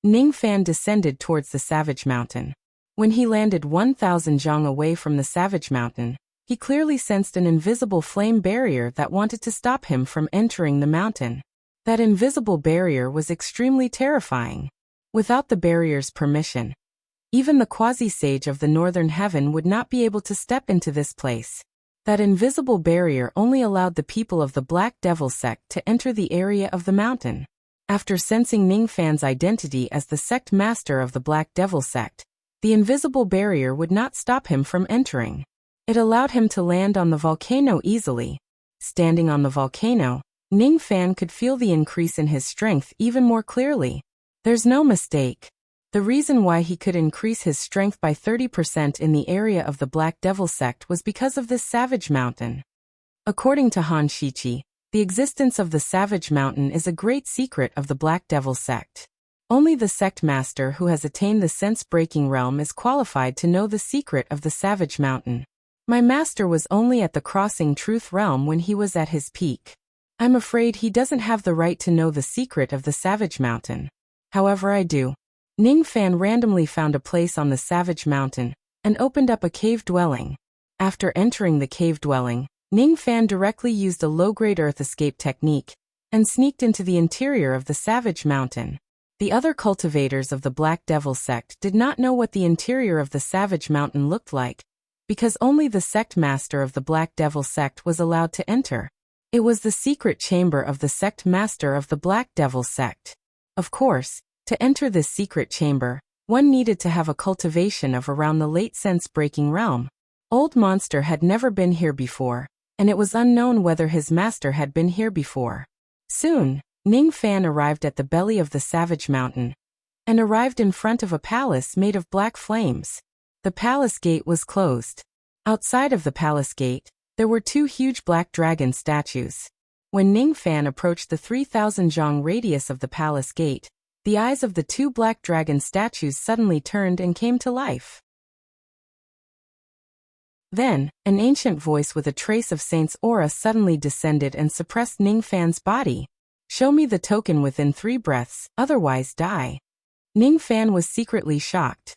Ning Fan descended towards the Savage Mountain. When he landed 1,000 zhang away from the Savage Mountain, he clearly sensed an invisible flame barrier that wanted to stop him from entering the mountain. That invisible barrier was extremely terrifying. Without the barrier's permission, even the quasi-sage of the Northern Heaven would not be able to step into this place. That invisible barrier only allowed the people of the Black Devil sect to enter the area of the mountain. After sensing Ning Fan's identity as the sect master of the Black Devil sect, the invisible barrier would not stop him from entering. It allowed him to land on the volcano easily. Standing on the volcano, Ning Fan could feel the increase in his strength even more clearly. There's no mistake. The reason why he could increase his strength by 30% in the area of the Black Devil sect was because of this Savage Mountain. According to Han Shichi, the existence of the Savage Mountain is a great secret of the Black Devil sect. Only the sect master who has attained the sense-breaking realm is qualified to know the secret of the Savage Mountain. My master was only at the crossing truth realm when he was at his peak. I'm afraid he doesn't have the right to know the secret of the Savage Mountain. However, I do. Ning Fan randomly found a place on the Savage Mountain and opened up a cave dwelling. After entering the cave dwelling, Ning Fan directly used a low-grade earth escape technique and sneaked into the interior of the Savage Mountain. The other cultivators of the Black Devil sect did not know what the interior of the Savage Mountain looked like, because only the sect master of the Black Devil sect was allowed to enter. It was the secret chamber of the sect master of the Black Devil sect. Of course, to enter this secret chamber, one needed to have a cultivation of around the late sense-breaking realm. Old Monster had never been here before, and it was unknown whether his master had been here before. Soon, Ning Fan arrived at the belly of the Savage Mountain, and arrived in front of a palace made of black flames. The palace gate was closed. Outside of the palace gate, there were two huge black dragon statues. When Ning Fan approached the 3,000 zhang radius of the palace gate, the eyes of the two black dragon statues suddenly turned and came to life. Then, an ancient voice with a trace of Saint's aura suddenly descended and suppressed Ning Fan's body. Show me the token within 3 breaths, otherwise die. Ning Fan was secretly shocked.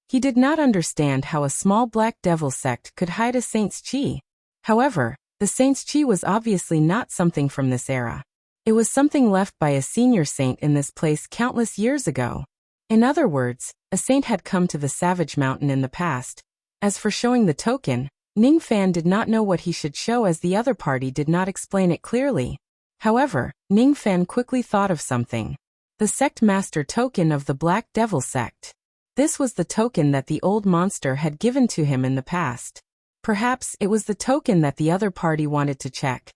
He did not understand how a small Black Devil sect could hide a saint's chi. However, the saint's chi was obviously not something from this era. It was something left by a senior saint in this place countless years ago. In other words, a saint had come to the Savage Mountain in the past. As for showing the token, Ning Fan did not know what he should show as the other party did not explain it clearly. However, Ning Fan quickly thought of something. The sect master token of the Black Devil sect. This was the token that the old monster had given to him in the past. Perhaps it was the token that the other party wanted to check.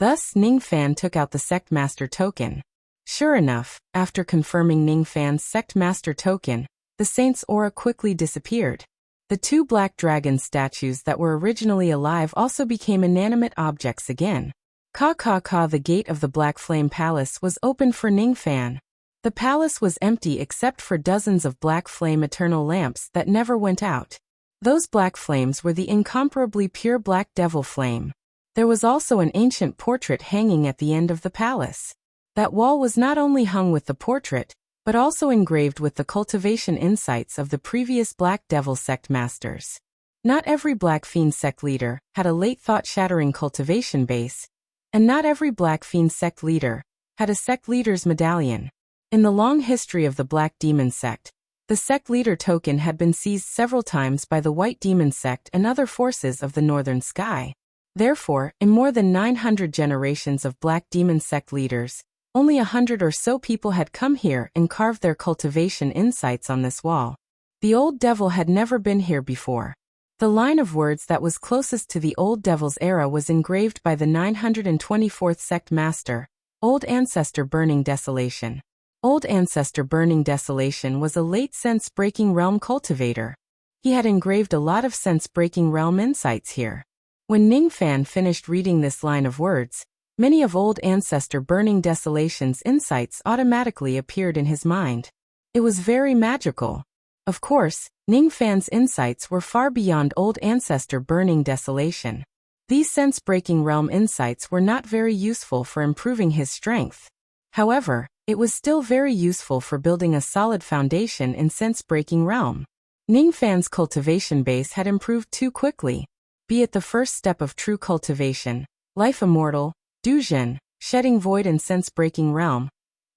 Thus, Ning Fan took out the sect master token. Sure enough, after confirming Ning Fan's sect master token, the saint's aura quickly disappeared. The two black dragon statues that were originally alive also became inanimate objects again. The gate of the Black Flame Palace was open for Ning Fan. The palace was empty except for dozens of black flame eternal lamps that never went out. Those black flames were the incomparably pure Black Devil flame. There was also an ancient portrait hanging at the end of the palace. That wall was not only hung with the portrait, but also engraved with the cultivation insights of the previous Black Devil sect masters. Not every Black Fiend sect leader had a late thought-shattering cultivation base, and not every Black Fiend sect leader had a sect leader's medallion. In the long history of the Black Demon sect, the sect leader token had been seized several times by the White Demon sect and other forces of the Northern Sky. Therefore, in more than 900 generations of Black Demon sect leaders, only 100 or so people had come here and carved their cultivation insights on this wall. The Old Devil had never been here before. The line of words that was closest to the Old Devil's era was engraved by the 924th sect master, Old Ancestor Burning Desolation. Old Ancestor Burning Desolation was a late sense-breaking realm cultivator. He had engraved a lot of sense-breaking realm insights here. When Ning Fan finished reading this line of words, many of Old Ancestor Burning Desolation's insights automatically appeared in his mind. It was very magical. Of course, Ning Fan's insights were far beyond old ancestor burning desolation. These sense-breaking realm insights were not very useful for improving his strength. However, it was still very useful for building a solid foundation in sense-breaking realm. Ning Fan's cultivation base had improved too quickly. Be it the first step of true cultivation, life immortal, Duzhen, shedding void and sense-breaking realm.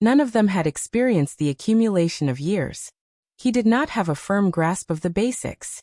None of them had experienced the accumulation of years. He did not have a firm grasp of the basics.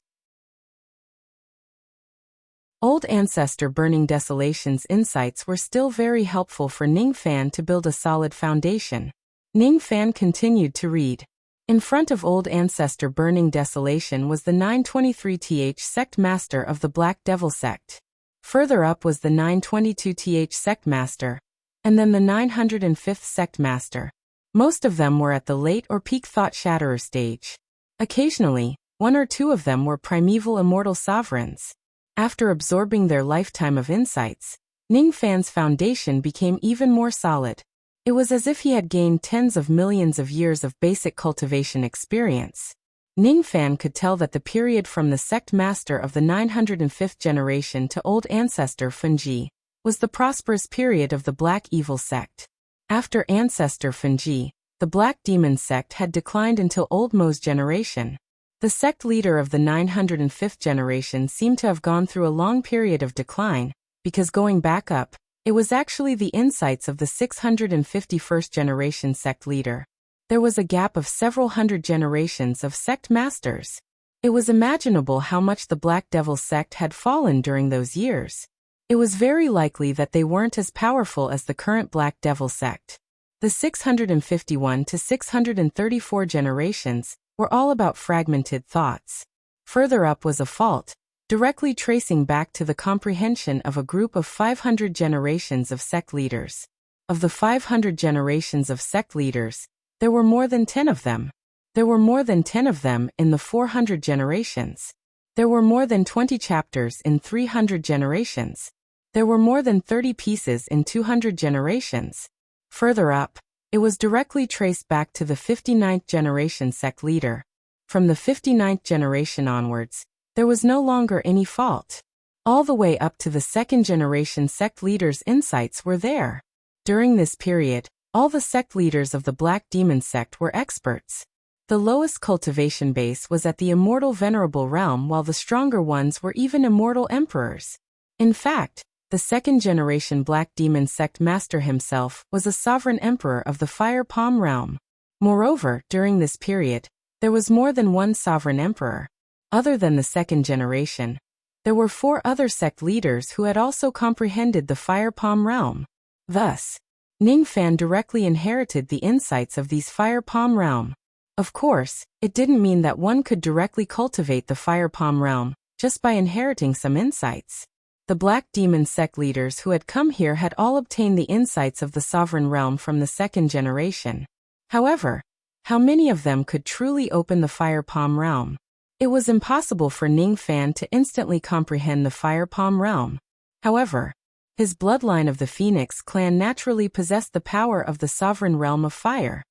Old Ancestor Burning Desolation's insights were still very helpful for Ning Fan to build a solid foundation. Ning Fan continued to read. In front of Old Ancestor Burning Desolation was the 923th Sect Master of the Black Devil Sect. Further up was the 922th Sect Master, and then the 905th Sect Master. Most of them were at the late or peak Thought Shatterer stage. Occasionally, one or two of them were primeval immortal sovereigns. After absorbing their lifetime of insights, Ning Fan's foundation became even more solid. It was as if he had gained tens of millions of years of basic cultivation experience. Ning Fan could tell that the period from the sect master of the 905th generation to Old Ancestor Funji was the prosperous period of the Black Evil sect. After Ancestor Funji, the Black Demon sect had declined until Old Mo's generation. The sect leader of the 905th generation seemed to have gone through a long period of decline, because going back up, it was actually the insights of the 651st generation sect leader. There was a gap of several hundred generations of sect masters. It was imaginable how much the Black Devil sect had fallen during those years. It was very likely that they weren't as powerful as the current Black Devil sect. The 651 to 634 generations were all about fragmented thoughts. Further up was a fault, directly tracing back to the comprehension of a group of 500 generations of sect leaders. Of the 500 generations of sect leaders, there were more than 10 of them. There were more than 10 of them in the 400 generations. There were more than 20 chapters in 300 generations. There were more than 30 pieces in 200 generations. Further up, it was directly traced back to the 59th generation sect leader. From the 59th generation onwards, there was no longer any fault. All the way up to the second generation sect leaders' insights were there. During this period, all the sect leaders of the Black Demon sect were experts. The lowest cultivation base was at the immortal venerable realm, while the stronger ones were even immortal emperors. In fact, the second generation Black Demon sect master himself was a sovereign emperor of the Fire Palm realm. Moreover, during this period, there was more than one sovereign emperor. Other than the second generation, there were 4 other sect leaders who had also comprehended the Fire Palm realm. Thus, Ning Fan directly inherited the insights of these Fire Palm realm. Of course, it didn't mean that one could directly cultivate the Fire Palm realm just by inheriting some insights. The Black Demon sect leaders who had come here had all obtained the insights of the sovereign realm from the second generation. However, how many of them could truly open the Fire Palm realm? It was impossible for Ning Fan to instantly comprehend the Fire Palm realm. However, his bloodline of the Phoenix clan naturally possessed the power of the sovereign realm of fire.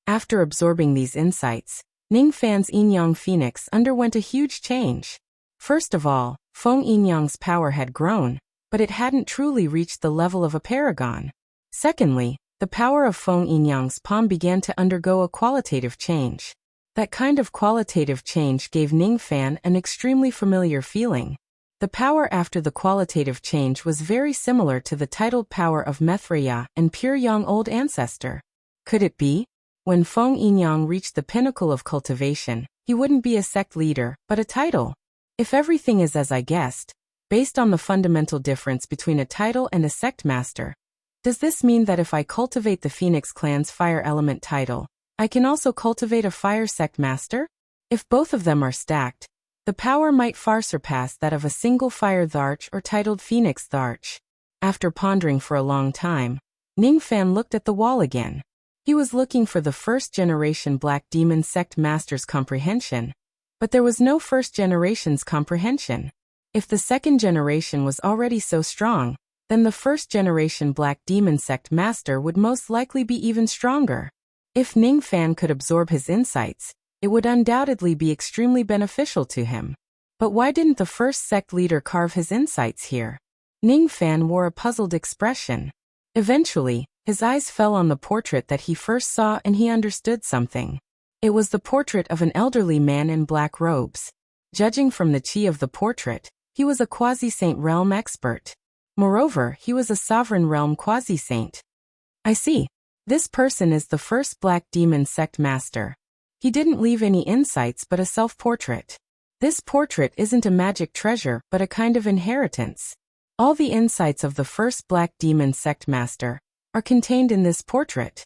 After absorbing these insights, Ning Fan's Yin-Yang Phoenix underwent a huge change. First of all, Feng Yin-Yang's power had grown, but it hadn't truly reached the level of a paragon. Secondly, the power of Feng Yin-Yang's palm began to undergo a qualitative change. That kind of qualitative change gave Ning Fan an extremely familiar feeling. The power after the qualitative change was very similar to the titled power of Mithriya and Pure Yang Old Ancestor. Could it be? When Feng Yin-Yang reached the pinnacle of cultivation, he wouldn't be a sect leader, but a title. If everything is as I guessed, based on the fundamental difference between a title and a sect master, does this mean that if I cultivate the Phoenix clan's fire element title, I can also cultivate a fire sect master? If both of them are stacked, the power might far surpass that of a single fire Tharch or titled Phoenix Tharch. After pondering for a long time, Ning Fan looked at the wall again. He was looking for the first generation Black Demon sect master's comprehension, but there was no first generation's comprehension. If the second generation was already so strong, then the first-generation Black Demon Sect Master would most likely be even stronger. If Ning Fan could absorb his insights, it would undoubtedly be extremely beneficial to him. But why didn't the first sect leader carve his insights here? Ning Fan wore a puzzled expression. Eventually, his eyes fell on the portrait that he first saw and he understood something. It was the portrait of an elderly man in black robes. Judging from the chi of the portrait, he was a quasi-saint realm expert. Moreover, he was a sovereign realm quasi-saint. I see. This person is the first Black Demon Sect Master. He didn't leave any insights but a self-portrait. This portrait isn't a magic treasure but a kind of inheritance. All the insights of the first Black Demon Sect Master are contained in this portrait.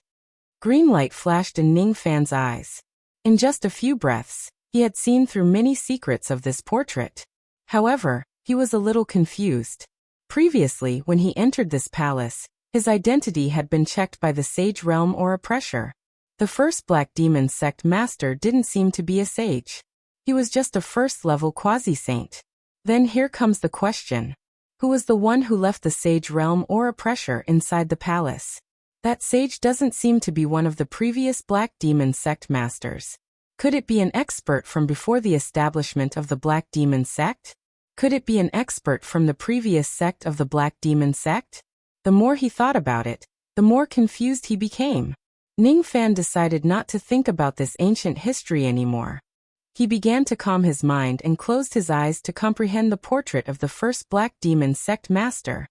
Green light flashed in Ning Fan's eyes. In just a few breaths, he had seen through many secrets of this portrait. However, he was a little confused. Previously, when he entered this palace, his identity had been checked by the Sage Realm or a pressure. The first Black Demon Sect Master didn't seem to be a sage. He was just a first-level quasi-saint. Then here comes the question. Who was the one who left the Sage Realm or a pressure inside the palace? That sage doesn't seem to be one of the previous Black Demon Sect Masters. Could it be an expert from before the establishment of the Black Demon Sect? Could it be an expert from the previous sect of the Black Demon Sect? The more he thought about it, the more confused he became. Ning Fan decided not to think about this ancient history anymore. He began to calm his mind and closed his eyes to comprehend the portrait of the first Black Demon Sect Master.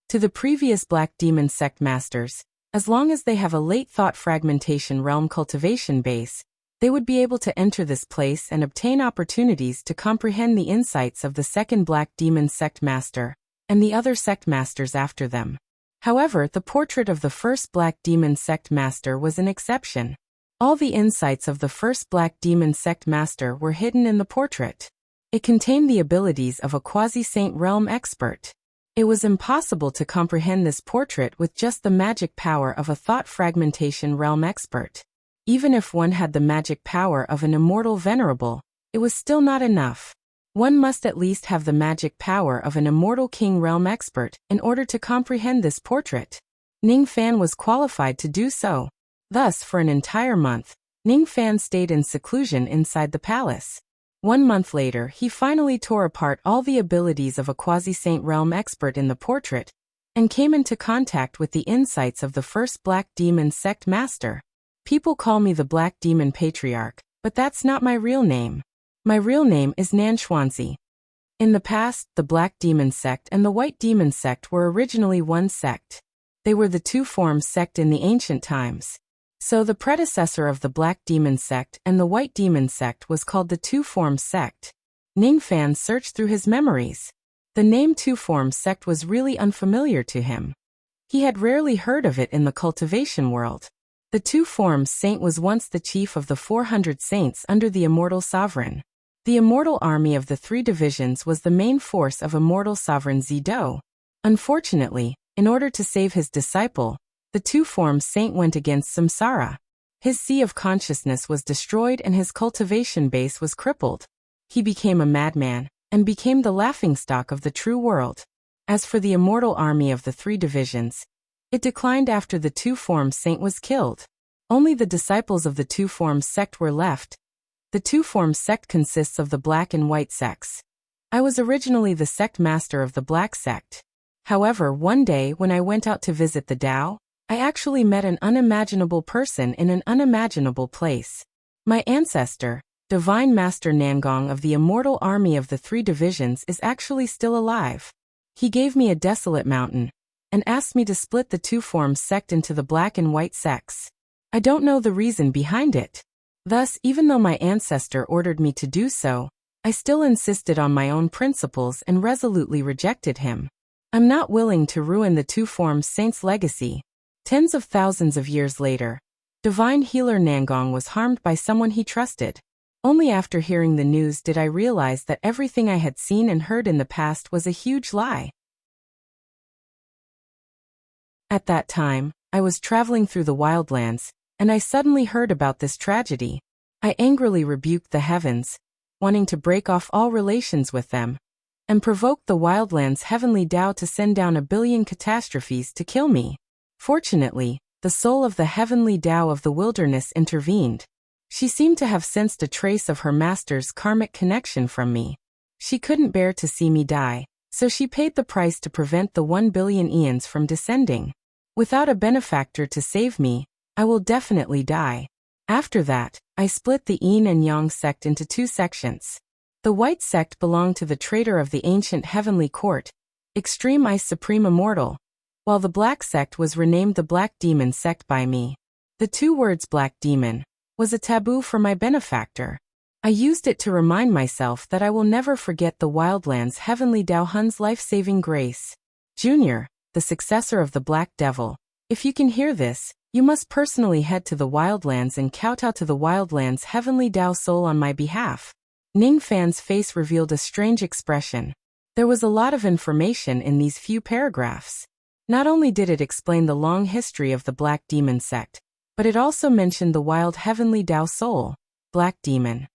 To the previous Black Demon Sect Masters, as long as they have a late thought fragmentation realm cultivation base, they would be able to enter this place and obtain opportunities to comprehend the insights of the second Black Demon Sect Master, and the other sect masters after them. However, the portrait of the first Black Demon Sect Master was an exception. All the insights of the first Black Demon Sect Master were hidden in the portrait. It contained the abilities of a quasi-saint realm expert. It was impossible to comprehend this portrait with just the magic power of a thought fragmentation realm expert. Even if one had the magic power of an immortal venerable, it was still not enough. One must at least have the magic power of an immortal king realm expert in order to comprehend this portrait. Ning Fan was qualified to do so. Thus, for an entire month, Ning Fan stayed in seclusion inside the palace. 1 month later, he finally tore apart all the abilities of a quasi-saint realm expert in the portrait, and came into contact with the insights of the first Black Demon Sect Master. People call me the Black Demon Patriarch, but that's not my real name. My real name is Nanxuanzi. In the past, the Black Demon Sect and the White Demon Sect were originally one sect. They were the two-form sect in the ancient times. So the predecessor of the Black Demon Sect and the White Demon Sect was called the Two-Form Sect. Ning Fan searched through his memories. The name Two-Form Sect was really unfamiliar to him. He had rarely heard of it in the cultivation world. The Two-Form Saint was once the chief of the 400 saints under the Immortal Sovereign. The Immortal Army of the Three Divisions was the main force of Immortal Sovereign Zido. Unfortunately, in order to save his disciple, the Two-Form Saint went against Samsara. His sea of consciousness was destroyed and his cultivation base was crippled. He became a madman, and became the laughingstock of the true world. As for the Immortal Army of the Three Divisions, it declined after the Two-Form Saint was killed. Only the disciples of the Two-Form Sect were left. The Two-Form Sect consists of the Black and White sects. I was originally the sect master of the Black Sect. However, one day when I went out to visit the Tao, I actually met an unimaginable person in an unimaginable place. My ancestor, Divine Master Nangong of the Immortal Army of the Three Divisions, is actually still alive. He gave me a desolate mountain, and asked me to split the Two-Form Sect into the Black and White sects. I don't know the reason behind it. Thus, even though my ancestor ordered me to do so, I still insisted on my own principles and resolutely rejected him. I'm not willing to ruin the Two-Form Saint's legacy. Tens of thousands of years later, Divine Healer Nangong was harmed by someone he trusted. Only after hearing the news did I realize that everything I had seen and heard in the past was a huge lie. At that time, I was traveling through the wildlands, and I suddenly heard about this tragedy. I angrily rebuked the heavens, wanting to break off all relations with them. and provoked the wildland's heavenly Tao to send down 1,000,000,000 catastrophes to kill me. Fortunately, the soul of the heavenly Tao of the wilderness intervened. She seemed to have sensed a trace of her master's karmic connection from me. She couldn't bear to see me die, so she paid the price to prevent the 1,000,000,000 eons from descending. Without a benefactor to save me, I will definitely die. After that, I split the Yin and Yang sect into 2 sections. The white sect belonged to the traitor of the ancient heavenly court, Extreme Ice Supreme Immortal, while the black sect was renamed the Black Demon sect by me. The 2 words Black Demon was a taboo for my benefactor. I used it to remind myself that I will never forget the wildland's heavenly Tao Hun's life-saving grace. Junior, the successor of the Black Devil, if you can hear this, you must personally head to the wildlands and kowtow to the wildland's heavenly Tao soul on my behalf. Ning Fan's face revealed a strange expression. There was a lot of information in these few paragraphs. Not only did it explain the long history of the Black Demon sect, but it also mentioned the wild heavenly Tao soul, Black Demon.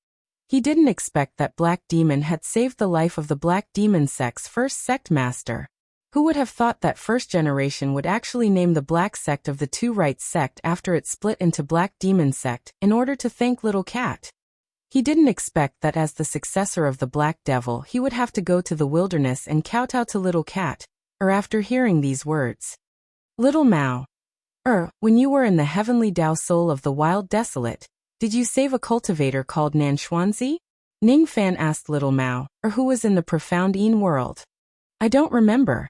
He didn't expect that Black Demon had saved the life of the Black Demon sect's first sect master. Who would have thought that first generation would actually name the Black sect of the 2 Rights sect after it split into Black Demon sect in order to thank Little Cat? He didn't expect that as the successor of the Black Devil he would have to go to the wilderness and kowtow to Little Cat, or after hearing these words. Little Mao. When you were in the heavenly Tao soul of the wild desolate, did you save a cultivator called Nanxuanzi? Ning Fan asked Little Mao, or who was in the profound Yin world. I don't remember.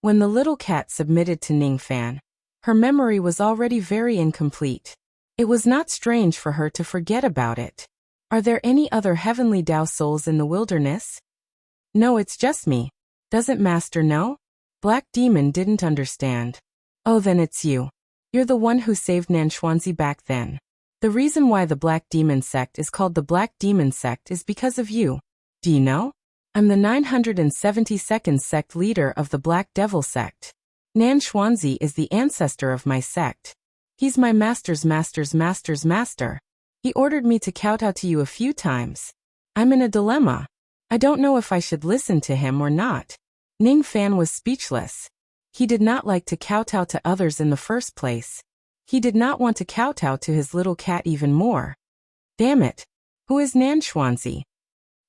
When the little cat submitted to Ning Fan, her memory was already very incomplete. It was not strange for her to forget about it. Are there any other heavenly Tao souls in the wilderness? No, it's just me. Doesn't Master know? Black Demon didn't understand. Oh, then it's you. You're the one who saved Nanxuanzi back then. The reason why the Black Demon sect is called the Black Demon sect is because of you. Do you know? I'm the 972nd sect leader of the Black Devil sect. Nanxuanzi is the ancestor of my sect. He's my master's master. He ordered me to kowtow to you a few times. I'm in a dilemma. I don't know if I should listen to him or not. Ning Fan was speechless. He did not like to kowtow to others in the first place. He did not want to kowtow to his little cat even more. Damn it. Who is Nanxuanzi?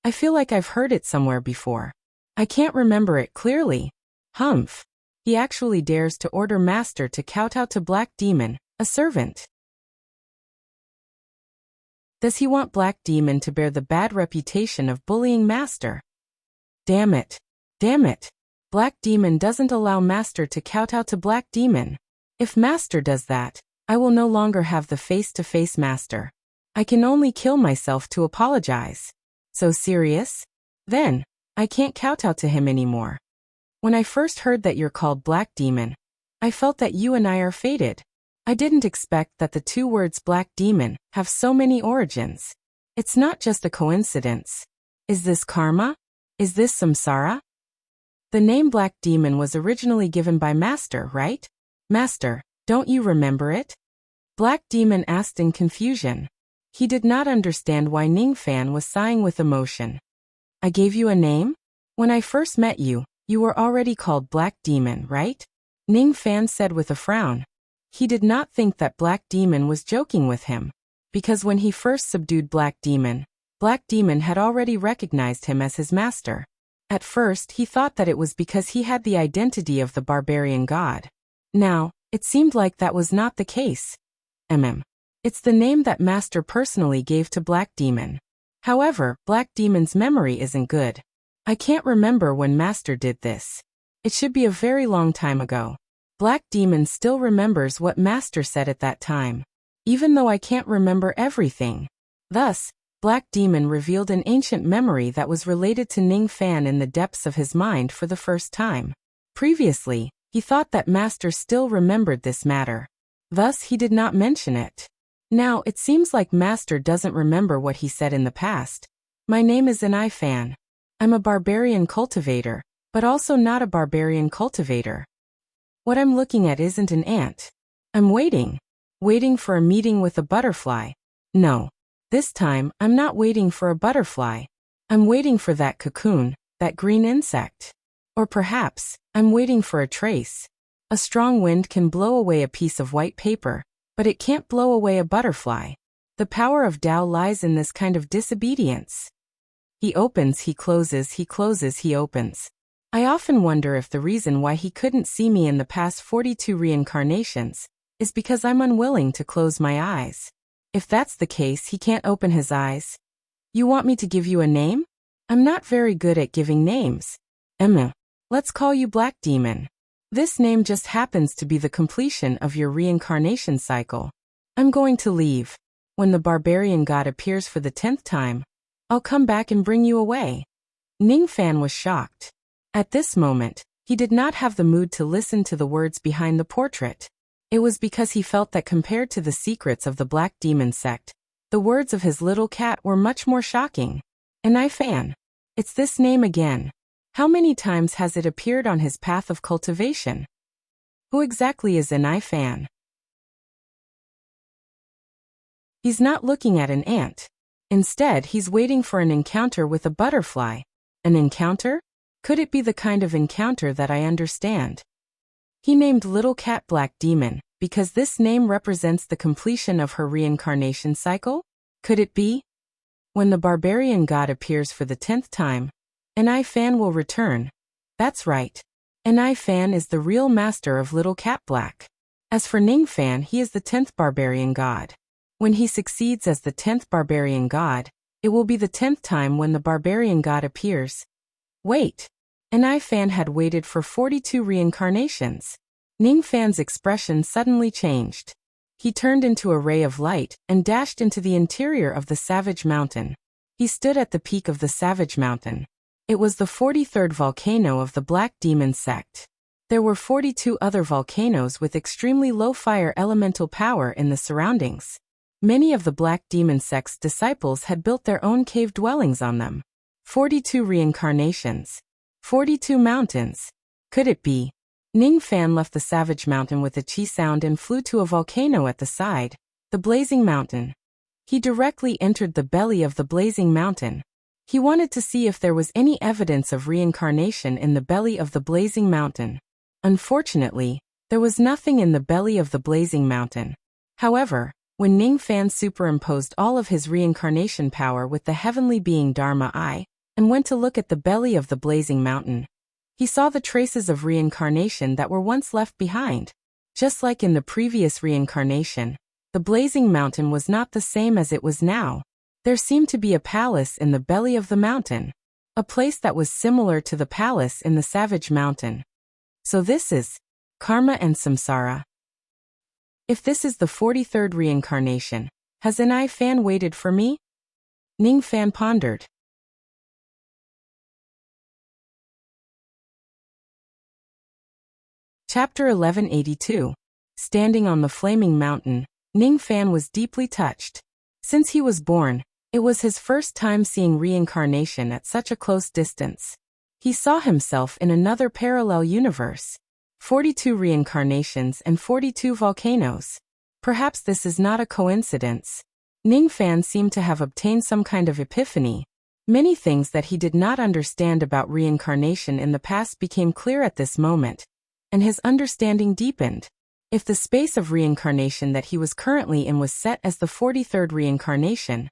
I feel like I've heard it somewhere before. I can't remember it clearly. Humph. He actually dares to order Master to kowtow to Black Demon, a servant. Does he want Black Demon to bear the bad reputation of bullying Master? Damn it. Damn it. Black Demon doesn't allow Master to kowtow to Black Demon. If Master does that, I will no longer have the face-to-face Master. I can only kill myself to apologize. So serious? Then, I can't kowtow to him anymore. When I first heard that you're called Black Demon, I felt that you and I are fated. I didn't expect that the 2 words Black Demon have so many origins. It's not just a coincidence. Is this karma? Is this samsara? The name Black Demon was originally given by Master, right? Master, don't you remember it? Black Demon asked in confusion. He did not understand why Ning Fan was sighing with emotion. I gave you a name? When I first met you, you were already called Black Demon, right? Ning Fan said with a frown. He did not think that Black Demon was joking with him, because when he first subdued Black Demon had already recognized him as his master. At first he thought that it was because he had the identity of the barbarian god. Now, it seemed like that was not the case. It's the name that Master personally gave to Black Demon. However, Black Demon's memory isn't good. I can't remember when Master did this. It should be a very long time ago. Black Demon still remembers what Master said at that time, even though I can't remember everything. Thus, Black Demon revealed an ancient memory that was related to Ning Fan in the depths of his mind for the first time. Previously, he thought that Master still remembered this matter. Thus, he did not mention it. Now, it seems like Master doesn't remember what he said in the past. My name is Anai Fan. I'm a barbarian cultivator, but also not a barbarian cultivator. What I'm looking at isn't an ant. I'm waiting for a meeting with a butterfly. No. This time, I'm not waiting for a butterfly. I'm waiting for that cocoon, that green insect. Or perhaps, I'm waiting for a trace. A strong wind can blow away a piece of white paper, but it can't blow away a butterfly. The power of Tao lies in this kind of disobedience. He opens, he closes, he closes, he opens. I often wonder if the reason why he couldn't see me in the past 42 reincarnations is because I'm unwilling to close my eyes. If that's the case, he can't open his eyes. You want me to give you a name? I'm not very good at giving names. Let's call you Black Demon. This name just happens to be the completion of your reincarnation cycle. I'm going to leave. When the barbarian god appears for the 10th time, I'll come back and bring you away. Ning Fan was shocked. At this moment, he did not have the mood to listen to the words behind the portrait. It was because he felt that compared to the secrets of the Black Demon sect, the words of his little cat were much more shocking. Enai Fan. It's this name again. How many times has it appeared on his path of cultivation? Who exactly is Enai Fan? He's not looking at an ant. Instead, he's waiting for an encounter with a butterfly. An encounter? Could it be the kind of encounter that I understand? He named Little Cat Black Demon because this name represents the completion of her reincarnation cycle? Could it be? When the barbarian god appears for the 10th time, Enai Fan will return. That's right. Enai Fan is the real master of Little Cat Black. As for Ning Fan, he is the 10th barbarian god. When he succeeds as the 10th barbarian god, it will be the 10th time when the barbarian god appears. Wait. Enai Fan had waited for 42 reincarnations. Ning Fan's expression suddenly changed. He turned into a ray of light and dashed into the interior of the Savage Mountain. He stood at the peak of the Savage Mountain. It was the 43rd volcano of the Black Demon sect. There were 42 other volcanoes with extremely low fire elemental power in the surroundings. Many of the Black Demon sect's disciples had built their own cave dwellings on them. 42 reincarnations. 42 mountains. Could it be? Ning Fan left the Savage Mountain with a chi sound and flew to a volcano at the side, the Blazing Mountain. He directly entered the belly of the Blazing Mountain. He wanted to see if there was any evidence of reincarnation in the belly of the Blazing Mountain. Unfortunately, there was nothing in the belly of the Blazing Mountain. However, when Ning Fan superimposed all of his reincarnation power with the heavenly being Dharma Eye, and went to look at the belly of the Blazing Mountain, he saw the traces of reincarnation that were once left behind. Just like in the previous reincarnation, the Blazing Mountain was not the same as it was now. There seemed to be a palace in the belly of the mountain, a place that was similar to the palace in the Savage Mountain. So this is karma and samsara. If this is the 43rd reincarnation, has Enai Fan waited for me? Ning Fan pondered. Chapter 1182. Standing on the flaming mountain, Ning Fan was deeply touched. Since he was born, it was his first time seeing reincarnation at such a close distance. He saw himself in another parallel universe. 42 reincarnations and 42 volcanoes. Perhaps this is not a coincidence. Ning Fan seemed to have obtained some kind of epiphany. Many things that he did not understand about reincarnation in the past became clear at this moment, and his understanding deepened. If the space of reincarnation that he was currently in was set as the 43rd reincarnation,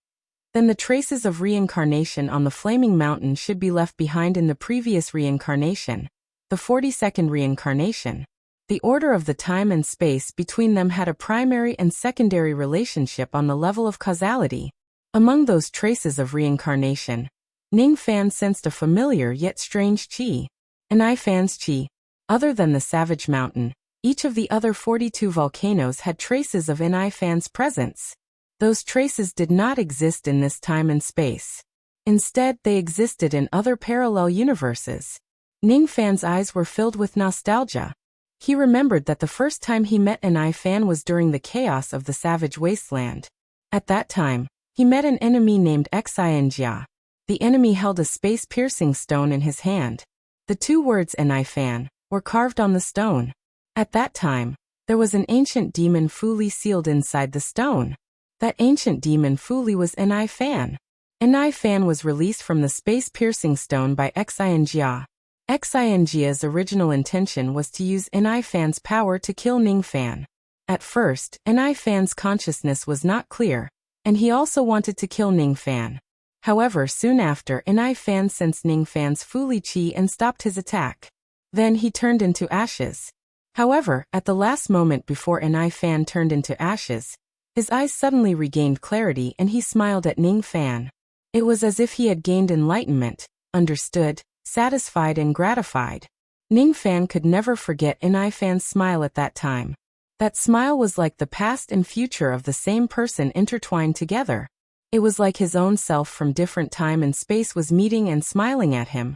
then the traces of reincarnation on the flaming mountain should be left behind in the previous reincarnation, the 42nd reincarnation. The order of the time and space between them had a primary and secondary relationship on the level of causality. Among those traces of reincarnation, Ning Fan sensed a familiar yet strange chi. Enai Fan's chi. Other than the Savage Mountain, each of the other 42 volcanoes had traces of Enai Fan's presence. Those traces did not exist in this time and space. Instead, they existed in other parallel universes. Ning Fan's eyes were filled with nostalgia. He remembered that the first time he met Enai Fan was during the chaos of the Savage Wasteland. At that time, he met an enemy named Xinjia. The enemy held a space-piercing stone in his hand. The two words Enai Fan were carved on the stone. At that time, there was an ancient demon fully sealed inside the stone. That ancient demon fully was Enai Fan. Enai Fan was released from the space-piercing stone by Xinjia. Xinjia's original intention was to use Enai Fan's power to kill Ning Fan. At first, Enai Fan's consciousness was not clear, and he also wanted to kill Ning Fan. However, soon after, Enai Fan sensed Ning Fan's Fu Li Qi and stopped his attack. Then he turned into ashes. However, at the last moment before Enai Fan turned into ashes, his eyes suddenly regained clarity and he smiled at Ning Fan. It was as if he had gained enlightenment, understood, satisfied and gratified. Ning Fan could never forget Enai Fan's smile at that time. That smile was like the past and future of the same person intertwined together. It was like his own self from different time and space was meeting and smiling at him.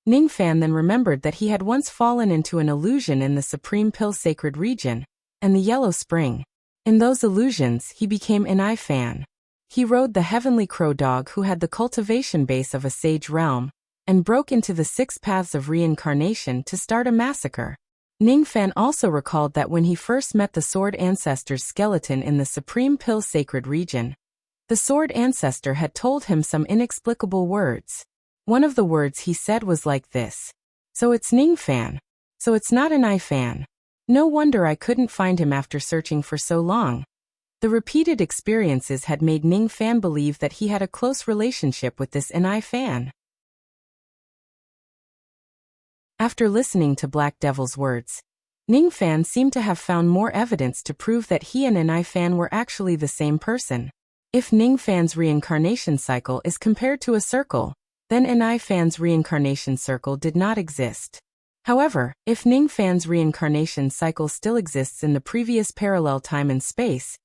Ning Fan then remembered that he had once fallen into an illusion in the Supreme Pill Sacred Region, and the Yellow Spring. In those illusions, he became Enai Fan. He rode the heavenly crow dog who had the cultivation base of a sage realm, and broke into the 6 paths of reincarnation to start a massacre. Ning Fan also recalled that when he first met the Sword Ancestor's skeleton in the Supreme Pill Sacred Region, the Sword Ancestor had told him some inexplicable words. One of the words he said was like this: "So it's Ning Fan. So it's not Enai Fan. No wonder I couldn't find him after searching for so long." The repeated experiences had made Ning Fan believe that he had a close relationship with this Enai Fan. After listening to Black Devil's words, Ning Fan seemed to have found more evidence to prove that he and Enai Fan were actually the same person. If Ning Fan's reincarnation cycle is compared to a circle, then Enai Fan's reincarnation circle did not exist. However, if Ning Fan's reincarnation cycle still exists in the previous parallel time and space,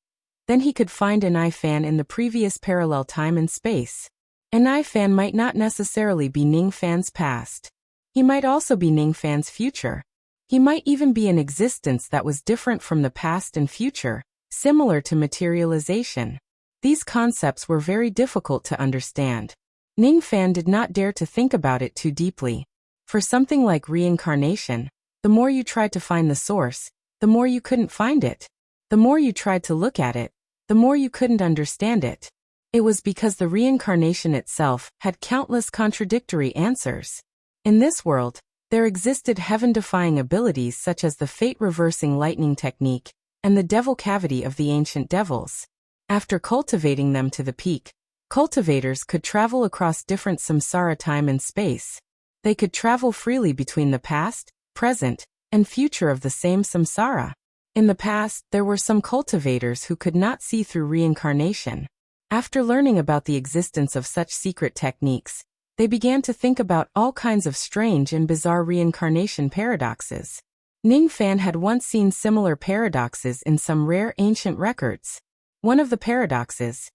then he could find Enai Fan in the previous parallel time and space. Enai Fan might not necessarily be Ning Fan's past. He might also be Ning Fan's future. He might even be an existence that was different from the past and future, similar to materialization. These concepts were very difficult to understand. Ning Fan did not dare to think about it too deeply. For something like reincarnation, the more you tried to find the source, the more you couldn't find it. The more you tried to look at it, the more you couldn't understand it. It was because the reincarnation itself had countless contradictory answers. In this world, there existed heaven-defying abilities such as the fate-reversing lightning technique and the devil cavity of the ancient devils. After cultivating them to the peak, cultivators could travel across different samsara time and space. They could travel freely between the past, present, and future of the same samsara. In the past, there were some cultivators who could not see through reincarnation. After learning about the existence of such secret techniques, they began to think about all kinds of strange and bizarre reincarnation paradoxes. Ning Fan had once seen similar paradoxes in some rare ancient records. One of the paradoxes: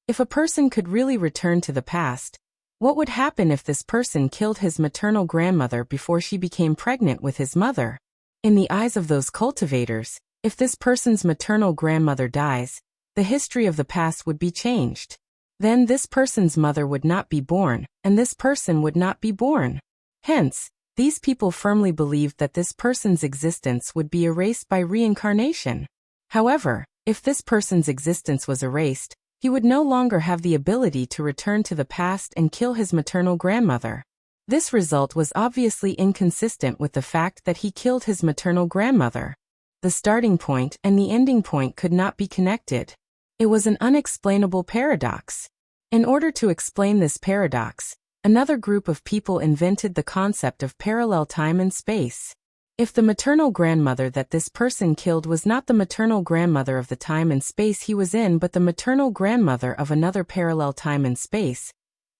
if a person could really return to the past, what would happen if this person killed his maternal grandmother before she became pregnant with his mother? In the eyes of those cultivators, if this person's maternal grandmother dies, the history of the past would be changed. Then this person's mother would not be born, and this person would not be born. Hence, these people firmly believed that this person's existence would be erased by reincarnation. However, if this person's existence was erased, he would no longer have the ability to return to the past and kill his maternal grandmother. This result was obviously inconsistent with the fact that he killed his maternal grandmother. The starting point and the ending point could not be connected. It was an unexplainable paradox. In order to explain this paradox, another group of people invented the concept of parallel time and space. If the maternal grandmother that this person killed was not the maternal grandmother of the time and space he was in but the maternal grandmother of another parallel time and space,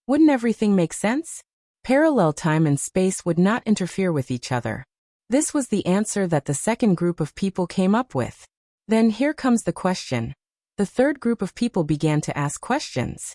wouldn't everything make sense? Parallel time and space would not interfere with each other. This was the answer that the second group of people came up with. Then here comes the question. The third group of people began to ask questions.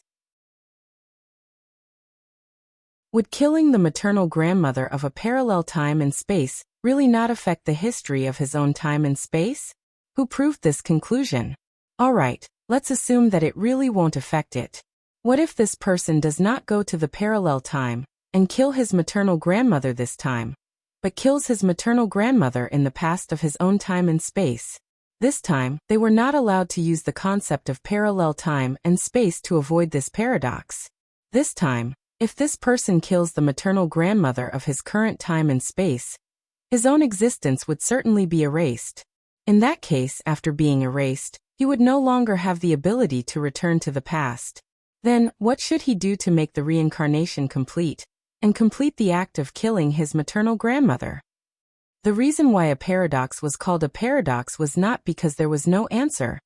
Would killing the maternal grandmother of a parallel time and space really not affect the history of his own time and space? Who proved this conclusion? Alright, let's assume that it really won't affect it. What if this person does not go to the parallel time and kill his maternal grandmother this time, but kills his maternal grandmother in the past of his own time and space? This time, they were not allowed to use the concept of parallel time and space to avoid this paradox. This time, if this person kills the maternal grandmother of his current time and space, his own existence would certainly be erased. In that case, after being erased, he would no longer have the ability to return to the past. Then, what should he do to make the reincarnation complete, and complete the act of killing his maternal grandmother? The reason why a paradox was called a paradox was not because there was no answer,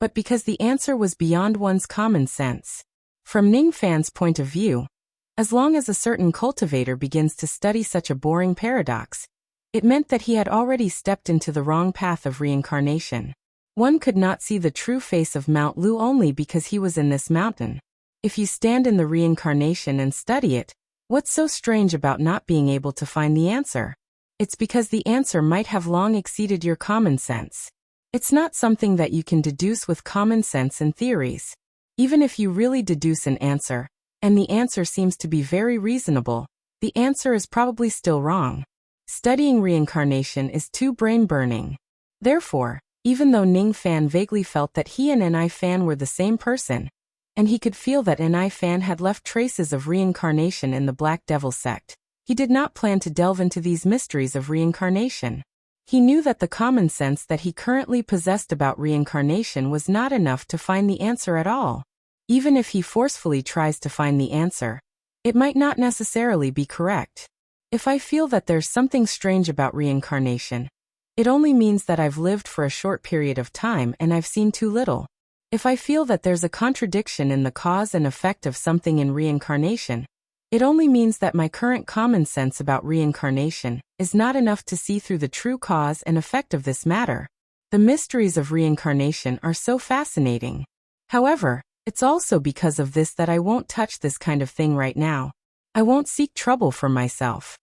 but because the answer was beyond one's common sense. From Ning Fan's point of view, as long as a certain cultivator begins to study such a boring paradox, it meant that he had already stepped into the wrong path of reincarnation. One could not see the true face of Mount Lu only because he was in this mountain. If you stand in the reincarnation and study it, what's so strange about not being able to find the answer? It's because the answer might have long exceeded your common sense. It's not something that you can deduce with common sense and theories. Even if you really deduce an answer, and the answer seems to be very reasonable, the answer is probably still wrong. Studying reincarnation is too brain-burning. Therefore, even though Ning Fan vaguely felt that he and Ni Fan were the same person, and he could feel that Ni Fan had left traces of reincarnation in the Black Devil sect, he did not plan to delve into these mysteries of reincarnation. He knew that the common sense that he currently possessed about reincarnation was not enough to find the answer at all. Even if he forcefully tries to find the answer, it might not necessarily be correct. If I feel that there's something strange about reincarnation, it only means that I've lived for a short period of time and I've seen too little. If I feel that there's a contradiction in the cause and effect of something in reincarnation, it only means that my current common sense about reincarnation is not enough to see through the true cause and effect of this matter. The mysteries of reincarnation are so fascinating. However, it's also because of this that I won't touch this kind of thing right now. I won't seek trouble for myself.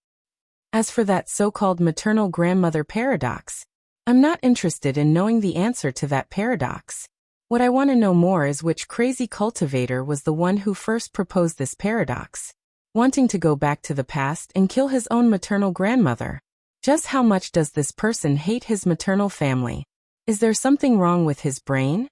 As for that so-called maternal grandmother paradox, I'm not interested in knowing the answer to that paradox. What I want to know more is which crazy cultivator was the one who first proposed this paradox, wanting to go back to the past and kill his own maternal grandmother. Just how much does this person hate his maternal family? Is there something wrong with his brain?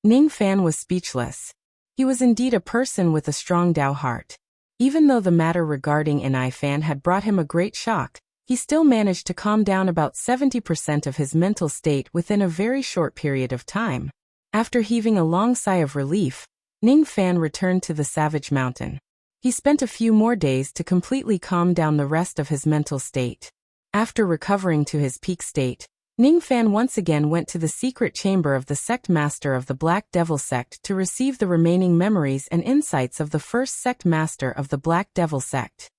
Ning Fan was speechless. He was indeed a person with a strong Tao heart. Even though the matter regarding Ni Fan had brought him a great shock, he still managed to calm down about 70% of his mental state within a very short period of time. After heaving a long sigh of relief, Ning Fan returned to the Savage Mountain. He spent a few more days to completely calm down the rest of his mental state. After recovering to his peak state, Ning Fan once again went to the secret chamber of the sect master of the Black Devil sect to receive the remaining memories and insights of the first sect master of the Black Devil sect.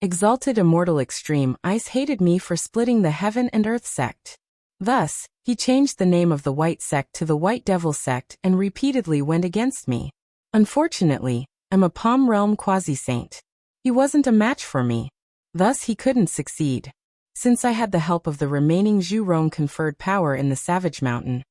Exalted Immortal Extreme Ice hated me for splitting the Heaven and Earth sect. Thus, he changed the name of the White sect to the White Devil sect and repeatedly went against me. Unfortunately, I'm a Palm Realm quasi-saint. He wasn't a match for me. Thus he couldn't succeed. Since I had the help of the remaining Zhurong conferred power in the Savage Mountain,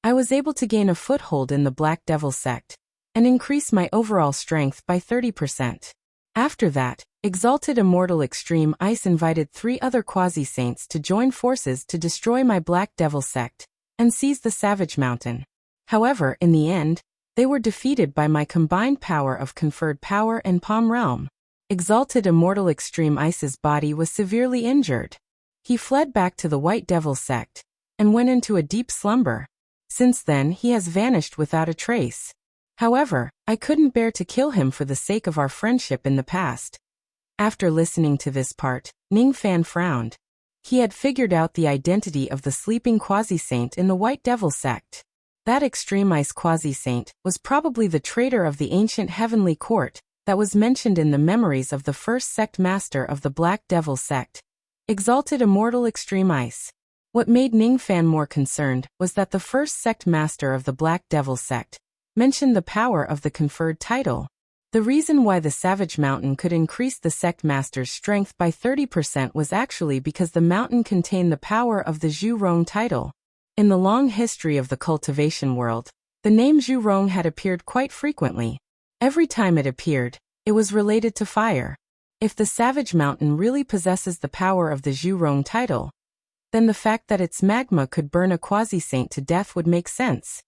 I was able to gain a foothold in the Black Devil sect, and increase my overall strength by 30%. After that, Exalted Immortal Extreme Ice invited 3 other quasi-saints to join forces to destroy my Black Devil sect, and seize the Savage Mountain. However, in the end, they were defeated by my combined power of conferred power and Palm Realm. Exalted Immortal Extreme Ice's body was severely injured. He fled back to the White Devil sect, and went into a deep slumber. Since then he has vanished without a trace. However, I couldn't bear to kill him for the sake of our friendship in the past. After listening to this part, Ning Fan frowned. He had figured out the identity of the sleeping quasi-saint in the White Devil sect. That Extreme Ice quasi-saint was probably the traitor of the ancient heavenly court that was mentioned in the memories of the first sect master of the Black Devil sect, Exalted Immortal Extreme Ice. What made Ning Fan more concerned was that the first sect master of the Black Devil sect mentioned the power of the conferred title. The reason why the Savage Mountain could increase the sect master's strength by 30% was actually because the mountain contained the power of the Zhurong title. In the long history of the cultivation world, the name Zhurong had appeared quite frequently. Every time it appeared, it was related to fire. If the Savage Mountain really possesses the power of the Zhurong title, then the fact that its magma could burn a quasi-saint to death would make sense.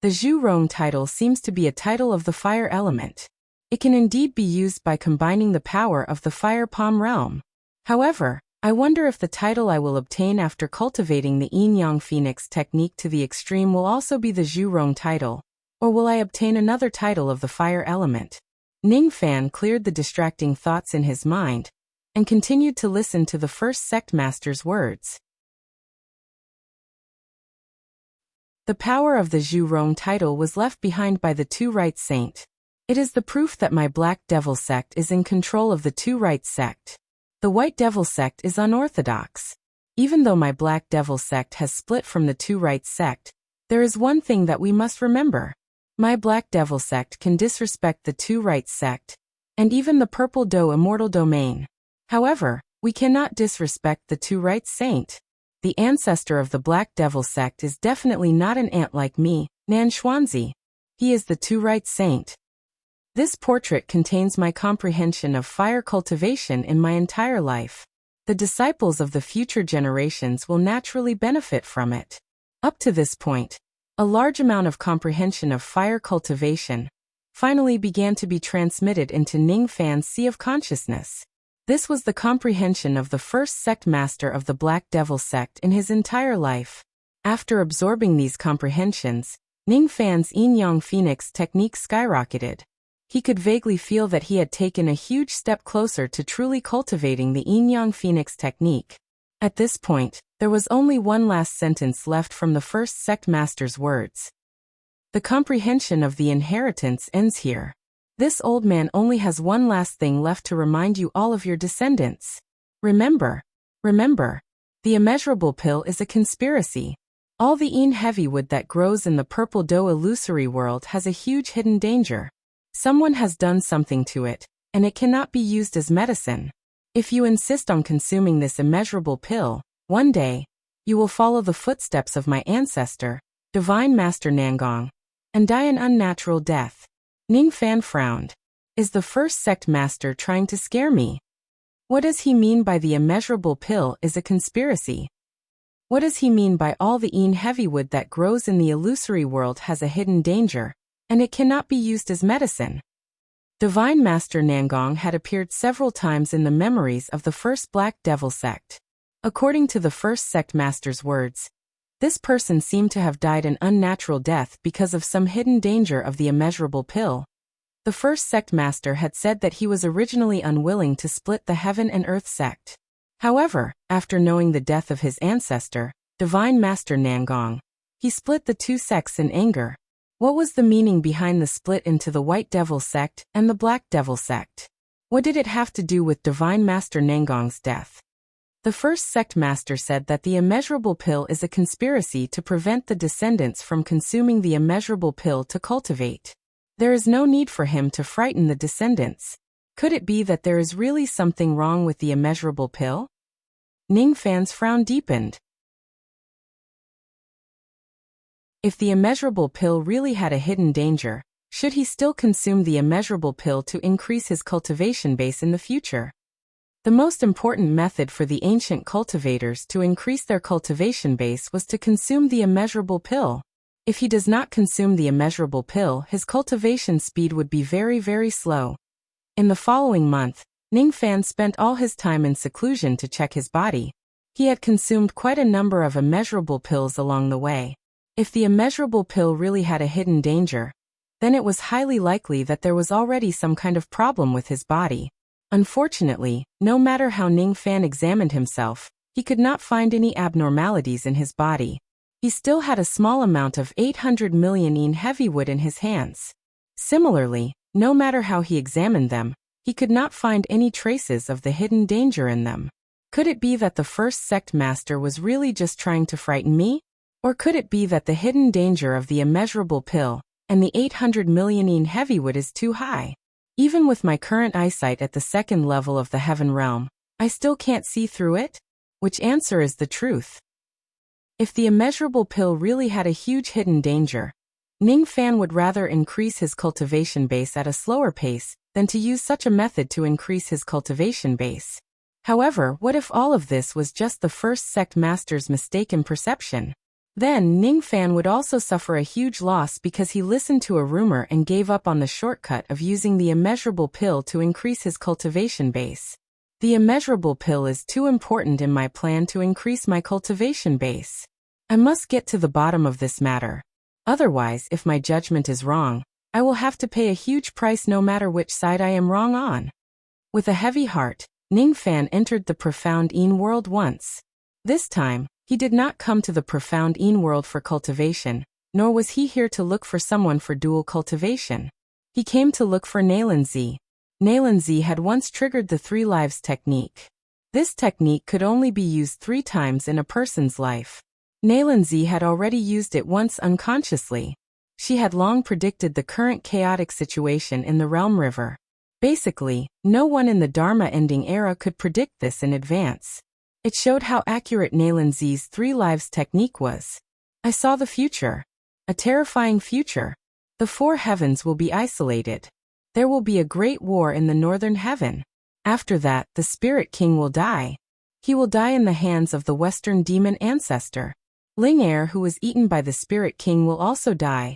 The Zhu Rong title seems to be a title of the fire element. It can indeed be used by combining the power of the fire palm realm. However, I wonder if the title I will obtain after cultivating the yin-yang phoenix technique to the extreme will also be the Zhu Rong title, or will I obtain another title of the fire element? Ning Fan cleared the distracting thoughts in his mind and continued to listen to the first sect master's words. The power of the Zhu Rong title was left behind by the Two Rights Saint. It is the proof that my Black Devil sect is in control of the Two Rights sect. The White Devil sect is unorthodox. Even though my Black Devil sect has split from the Two Rights sect, there is one thing that we must remember. My Black Devil sect can disrespect the Two Rights sect, and even the Purple Doe Immortal Domain. However, we cannot disrespect the Two Rights Saint. The ancestor of the Black Devil sect is definitely not an ant like me, Nan Xuanzi. He is the Two Rights Saint. This portrait contains my comprehension of fire cultivation in my entire life. The disciples of the future generations will naturally benefit from it. Up to this point, a large amount of comprehension of fire cultivation finally began to be transmitted into Ning Fan's sea of consciousness. This was the comprehension of the first sect master of the Black Devil sect in his entire life. After absorbing these comprehensions, Ning Fan's yin-yang phoenix technique skyrocketed. He could vaguely feel that he had taken a huge step closer to truly cultivating the yin-yang phoenix technique. At this point, there was only one last sentence left from the first sect master's words. The comprehension of the inheritance ends here. This old man only has one last thing left to remind you all of your descendants. Remember, the immeasurable pill is a conspiracy. All the yin heavywood that grows in the Purple Doe illusory world has a huge hidden danger. Someone has done something to it, and it cannot be used as medicine. If you insist on consuming this immeasurable pill, one day, you will follow the footsteps of my ancestor, Divine Master Nangong, and die an unnatural death. Ning Fan frowned. Is the first sect master trying to scare me? What does he mean by the immeasurable pill is a conspiracy? What does he mean by all the yin heavywood that grows in the illusory world has a hidden danger, and it cannot be used as medicine? Divine Master Nangong had appeared several times in the memories of the first Black Devil sect. According to the first sect master's words, this person seemed to have died an unnatural death because of some hidden danger of the immeasurable pill. The first sect master had said that he was originally unwilling to split the Heaven and Earth sect. However, after knowing the death of his ancestor, Divine Master Nangong, he split the two sects in anger. What was the meaning behind the split into the White Devil sect and the Black Devil sect? What did it have to do with Divine Master Nangong's death? The first sect master said that the immeasurable pill is a conspiracy to prevent the descendants from consuming the immeasurable pill to cultivate. There is no need for him to frighten the descendants. Could it be that there is really something wrong with the immeasurable pill? Ning Fan's frown deepened. If the immeasurable pill really had a hidden danger, should he still consume the immeasurable pill to increase his cultivation base in the future? The most important method for the ancient cultivators to increase their cultivation base was to consume the immeasurable pill. If he does not consume the immeasurable pill, his cultivation speed would be very, very slow. In the following month, Ning Fan spent all his time in seclusion to check his body. He had consumed quite a number of immeasurable pills along the way. If the immeasurable pill really had a hidden danger, then it was highly likely that there was already some kind of problem with his body. Unfortunately, no matter how Ning Fan examined himself, he could not find any abnormalities in his body. He still had a small amount of 800 million yin heavywood in his hands. Similarly, no matter how he examined them, he could not find any traces of the hidden danger in them. Could it be that the first sect master was really just trying to frighten me? Or could it be that the hidden danger of the immeasurable pill and the 800 million yin heavywood is too high? Even with my current eyesight at the second level of the heaven realm, I still can't see through it? Which answer is the truth? If the immeasurable pill really had a huge hidden danger, Ning Fan would rather increase his cultivation base at a slower pace than to use such a method to increase his cultivation base. However, what if all of this was just the first sect master's mistaken perception? Then Ning Fan would also suffer a huge loss because he listened to a rumor and gave up on the shortcut of using the immeasurable pill to increase his cultivation base. The immeasurable pill is too important in my plan to increase my cultivation base. I must get to the bottom of this matter. Otherwise, if my judgment is wrong, I will have to pay a huge price no matter which side I am wrong on. With a heavy heart, Ning Fan entered the profound Yin world once. This time, he did not come to the profound Yin world for cultivation, nor was he here to look for someone for dual cultivation. He came to look for Nalanzi. Nalanzi had once triggered the 3 lives technique. This technique could only be used 3 times in a person's life. Nalanzi had already used it once unconsciously. She had long predicted the current chaotic situation in the Realm River. Basically, no one in the Dharma ending era could predict this in advance. It showed how accurate Nalanzi's 3 lives technique was. I saw the future. A terrifying future. The 4 heavens will be isolated. There will be a great war in the northern heaven. After that, the Spirit King will die. He will die in the hands of the Western demon ancestor. Ling Er, who was eaten by the Spirit King, will also die.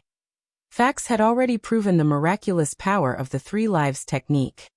Facts had already proven the miraculous power of the 3 lives technique.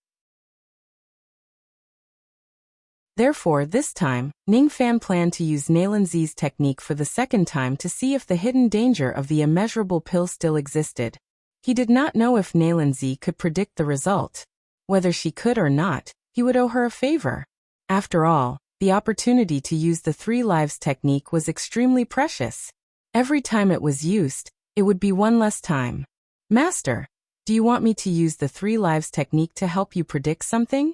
Therefore, this time, Ning Fan planned to use Nalanzi's technique for the second time to see if the hidden danger of the immeasurable pill still existed. He did not know if Nalanzi could predict the result. Whether she could or not, he would owe her a favor. After all, the opportunity to use the 3 lives technique was extremely precious. Every time it was used, it would be one less time. Master, do you want me to use the 3 lives technique to help you predict something?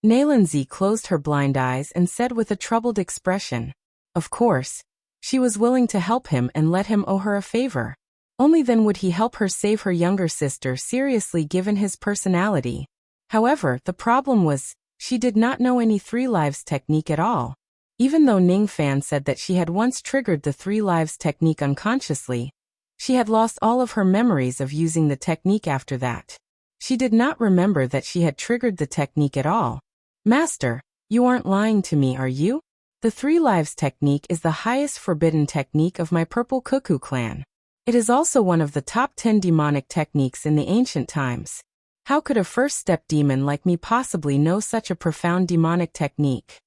Nalanzi closed her blind eyes and said with a troubled expression. Of course. She was willing to help him and let him owe her a favor. Only then would he help her save her younger sister seriously given his personality. However, the problem was, she did not know any 3 lives technique at all. Even though Ning Fan said that she had once triggered the 3 lives technique unconsciously, she had lost all of her memories of using the technique after that. She did not remember that she had triggered the technique at all. Master, you aren't lying to me, are you? The 3 lives technique is the highest forbidden technique of my Purple Cuckoo clan. It is also one of the top 10 demonic techniques in the ancient times. How could a first-step demon like me possibly know such a profound demonic technique?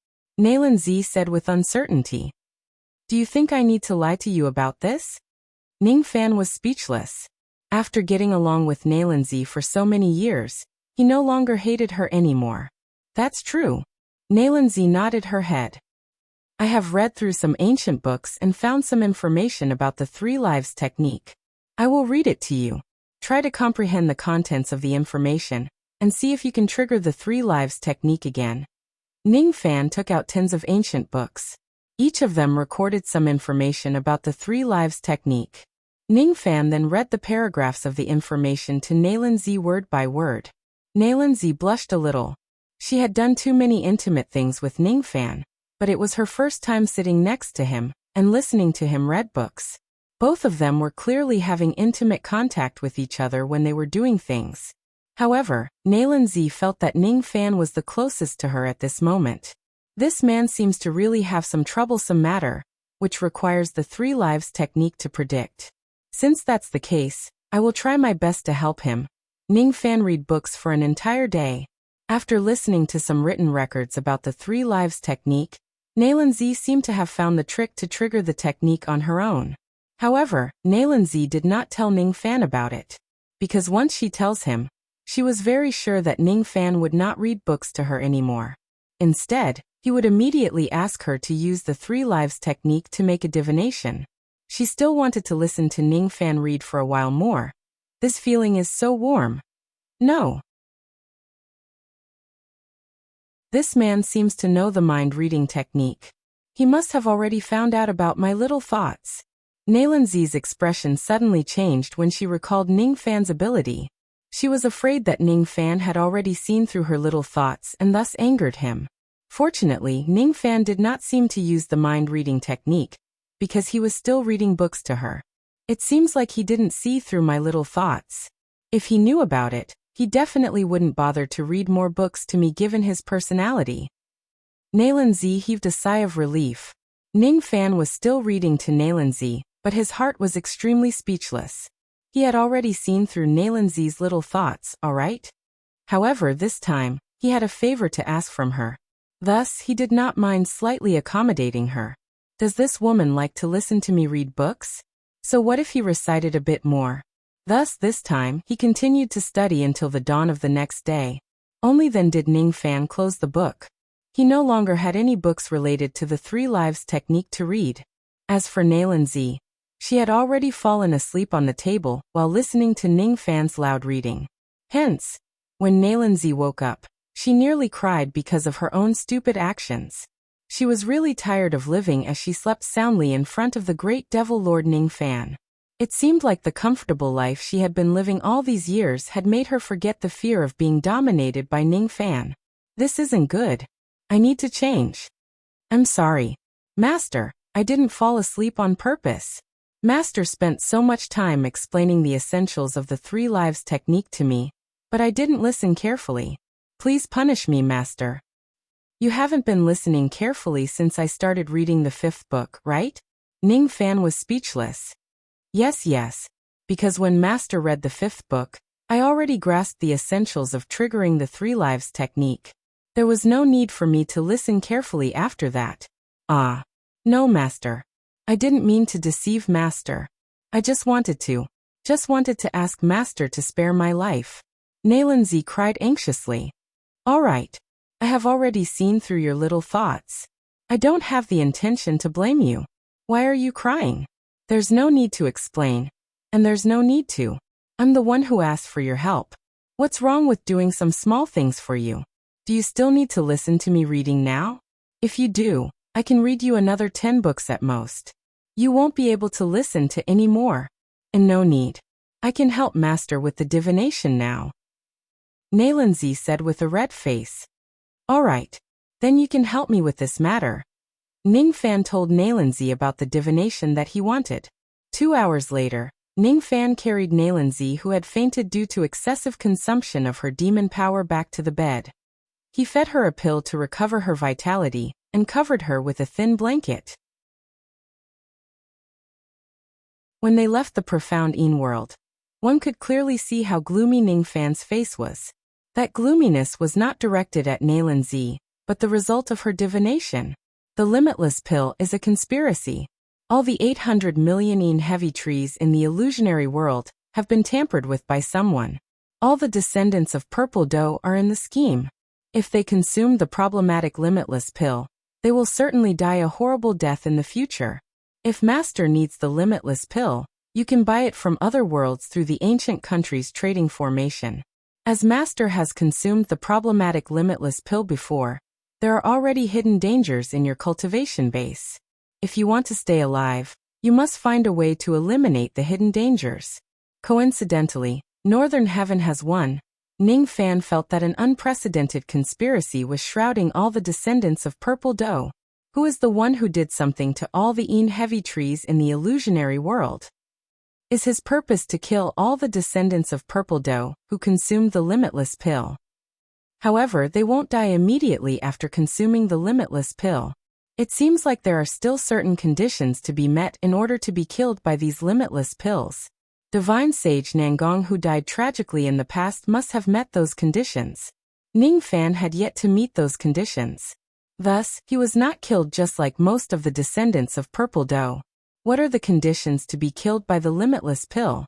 Nalanzi said with uncertainty. Do you think I need to lie to you about this? Ning Fan was speechless. After getting along with Nalanzi for so many years, he no longer hated her anymore. That's true. Nalanzi nodded her head. I have read through some ancient books and found some information about the 3 lives technique. I will read it to you. Try to comprehend the contents of the information, and see if you can trigger the 3 lives technique again. Ning Fan took out tens of ancient books. Each of them recorded some information about the 3 lives technique. Ning Fan then read the paragraphs of the information to Nalanzi word by word. Nalanzi blushed a little. She had done too many intimate things with Ning Fan, but it was her first time sitting next to him and listening to him read books. Both of them were clearly having intimate contact with each other when they were doing things. However, Nalanzi felt that Ning Fan was the closest to her at this moment. This man seems to really have some troublesome matter, which requires the 3 lives technique to predict. Since that's the case, I will try my best to help him. Ning Fan read books for an entire day. After listening to some written records about the 3 lives technique, Nalanzi seemed to have found the trick to trigger the technique on her own. However, Nalanzi did not tell Ning Fan about it. Because once she tells him, she was very sure that Ning Fan would not read books to her anymore. Instead, he would immediately ask her to use the 3 lives technique to make a divination. She still wanted to listen to Ning Fan read for a while more. This feeling is so warm. No. This man seems to know the mind-reading technique. He must have already found out about my little thoughts. Nalanzi's expression suddenly changed when she recalled Ning Fan's ability. She was afraid that Ning Fan had already seen through her little thoughts and thus angered him. Fortunately, Ning Fan did not seem to use the mind-reading technique, because he was still reading books to her. It seems like he didn't see through my little thoughts. If he knew about it, he definitely wouldn't bother to read more books to me given his personality. Nalanzi heaved a sigh of relief. Ning Fan was still reading to Nalanzi, but his heart was extremely speechless. He had already seen through Nailanzi's little thoughts, all right? However, this time, he had a favor to ask from her. Thus, he did not mind slightly accommodating her. Does this woman like to listen to me read books? So what if he recited a bit more? Thus, this time, he continued to study until the dawn of the next day. Only then did Ning Fan close the book. He no longer had any books related to the 3 lives technique to read. As for Nailanzi, she had already fallen asleep on the table while listening to Ning Fan's loud reading. Hence, when Nailanzi woke up, she nearly cried because of her own stupid actions. She was really tired of living as she slept soundly in front of the great devil Lord Ning Fan. It seemed like the comfortable life she had been living all these years had made her forget the fear of being dominated by Ning Fan. This isn't good. I need to change. I'm sorry, Master, I didn't fall asleep on purpose. Master spent so much time explaining the essentials of the 3 lives technique to me, but I didn't listen carefully. Please punish me, Master. You haven't been listening carefully since I started reading the 5th book, right? Ning Fan was speechless. Yes, because when Master read the 5th book, I already grasped the essentials of triggering the 3 lives technique. There was no need for me to listen carefully after that. No, Master. I didn't mean to deceive Master. I just wanted to ask Master to spare my life. Nailanzi cried anxiously. All right. I have already seen through your little thoughts. I don't have the intention to blame you. Why are you crying? There's no need to explain. And there's no need to. I'm the one who asked for your help. What's wrong with doing some small things for you? Do you still need to listen to me reading now? If you do, I can read you another 10 books at most. You won't be able to listen to any more. And no need. I can help Master with the divination now. Nailanzi said with a red face. All right. Then you can help me with this matter. Ning Fan told Nailanzi about the divination that he wanted. 2 hours later, Ning Fan carried Nailanzi, who had fainted due to excessive consumption of her demon power, back to the bed. He fed her a pill to recover her vitality, and covered her with a thin blanket. When they left the profound Yin world, one could clearly see how gloomy Ning Fan's face was. That gloominess was not directed at Nailanzi, but the result of her divination. The limitless pill is a conspiracy. All the 800 million Yin heavy trees in the illusionary world have been tampered with by someone. All the descendants of Purple Doe are in the scheme. If they consume the problematic limitless pill, they will certainly die a horrible death in the future. If Master needs the limitless pill, you can buy it from other worlds through the ancient country's trading formation. As Master has consumed the problematic limitless pill before, there are already hidden dangers in your cultivation base. If you want to stay alive, you must find a way to eliminate the hidden dangers. Coincidentally, Northern Heaven has won. Ning Fan felt that an unprecedented conspiracy was shrouding all the descendants of Purple Doe. Who is the one who did something to all the Yin heavy trees in the illusionary world? Is his purpose to kill all the descendants of Purple Doe who consumed the limitless pill? However, they won't die immediately after consuming the limitless pill. It seems like there are still certain conditions to be met in order to be killed by these limitless pills. Divine Sage Nangong, who died tragically in the past, must have met those conditions. Ning Fan had yet to meet those conditions. Thus, he was not killed just like most of the descendants of Purple Doe. What are the conditions to be killed by the limitless pill?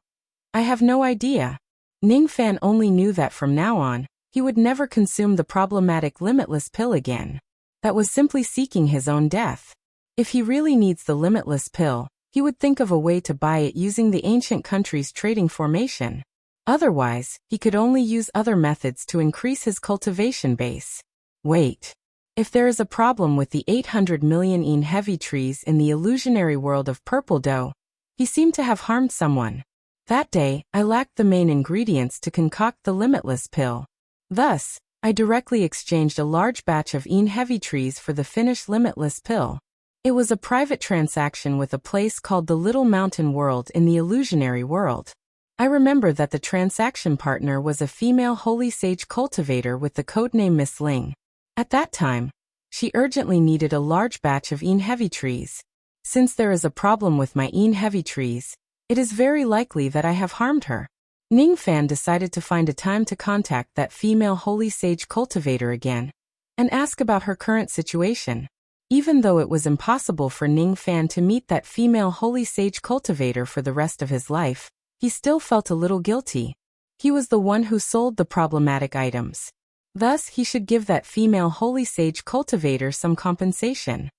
I have no idea. Ning Fan only knew that from now on, he would never consume the problematic limitless pill again. That was simply seeking his own death. If he really needs the limitless pill, he would think of a way to buy it using the ancient country's trading formation. Otherwise, he could only use other methods to increase his cultivation base. Wait. If there is a problem with the 800 million Yin heavy trees in the illusionary world of Purple Doe, he seemed to have harmed someone. That day, I lacked the main ingredients to concoct the limitless pill. Thus, I directly exchanged a large batch of Yin heavy trees for the finished limitless pill. It was a private transaction with a place called the Little Mountain World in the illusionary world. I remember that the transaction partner was a female holy sage cultivator with the codename Miss Ling. At that time, she urgently needed a large batch of Yin heavy trees. Since there is a problem with my heavy trees, it is very likely that I have harmed her. Ning Fan decided to find a time to contact that female holy sage cultivator again and ask about her current situation. Even though it was impossible for Ning Fan to meet that female holy sage cultivator for the rest of his life, he still felt a little guilty. He was the one who sold the problematic items. Thus, he should give that female holy sage cultivator some compensation.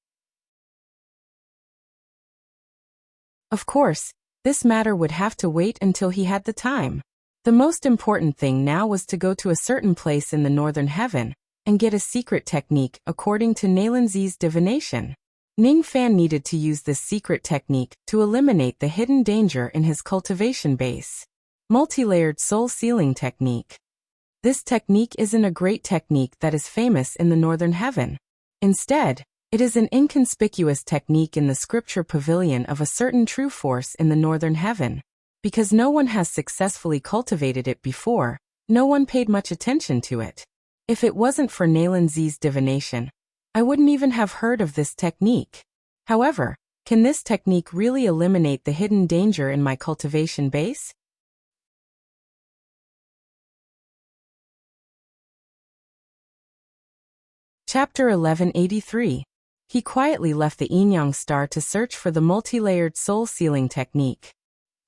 Of course, this matter would have to wait until he had the time. The most important thing now was to go to a certain place in the northern heaven and get a secret technique according to Nalanzi's divination. Ning Fan needed to use this secret technique to eliminate the hidden danger in his cultivation base. Multi-layered soul sealing technique. This technique isn't a great technique that is famous in the northern heaven. Instead, it is an inconspicuous technique in the scripture pavilion of a certain true force in the northern heaven. Because no one has successfully cultivated it before, no one paid much attention to it. If it wasn't for Nalanzi's divination, I wouldn't even have heard of this technique. However, can this technique really eliminate the hidden danger in my cultivation base? Chapter 1183. He quietly left the Yin-Yang star to search for the multi-layered soul sealing technique.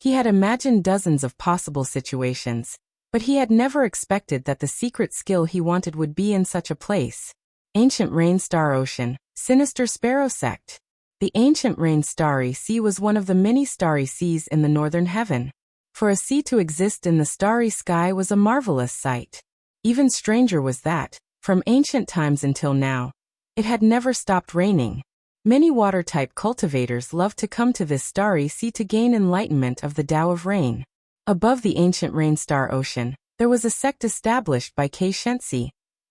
He had imagined dozens of possible situations, but he had never expected that the secret skill he wanted would be in such a place. Ancient Rain Star Ocean, Sinister Sparrow Sect. The ancient Rain Starry Sea was one of the many starry seas in the northern heaven. For a sea to exist in the starry sky was a marvelous sight. Even stranger was that, from ancient times until now, it had never stopped raining. Many water-type cultivators loved to come to this starry sea to gain enlightenment of the Tao of Rain. Above the ancient Rain Star Ocean, there was a sect established by Kei Shensi,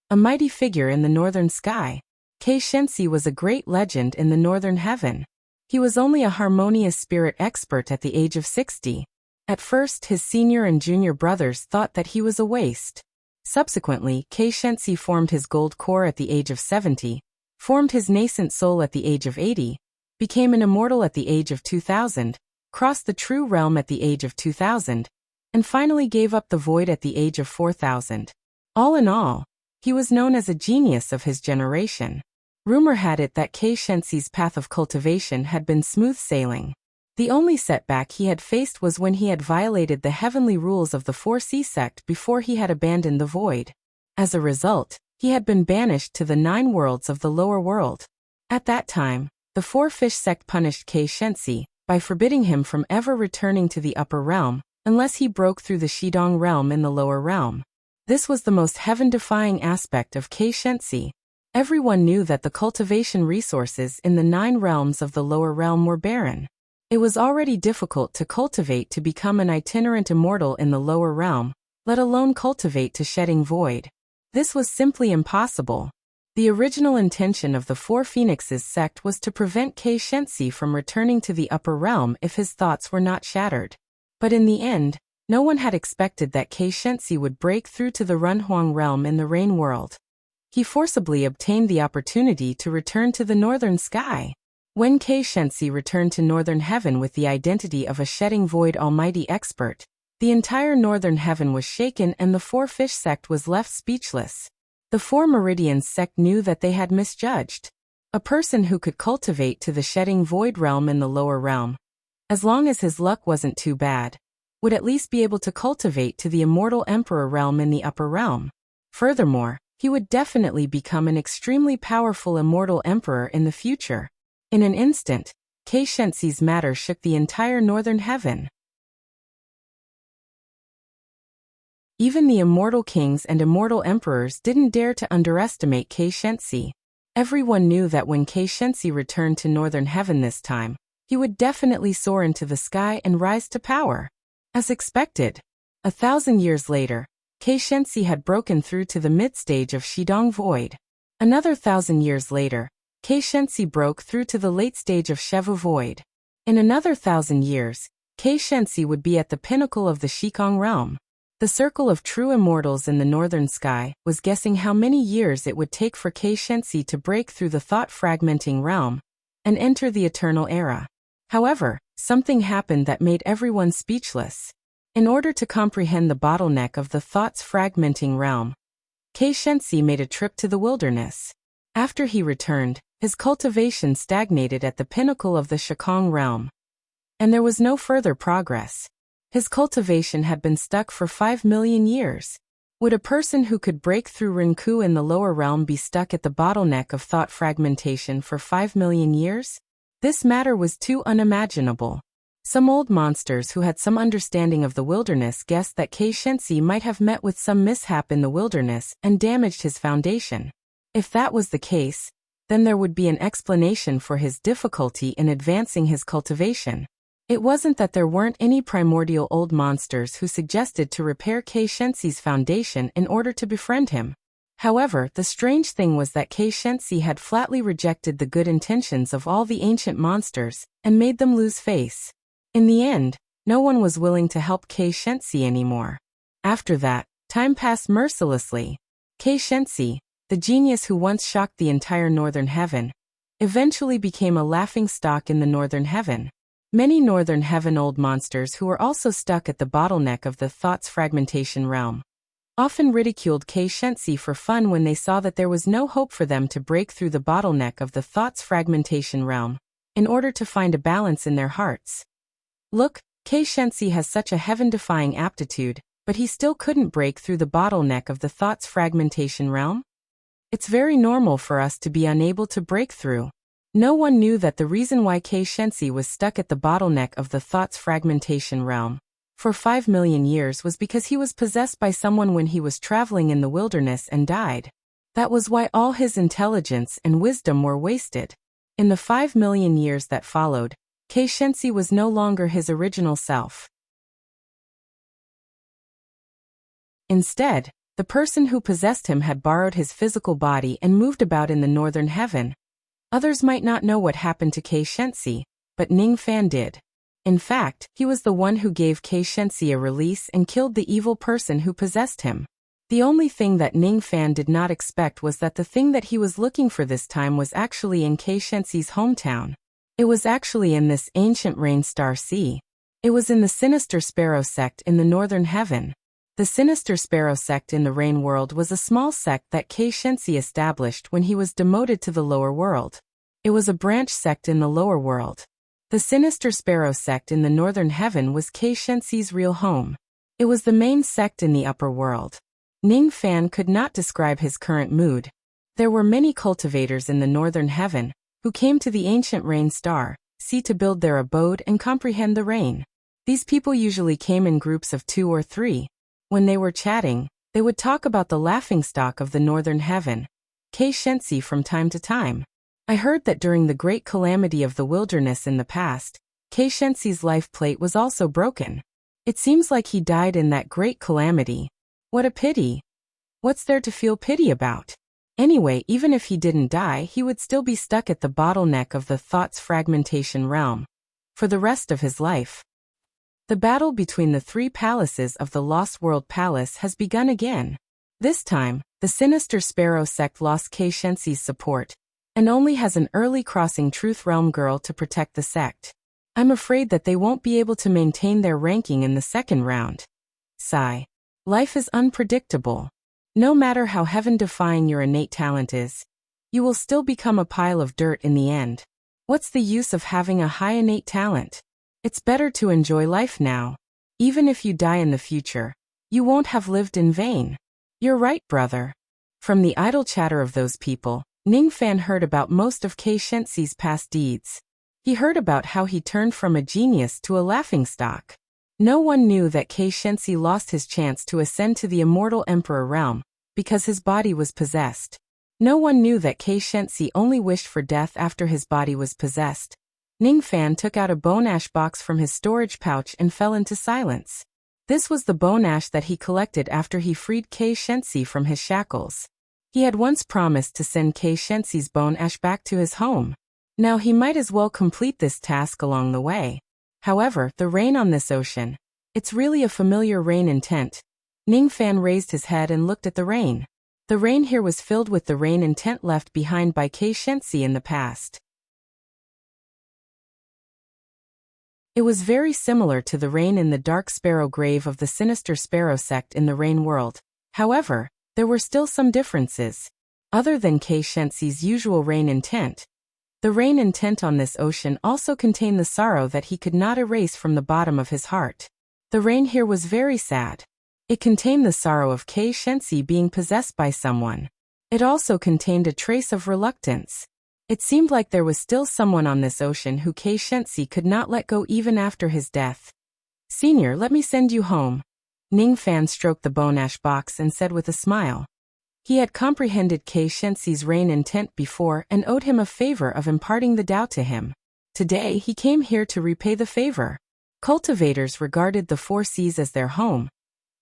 a mighty figure in the northern sky. Kei Shensi was a great legend in the northern heaven. He was only a harmonious spirit expert at the age of 60. At first, his senior and junior brothers thought that he was a waste. Subsequently, Kei Shensi formed his gold core at the age of 70, formed his nascent soul at the age of 80, became an immortal at the age of 2000, crossed the true realm at the age of 2000, and finally gave up the void at the age of 4000. All in all, he was known as a genius of his generation. Rumor had it that Kei Shensi's path of cultivation had been smooth sailing. The only setback he had faced was when he had violated the heavenly rules of the 4C sect before he had abandoned the void. As a result, he had been banished to the 9 worlds of the lower world. At that time, the 4 Fish sect punished Kei Shensi by forbidding him from ever returning to the upper realm unless he broke through the Shidong realm in the lower realm. This was the most heaven-defying aspect of Kei Shensi. Everyone knew that the cultivation resources in the 9 realms of the lower realm were barren. It was already difficult to cultivate to become an itinerant immortal in the lower realm, let alone cultivate to shedding void. This was simply impossible. The original intention of the 4 Phoenixes sect was to prevent Kei Shensi from returning to the upper realm if his thoughts were not shattered. But in the end, no one had expected that Kei Shensi would break through to the Runhuang realm in the Rain world. He forcibly obtained the opportunity to return to the northern sky. When Kei Shensi returned to northern heaven with the identity of a shedding void almighty expert, the entire northern heaven was shaken and the 4 Fish sect was left speechless. The 4 Meridians sect knew that they had misjudged. A person who could cultivate to the shedding void realm in the lower realm, as long as his luck wasn't too bad, would at least be able to cultivate to the immortal emperor realm in the upper realm. Furthermore, he would definitely become an extremely powerful immortal emperor in the future. In an instant, Kei Shensi's matter shook the entire northern heaven. Even the immortal kings and immortal emperors didn't dare to underestimate Kei Shensi. Everyone knew that when Kei Shensi returned to northern heaven this time, he would definitely soar into the sky and rise to power. As expected, 1,000 years later, Kei Shensi had broken through to the mid-stage of Shidong Void. Another 1,000 years later, Kei Shensi broke through to the late stage of Shevu Void. In another 1,000 years, Kei Shensi would be at the pinnacle of the Shikong realm. The circle of true immortals in the northern sky was guessing how many years it would take for Kei Shensi to break through the thought-fragmenting realm and enter the Eternal Era. However, something happened that made everyone speechless. In order to comprehend the bottleneck of the thoughts fragmenting realm, Shensi made a trip to the wilderness. After he returned, his cultivation stagnated at the pinnacle of the Shikong realm, and there was no further progress. His cultivation had been stuck for 5 million years. Would a person who could break through Rinku in the lower realm be stuck at the bottleneck of thought fragmentation for 5 million years? This matter was too unimaginable. Some old monsters who had some understanding of the wilderness guessed that Shensi might have met with some mishap in the wilderness and damaged his foundation. If that was the case, then there would be an explanation for his difficulty in advancing his cultivation. It wasn't that there weren't any primordial old monsters who suggested to repair Shensi's foundation in order to befriend him. However, the strange thing was that Shensi had flatly rejected the good intentions of all the ancient monsters and made them lose face. In the end, no one was willing to help Shensi anymore. After that, time passed mercilessly. Shensi, the genius who once shocked the entire Northern Heaven, eventually became a laughingstock in the Northern Heaven. Many Northern Heaven old monsters who were also stuck at the bottleneck of the thoughts fragmentation realm often ridiculed Shensi for fun when they saw that there was no hope for them to break through the bottleneck of the thoughts fragmentation realm in order to find a balance in their hearts. Look, Shensi has such a heaven-defying aptitude, but he still couldn't break through the bottleneck of the thoughts fragmentation realm? It's very normal for us to be unable to break through. No one knew that the reason why Shensi was stuck at the bottleneck of the thoughts fragmentation realm for 5 million years was because he was possessed by someone when he was traveling in the wilderness and died. That was why all his intelligence and wisdom were wasted. In the 5 million years that followed, Shensi was no longer his original self. Instead, the person who possessed him had borrowed his physical body and moved about in the Northern Heaven. Others might not know what happened to Shensi, but Ning Fan did. In fact, he was the one who gave Shensi a release and killed the evil person who possessed him. The only thing that Ning Fan did not expect was that the thing that he was looking for this time was actually in Shensi's hometown. It was actually in this ancient rain star sea. It was in the Sinister Sparrow sect in the Northern Heaven. The Sinister Sparrow sect in the Rain World was a small sect that Shensi established when he was demoted to the lower world. It was a branch sect in the lower world. The Sinister Sparrow sect in the Northern Heaven was Shensi's real home. It was the main sect in the upper world. Ning Fan could not describe his current mood. There were many cultivators in the Northern Heaven who came to the ancient rain star sea to build their abode and comprehend the rain. These people usually came in groups of 2 or 3. When they were chatting, they would talk about the laughingstock of the Northern Heaven, Shensi, from time to time. I heard that during the great calamity of the wilderness in the past, Shensi's life plate was also broken. It seems like he died in that great calamity. What a pity. What's there to feel pity about? Anyway, even if he didn't die, he would still be stuck at the bottleneck of the thoughts fragmentation realm for the rest of his life. The battle between the 3 palaces of the Lost World Palace has begun again. This time, the Sinister Sparrow sect lost Shensi's support and only has an early crossing Truth Realm girl to protect the sect. I'm afraid that they won't be able to maintain their ranking in the second round. Sigh. Life is unpredictable. No matter how heaven-defying your innate talent is, you will still become a pile of dirt in the end. What's the use of having a high innate talent? It's better to enjoy life now. Even if you die in the future, you won't have lived in vain. You're right, brother. From the idle chatter of those people, Ning Fan heard about most of Shensi's past deeds. He heard about how he turned from a genius to a laughingstock. No one knew that Shensi lost his chance to ascend to the immortal Emperor realm because his body was possessed. No one knew that Shensi only wished for death after his body was possessed. Ning Fan took out a bone ash box from his storage pouch and fell into silence. This was the bone ash that he collected after he freed Shensi from his shackles. He had once promised to send Shensi's bone ash back to his home. Now he might as well complete this task along the way. However, the rain on this ocean, it's really a familiar rain intent. Ning Fan raised his head and looked at the rain. The rain here was filled with the rain intent left behind by Shensi in the past. It was very similar to the rain in the dark sparrow grave of the sinister sparrow sect in the rain world. However, there were still some differences. Other than Kei Shenxi's usual rain intent, the rain intent on this ocean also contained the sorrow that he could not erase from the bottom of his heart. The rain here was very sad. It contained the sorrow of Kei Shenxi being possessed by someone. It also contained a trace of reluctance. It seemed like there was still someone on this ocean who Kei Shenxi could not let go even after his death. "Senior, let me send you home." Ning Fan stroked the bone ash box and said with a smile. He had comprehended Kei Shenxi's rain intent before and owed him a favor of imparting the Tao to him. Today he came here to repay the favor. Cultivators regarded the Four Seas as their home,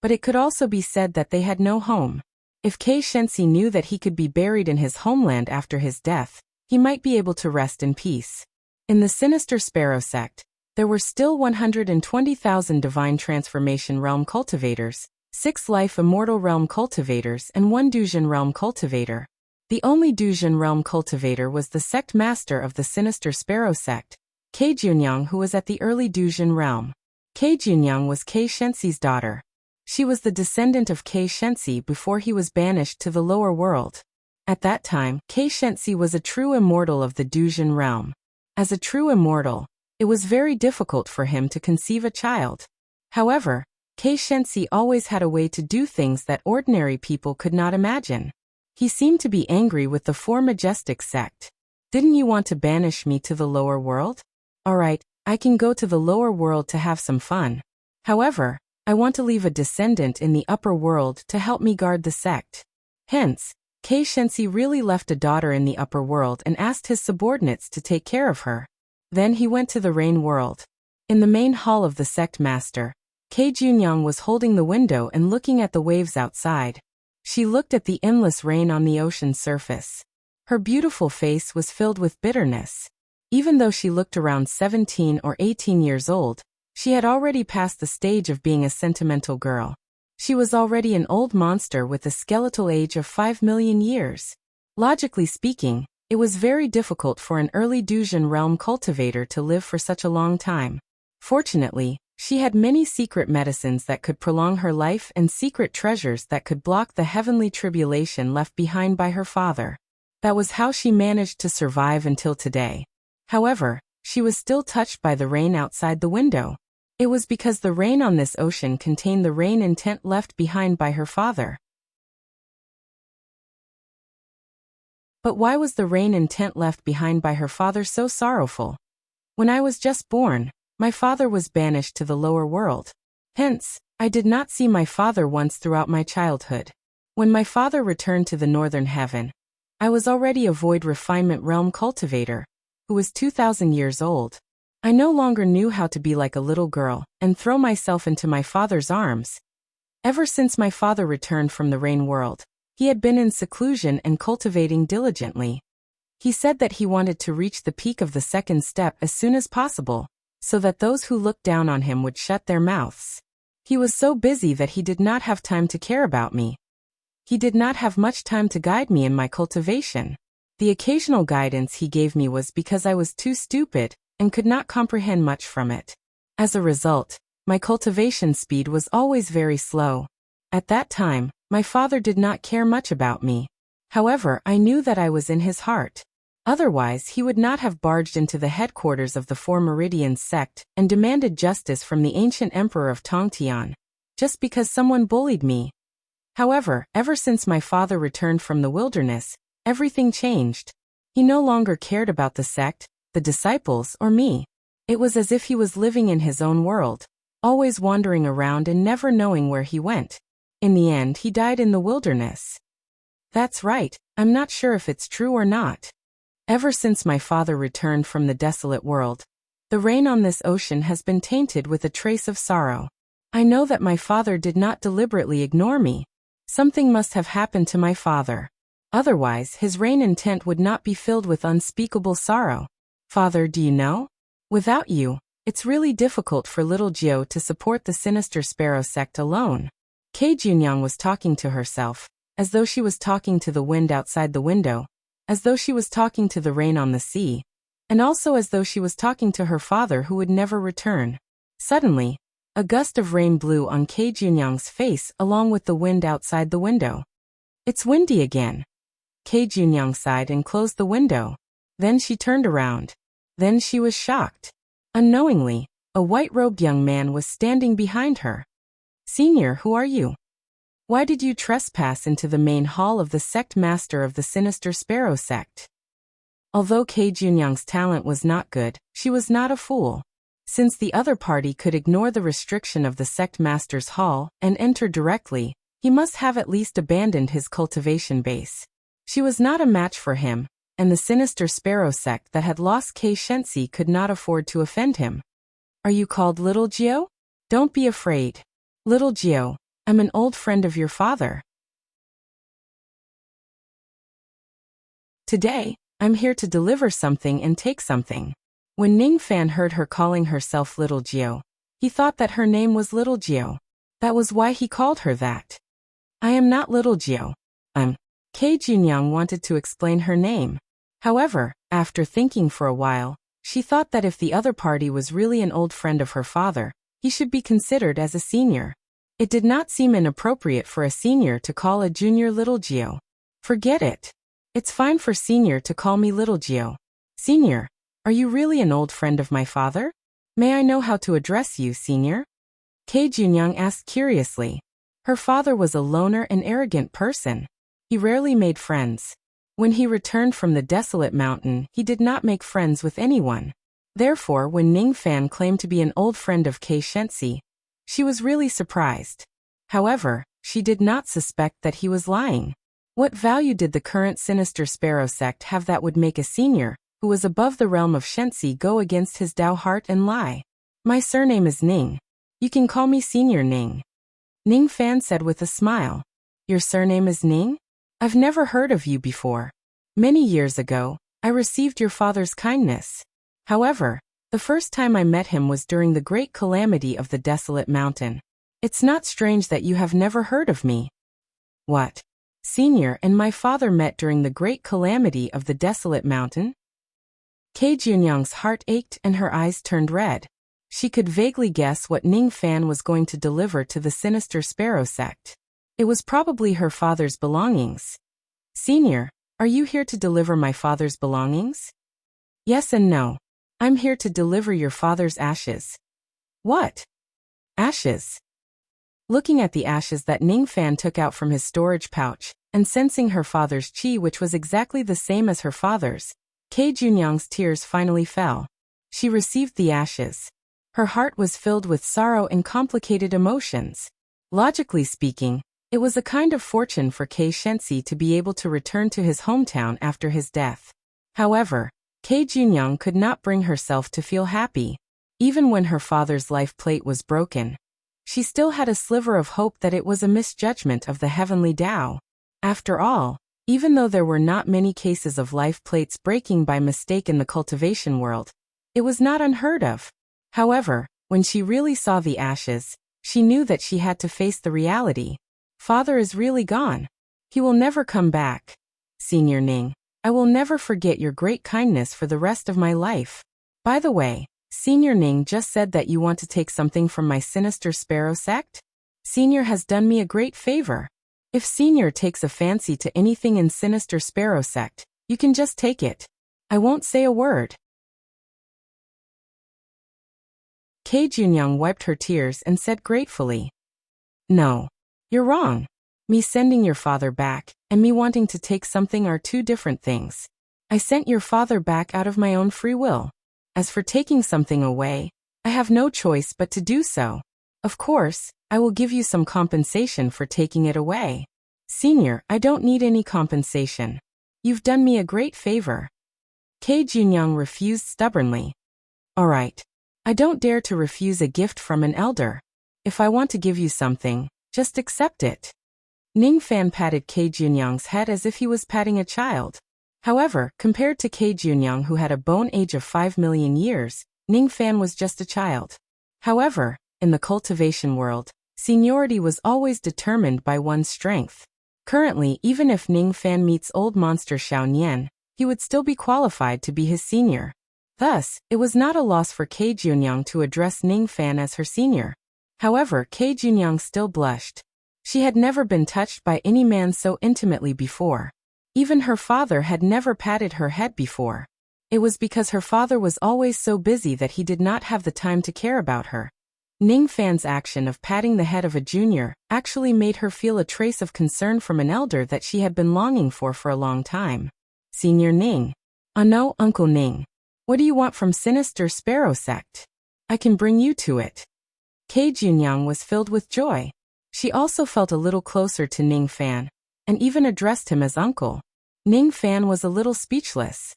but it could also be said that they had no home. If Kei Shenxi knew that he could be buried in his homeland after his death, he might be able to rest in peace. In the sinister sparrow sect, there were still 120,000 divine transformation realm cultivators, 6 life immortal realm cultivators and 1 Dujin realm cultivator. The only Dujin realm cultivator was the sect master of the sinister sparrow sect, Kei Junyang, who was at the early Dujin realm. Kei Junyang was Kei Shenxi's daughter. She was the descendant of Kei Shenxi before he was banished to the lower world. At that time, Kei Shenxi was a true immortal of the Dujin realm. As a true immortal, it was very difficult for him to conceive a child. However, Kei Shenxi always had a way to do things that ordinary people could not imagine. He seemed to be angry with the Four Majestic sect. "Didn't you want to banish me to the lower world? Alright, I can go to the lower world to have some fun. However, I want to leave a descendant in the upper world to help me guard the sect." Hence, Kei Shenxi really left a daughter in the upper world and asked his subordinates to take care of her. Then he went to the rain world. In the main hall of the sect master, Kei Junyang was holding the window and looking at the waves outside. She looked at the endless rain on the ocean's surface. Her beautiful face was filled with bitterness. Even though she looked around 17 or 18 years old, she had already passed the stage of being a sentimental girl. She was already an old monster with a skeletal age of 5 million years. Logically speaking, it was very difficult for an early Dujin realm cultivator to live for such a long time. Fortunately, she had many secret medicines that could prolong her life and secret treasures that could block the heavenly tribulation left behind by her father. That was how she managed to survive until today. However, she was still touched by the rain outside the window. It was because the rain on this ocean contained the rain intent left behind by her father. But why was the rain intent left behind by her father so sorrowful? When I was just born, my father was banished to the lower world. Hence, I did not see my father once throughout my childhood. When my father returned to the northern heaven, I was already a void refinement realm cultivator, who was 2,000 years old. I no longer knew how to be like a little girl and throw myself into my father's arms. Ever since my father returned from the rain world, he had been in seclusion and cultivating diligently. He said that he wanted to reach the peak of the second step as soon as possible, so that those who looked down on him would shut their mouths. He was so busy that he did not have time to care about me. He did not have much time to guide me in my cultivation. The occasional guidance he gave me was because I was too stupid and could not comprehend much from it. As a result, my cultivation speed was always very slow. At that time, my father did not care much about me. However, I knew that I was in his heart. Otherwise, he would not have barged into the headquarters of the Four Meridians sect and demanded justice from the ancient emperor of Tongtian, just because someone bullied me. However, ever since my father returned from the wilderness, everything changed. He no longer cared about the sect, the disciples, or me. It was as if he was living in his own world, always wandering around and never knowing where he went. In the end, he died in the wilderness. That's right, I'm not sure if it's true or not. Ever since my father returned from the desolate world, the rain on this ocean has been tainted with a trace of sorrow. I know that my father did not deliberately ignore me. Something must have happened to my father. Otherwise, his rain intent would not be filled with unspeakable sorrow. Father, do you know? Without you, it's really difficult for little Jiao to support the sinister sparrow sect alone. Kei Junyang was talking to herself, as though she was talking to the wind outside the window, as though she was talking to the rain on the sea, and also as though she was talking to her father who would never return. Suddenly, a gust of rain blew on Kei Junyang's face along with the wind outside the window. It's windy again. Kei Junyang sighed and closed the window. Then she turned around. Then she was shocked. Unknowingly, a white-robed young man was standing behind her. Senior, who are you? Why did you trespass into the main hall of the sect master of the sinister Sparrow sect? Although Kei Junyang's talent was not good, she was not a fool. Since the other party could ignore the restriction of the sect master's hall and enter directly, he must have at least abandoned his cultivation base. She was not a match for him, and the sinister Sparrow sect that had lost Kei Shensi could not afford to offend him. Are you called Little Jio? Don't be afraid. Little Jio, I'm an old friend of your father. Today, I'm here to deliver something and take something. When Ning Fan heard her calling herself Little Jio, he thought that her name was Little Jio. That was why he called her that. I am not Little Jio. Kei Junyang wanted to explain her name. However, after thinking for a while, she thought that if the other party was really an old friend of her father, he should be considered as a senior. It did not seem inappropriate for a senior to call a junior Little Jio. Forget it. It's fine for senior to call me Little Jio. Senior, are you really an old friend of my father? May I know how to address you, senior? Kei Junyang asked curiously. Her father was a loner and arrogant person. He rarely made friends. When he returned from the desolate mountain, he did not make friends with anyone. Therefore, when Ning Fan claimed to be an old friend of Kei Shensi, she was really surprised. However, she did not suspect that he was lying. What value did the current sinister Sparrow sect have that would make a senior, who was above the realm of Shensi, go against his Dao heart and lie? My surname is Ning. You can call me Senior Ning. Ning Fan said with a smile. Your surname is Ning? I've never heard of you before. Many years ago, I received your father's kindness. However, the first time I met him was during the great calamity of the desolate mountain. It's not strange that you have never heard of me. What? Senior and my father met during the great calamity of the desolate mountain? Kei Junyang's heart ached and her eyes turned red. She could vaguely guess what Ning Fan was going to deliver to the sinister Sparrow sect. It was probably her father's belongings. Senior, are you here to deliver my father's belongings? Yes and no. I'm here to deliver your father's ashes. What? Ashes? Looking at the ashes that Ning Fan took out from his storage pouch, and sensing her father's qi, which was exactly the same as her father's, Kei Junyang's tears finally fell. She received the ashes. Her heart was filled with sorrow and complicated emotions. Logically speaking, it was a kind of fortune for Kei Shensi to be able to return to his hometown after his death. However, Kei Junyang could not bring herself to feel happy. Even when her father's life plate was broken, she still had a sliver of hope that it was a misjudgment of the heavenly Tao. After all, even though there were not many cases of life plates breaking by mistake in the cultivation world, it was not unheard of. However, when she really saw the ashes, she knew that she had to face the reality. Father is really gone. He will never come back. Senior Ning, I will never forget your great kindness for the rest of my life. By the way, Senior Ning just said that you want to take something from my sinister Sparrow sect? Senior has done me a great favor. If Senior takes a fancy to anything in sinister Sparrow sect, you can just take it. I won't say a word. Kei Junyang wiped her tears and said gratefully. No. You're wrong. Me sending your father back, and me wanting to take something are two different things. I sent your father back out of my own free will. As for taking something away, I have no choice but to do so. Of course, I will give you some compensation for taking it away. Senior, I don't need any compensation. You've done me a great favor. Kei Junyang refused stubbornly. All right. I don't dare to refuse a gift from an elder. If I want to give you something, just accept it. Ning Fan patted Kei Junyang's head as if he was patting a child. However, compared to Kei Junyang, who had a bone age of 5 million years, Ning Fan was just a child. However, in the cultivation world, seniority was always determined by one's strength. Currently, even if Ning Fan meets old monster Xiao Nian, he would still be qualified to be his senior. Thus, it was not a loss for Kei Junyang to address Ning Fan as her senior. However, Kei Junyang still blushed. She had never been touched by any man so intimately before. Even her father had never patted her head before. It was because her father was always so busy that he did not have the time to care about her. Ning Fan's action of patting the head of a junior actually made her feel a trace of concern from an elder that she had been longing for a long time. Senior Ning. Oh no, Uncle Ning. What do you want from Sinister Sparrow Sect? I can bring you to it. Kei Junyang was filled with joy. She also felt a little closer to Ning Fan, and even addressed him as uncle. Ning Fan was a little speechless.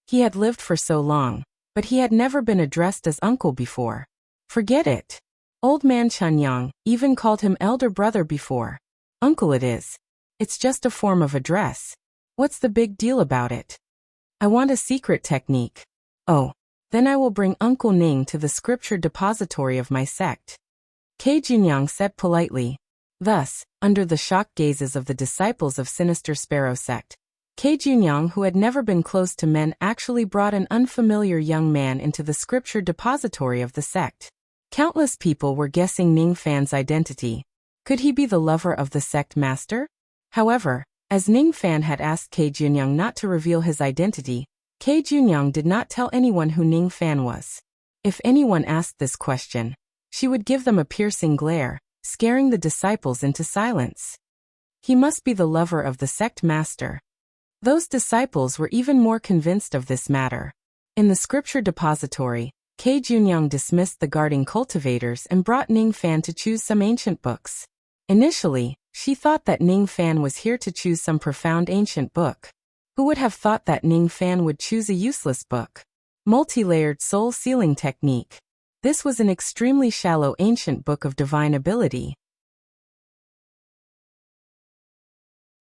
He had lived for so long, but he had never been addressed as uncle before. Forget it. Old man Chunyang even called him elder brother before. Uncle it is. It's just a form of address. What's the big deal about it? I want a secret technique. Oh, then I will bring Uncle Ning to the scripture depository of my sect. Kei Junyang said politely. Thus, under the shocked gazes of the disciples of Sinister Sparrow Sect, Kei Junyang, who had never been close to men, actually brought an unfamiliar young man into the scripture depository of the sect. Countless people were guessing Ning Fan's identity. Could he be the lover of the sect master? However, as Ning Fan had asked Kei Junyang not to reveal his identity, Kei Junyang did not tell anyone who Ning Fan was. If anyone asked this question, she would give them a piercing glare, scaring the disciples into silence. He must be the lover of the sect master. Those disciples were even more convinced of this matter. In the scripture depository, Kei Junyang dismissed the guarding cultivators and brought Ning Fan to choose some ancient books. Initially, she thought that Ning Fan was here to choose some profound ancient book. Who would have thought that Ning Fan would choose a useless book? Multi-layered soul sealing technique. This was an extremely shallow ancient book of divine ability.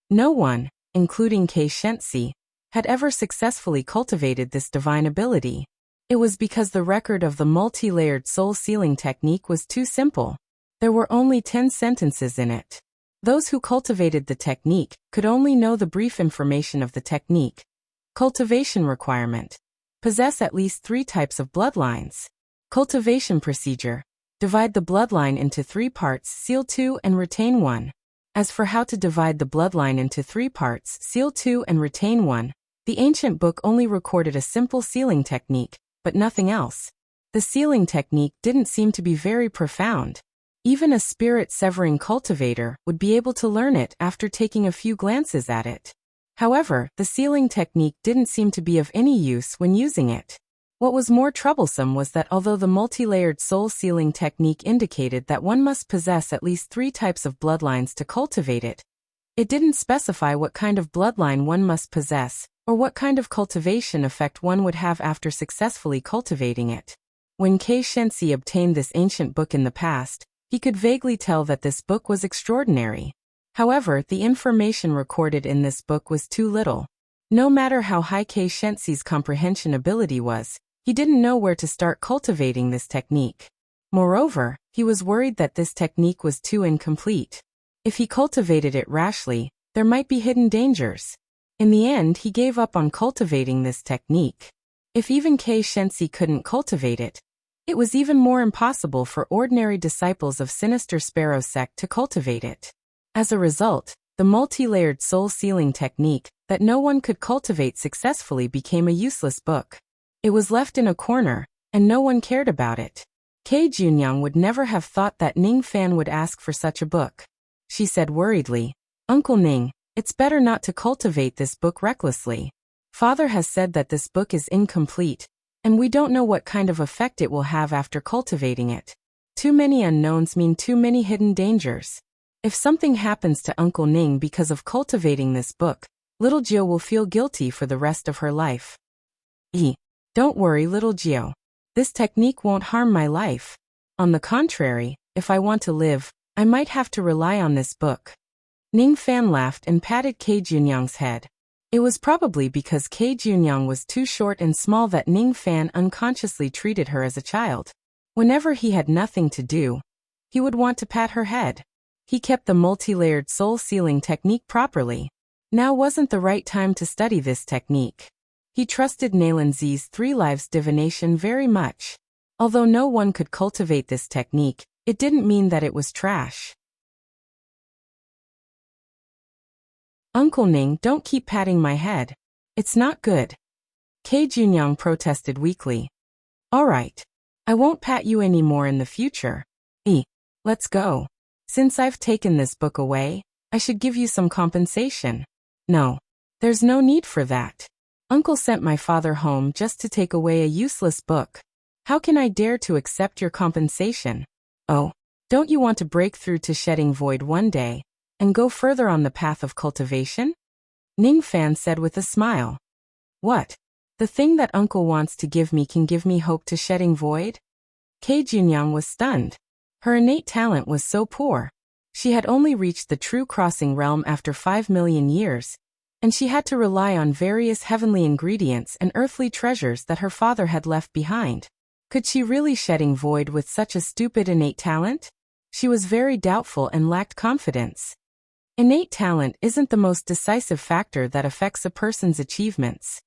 No one, including Kei Shensi, had ever successfully cultivated this divine ability. It was because the record of the multi-layered soul sealing technique was too simple. There were only 10 sentences in it. Those who cultivated the technique could only know the brief information of the technique. Cultivation requirement. Possess at least 3 types of bloodlines. Cultivation procedure. Divide the bloodline into 3 parts, seal 2 and retain 1. As for how to divide the bloodline into 3 parts, seal 2 and retain 1, the ancient book only recorded a simple sealing technique, but nothing else. The sealing technique didn't seem to be very profound. Even a spirit-severing cultivator would be able to learn it after taking a few glances at it. However, the sealing technique didn't seem to be of any use when using it. What was more troublesome was that although the multi-layered soul sealing technique indicated that one must possess at least 3 types of bloodlines to cultivate it, it didn't specify what kind of bloodline one must possess, or what kind of cultivation effect one would have after successfully cultivating it. When Kei Shensi obtained this ancient book in the past, he could vaguely tell that this book was extraordinary. However, the information recorded in this book was too little. No matter how high Kei Shensi's comprehension ability was, he didn't know where to start cultivating this technique. Moreover, he was worried that this technique was too incomplete. If he cultivated it rashly, there might be hidden dangers. In the end, he gave up on cultivating this technique. If even Kei Shensi couldn't cultivate it, it was even more impossible for ordinary disciples of Sinister Sparrow Sect to cultivate it. As a result, the multi-layered soul sealing technique that no one could cultivate successfully became a useless book. It was left in a corner, and no one cared about it. Kei Junyang would never have thought that Ning Fan would ask for such a book. She said worriedly, "Uncle Ning, it's better not to cultivate this book recklessly. Father has said that this book is incomplete, and we don't know what kind of effect it will have after cultivating it. Too many unknowns mean too many hidden dangers. If something happens to Uncle Ning because of cultivating this book, little Jiao will feel guilty for the rest of her life." Don't worry, little Jiao. This technique won't harm my life. On the contrary, if I want to live, I might have to rely on this book. Ning Fan laughed and patted Kei Junyang's head. It was probably because Kei Junyang was too short and small that Ning Fan unconsciously treated her as a child. Whenever he had nothing to do, he would want to pat her head. He kept the multi-layered soul sealing technique properly. Now wasn't the right time to study this technique. He trusted Nalan Zi's 3 lives divination very much. Although no one could cultivate this technique, it didn't mean that it was trash. Uncle Ning, don't keep patting my head. It's not good. Kei Junyang protested weakly. Alright. I won't pat you anymore in the future. Let's go. Since I've taken this book away, I should give you some compensation. No. There's no need for that. Uncle sent my father home just to take away a useless book. How can I dare to accept your compensation? Oh, don't you want to break through to shedding void one day, and go further on the path of cultivation? Ning Fan said with a smile. What? The thing that Uncle wants to give me can give me hope to shedding void? Kei Junyang was stunned. Her innate talent was so poor. She had only reached the true crossing realm after 5 million years, and she had to rely on various heavenly ingredients and earthly treasures that her father had left behind. Could she really shedding void with such a stupid innate talent? She was very doubtful and lacked confidence. Innate talent isn't the most decisive factor that affects a person's achievements.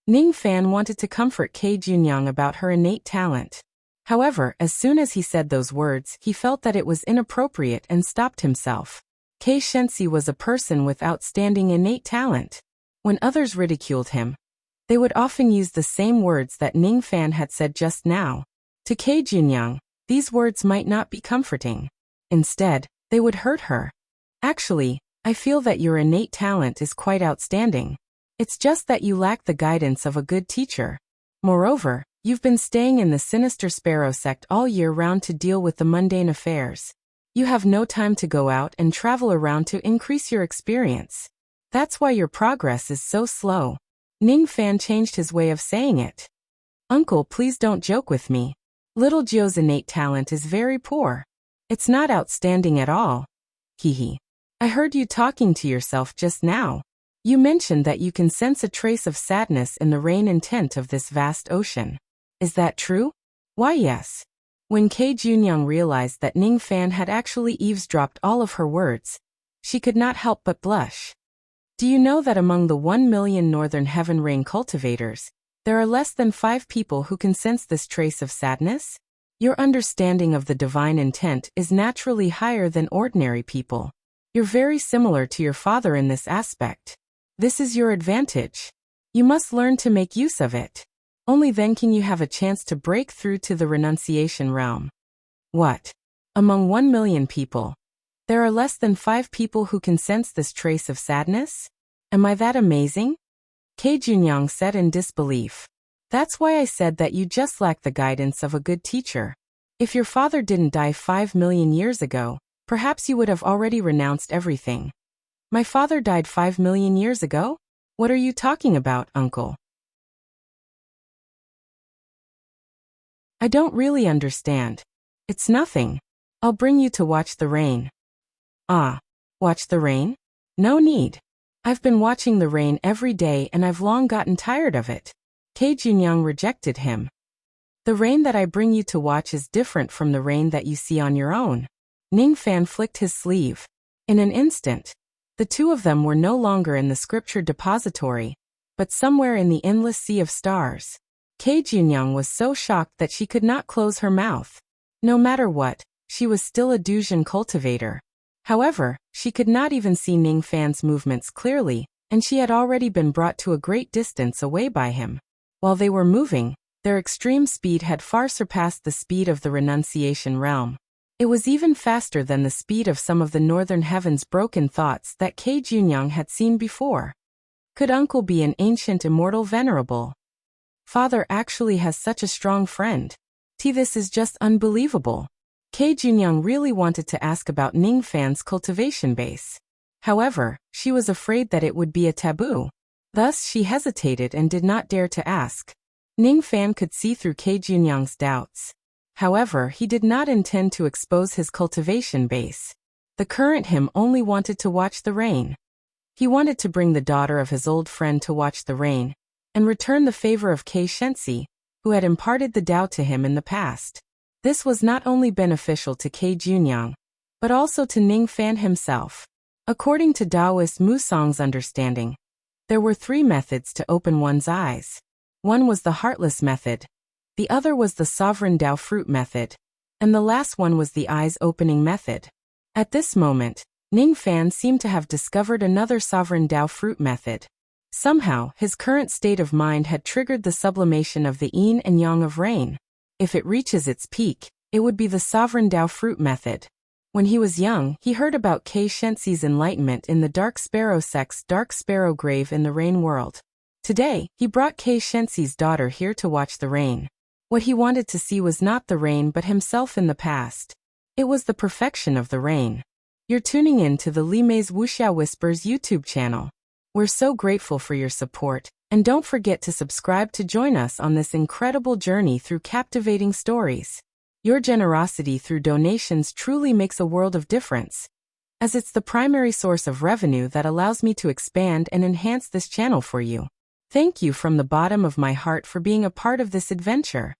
Ning Fan wanted to comfort Kei Junyang about her innate talent. However, as soon as he said those words, he felt that it was inappropriate and stopped himself. Kei Shensi was a person with outstanding innate talent. When others ridiculed him, they would often use the same words that Ning Fan had said just now. To Kei Junyang, these words might not be comforting. Instead, they would hurt her. Actually, I feel that your innate talent is quite outstanding. It's just that you lack the guidance of a good teacher. Moreover, you've been staying in the sinister Sparrow sect all year round to deal with the mundane affairs. You have no time to go out and travel around to increase your experience. That's why your progress is so slow. Ning Fan changed his way of saying it. Uncle, please don't joke with me. Little Jiu's innate talent is very poor. It's not outstanding at all. Hehe. I heard you talking to yourself just now. You mentioned that you can sense a trace of sadness in the rain intent of this vast ocean. Is that true? Why, yes. When Kei Junyang realized that Ning Fan had actually eavesdropped all of her words, she could not help but blush. Do you know that among the 1 million Northern Heaven Rain cultivators, there are less than 5 people who can sense this trace of sadness? Your understanding of the divine intent is naturally higher than ordinary people. You're very similar to your father in this aspect. This is your advantage. You must learn to make use of it. Only then can you have a chance to break through to the renunciation realm. What? Among 1 million people, there are less than 5 people who can sense this trace of sadness? Am I that amazing? Kei Junyang said in disbelief. That's why I said that you just lack the guidance of a good teacher. If your father didn't die 5 million years ago, perhaps you would have already renounced everything. My father died 5 million years ago? What are you talking about, uncle? I don't really understand. It's nothing. I'll bring you to watch the rain. Ah, watch the rain? No need. I've been watching the rain every day and I've long gotten tired of it. Kei Junyang rejected him. The rain that I bring you to watch is different from the rain that you see on your own. Ning Fan flicked his sleeve. In an instant, the two of them were no longer in the scripture depository, but somewhere in the endless sea of stars. Kei Junyang was so shocked that she could not close her mouth. No matter what, she was still a Dujin cultivator. However, she could not even see Ning Fan's movements clearly, and she had already been brought to a great distance away by him. While they were moving, their extreme speed had far surpassed the speed of the renunciation realm. It was even faster than the speed of some of the Northern Heaven's broken thoughts that Kei Junyang had seen before. Could Uncle be an ancient immortal venerable? Father actually has such a strong friend. This is just unbelievable. Kei Junyang really wanted to ask about Ning Fan's cultivation base. However, she was afraid that it would be a taboo. Thus she hesitated and did not dare to ask. Ning Fan could see through Kei Junyang's doubts. However, he did not intend to expose his cultivation base. The current him only wanted to watch the rain. He wanted to bring the daughter of his old friend to watch the rain, and return the favor of Kei Shensi, who had imparted the Tao to him in the past. This was not only beneficial to Kei Junyang, but also to Ning Fan himself. According to Taoist Musong's understanding, There were 3 methods to open one's eyes. One was the heartless method, the other was the sovereign Dao fruit method, and the last one was the eyes opening method. At this moment, Ning Fan seemed to have discovered another sovereign Dao fruit method. Somehow, his current state of mind had triggered the sublimation of the yin and yang of rain. If it reaches its peak, it would be the sovereign Dao fruit method. When he was young, he heard about Kei Shenxi's enlightenment in the Dark Sparrow sect's Dark Sparrow grave in the Rain world. Today, he brought Kei Shenxi's daughter here to watch the rain. What he wanted to see was not the rain but himself in the past. It was the perfection of the rain. You're tuning in to the Li Mei's Wuxia Whispers YouTube channel. We're so grateful for your support, and don't forget to subscribe to join us on this incredible journey through captivating stories. Your generosity through donations truly makes a world of difference, as it's the primary source of revenue that allows me to expand and enhance this channel for you. Thank you from the bottom of my heart for being a part of this adventure.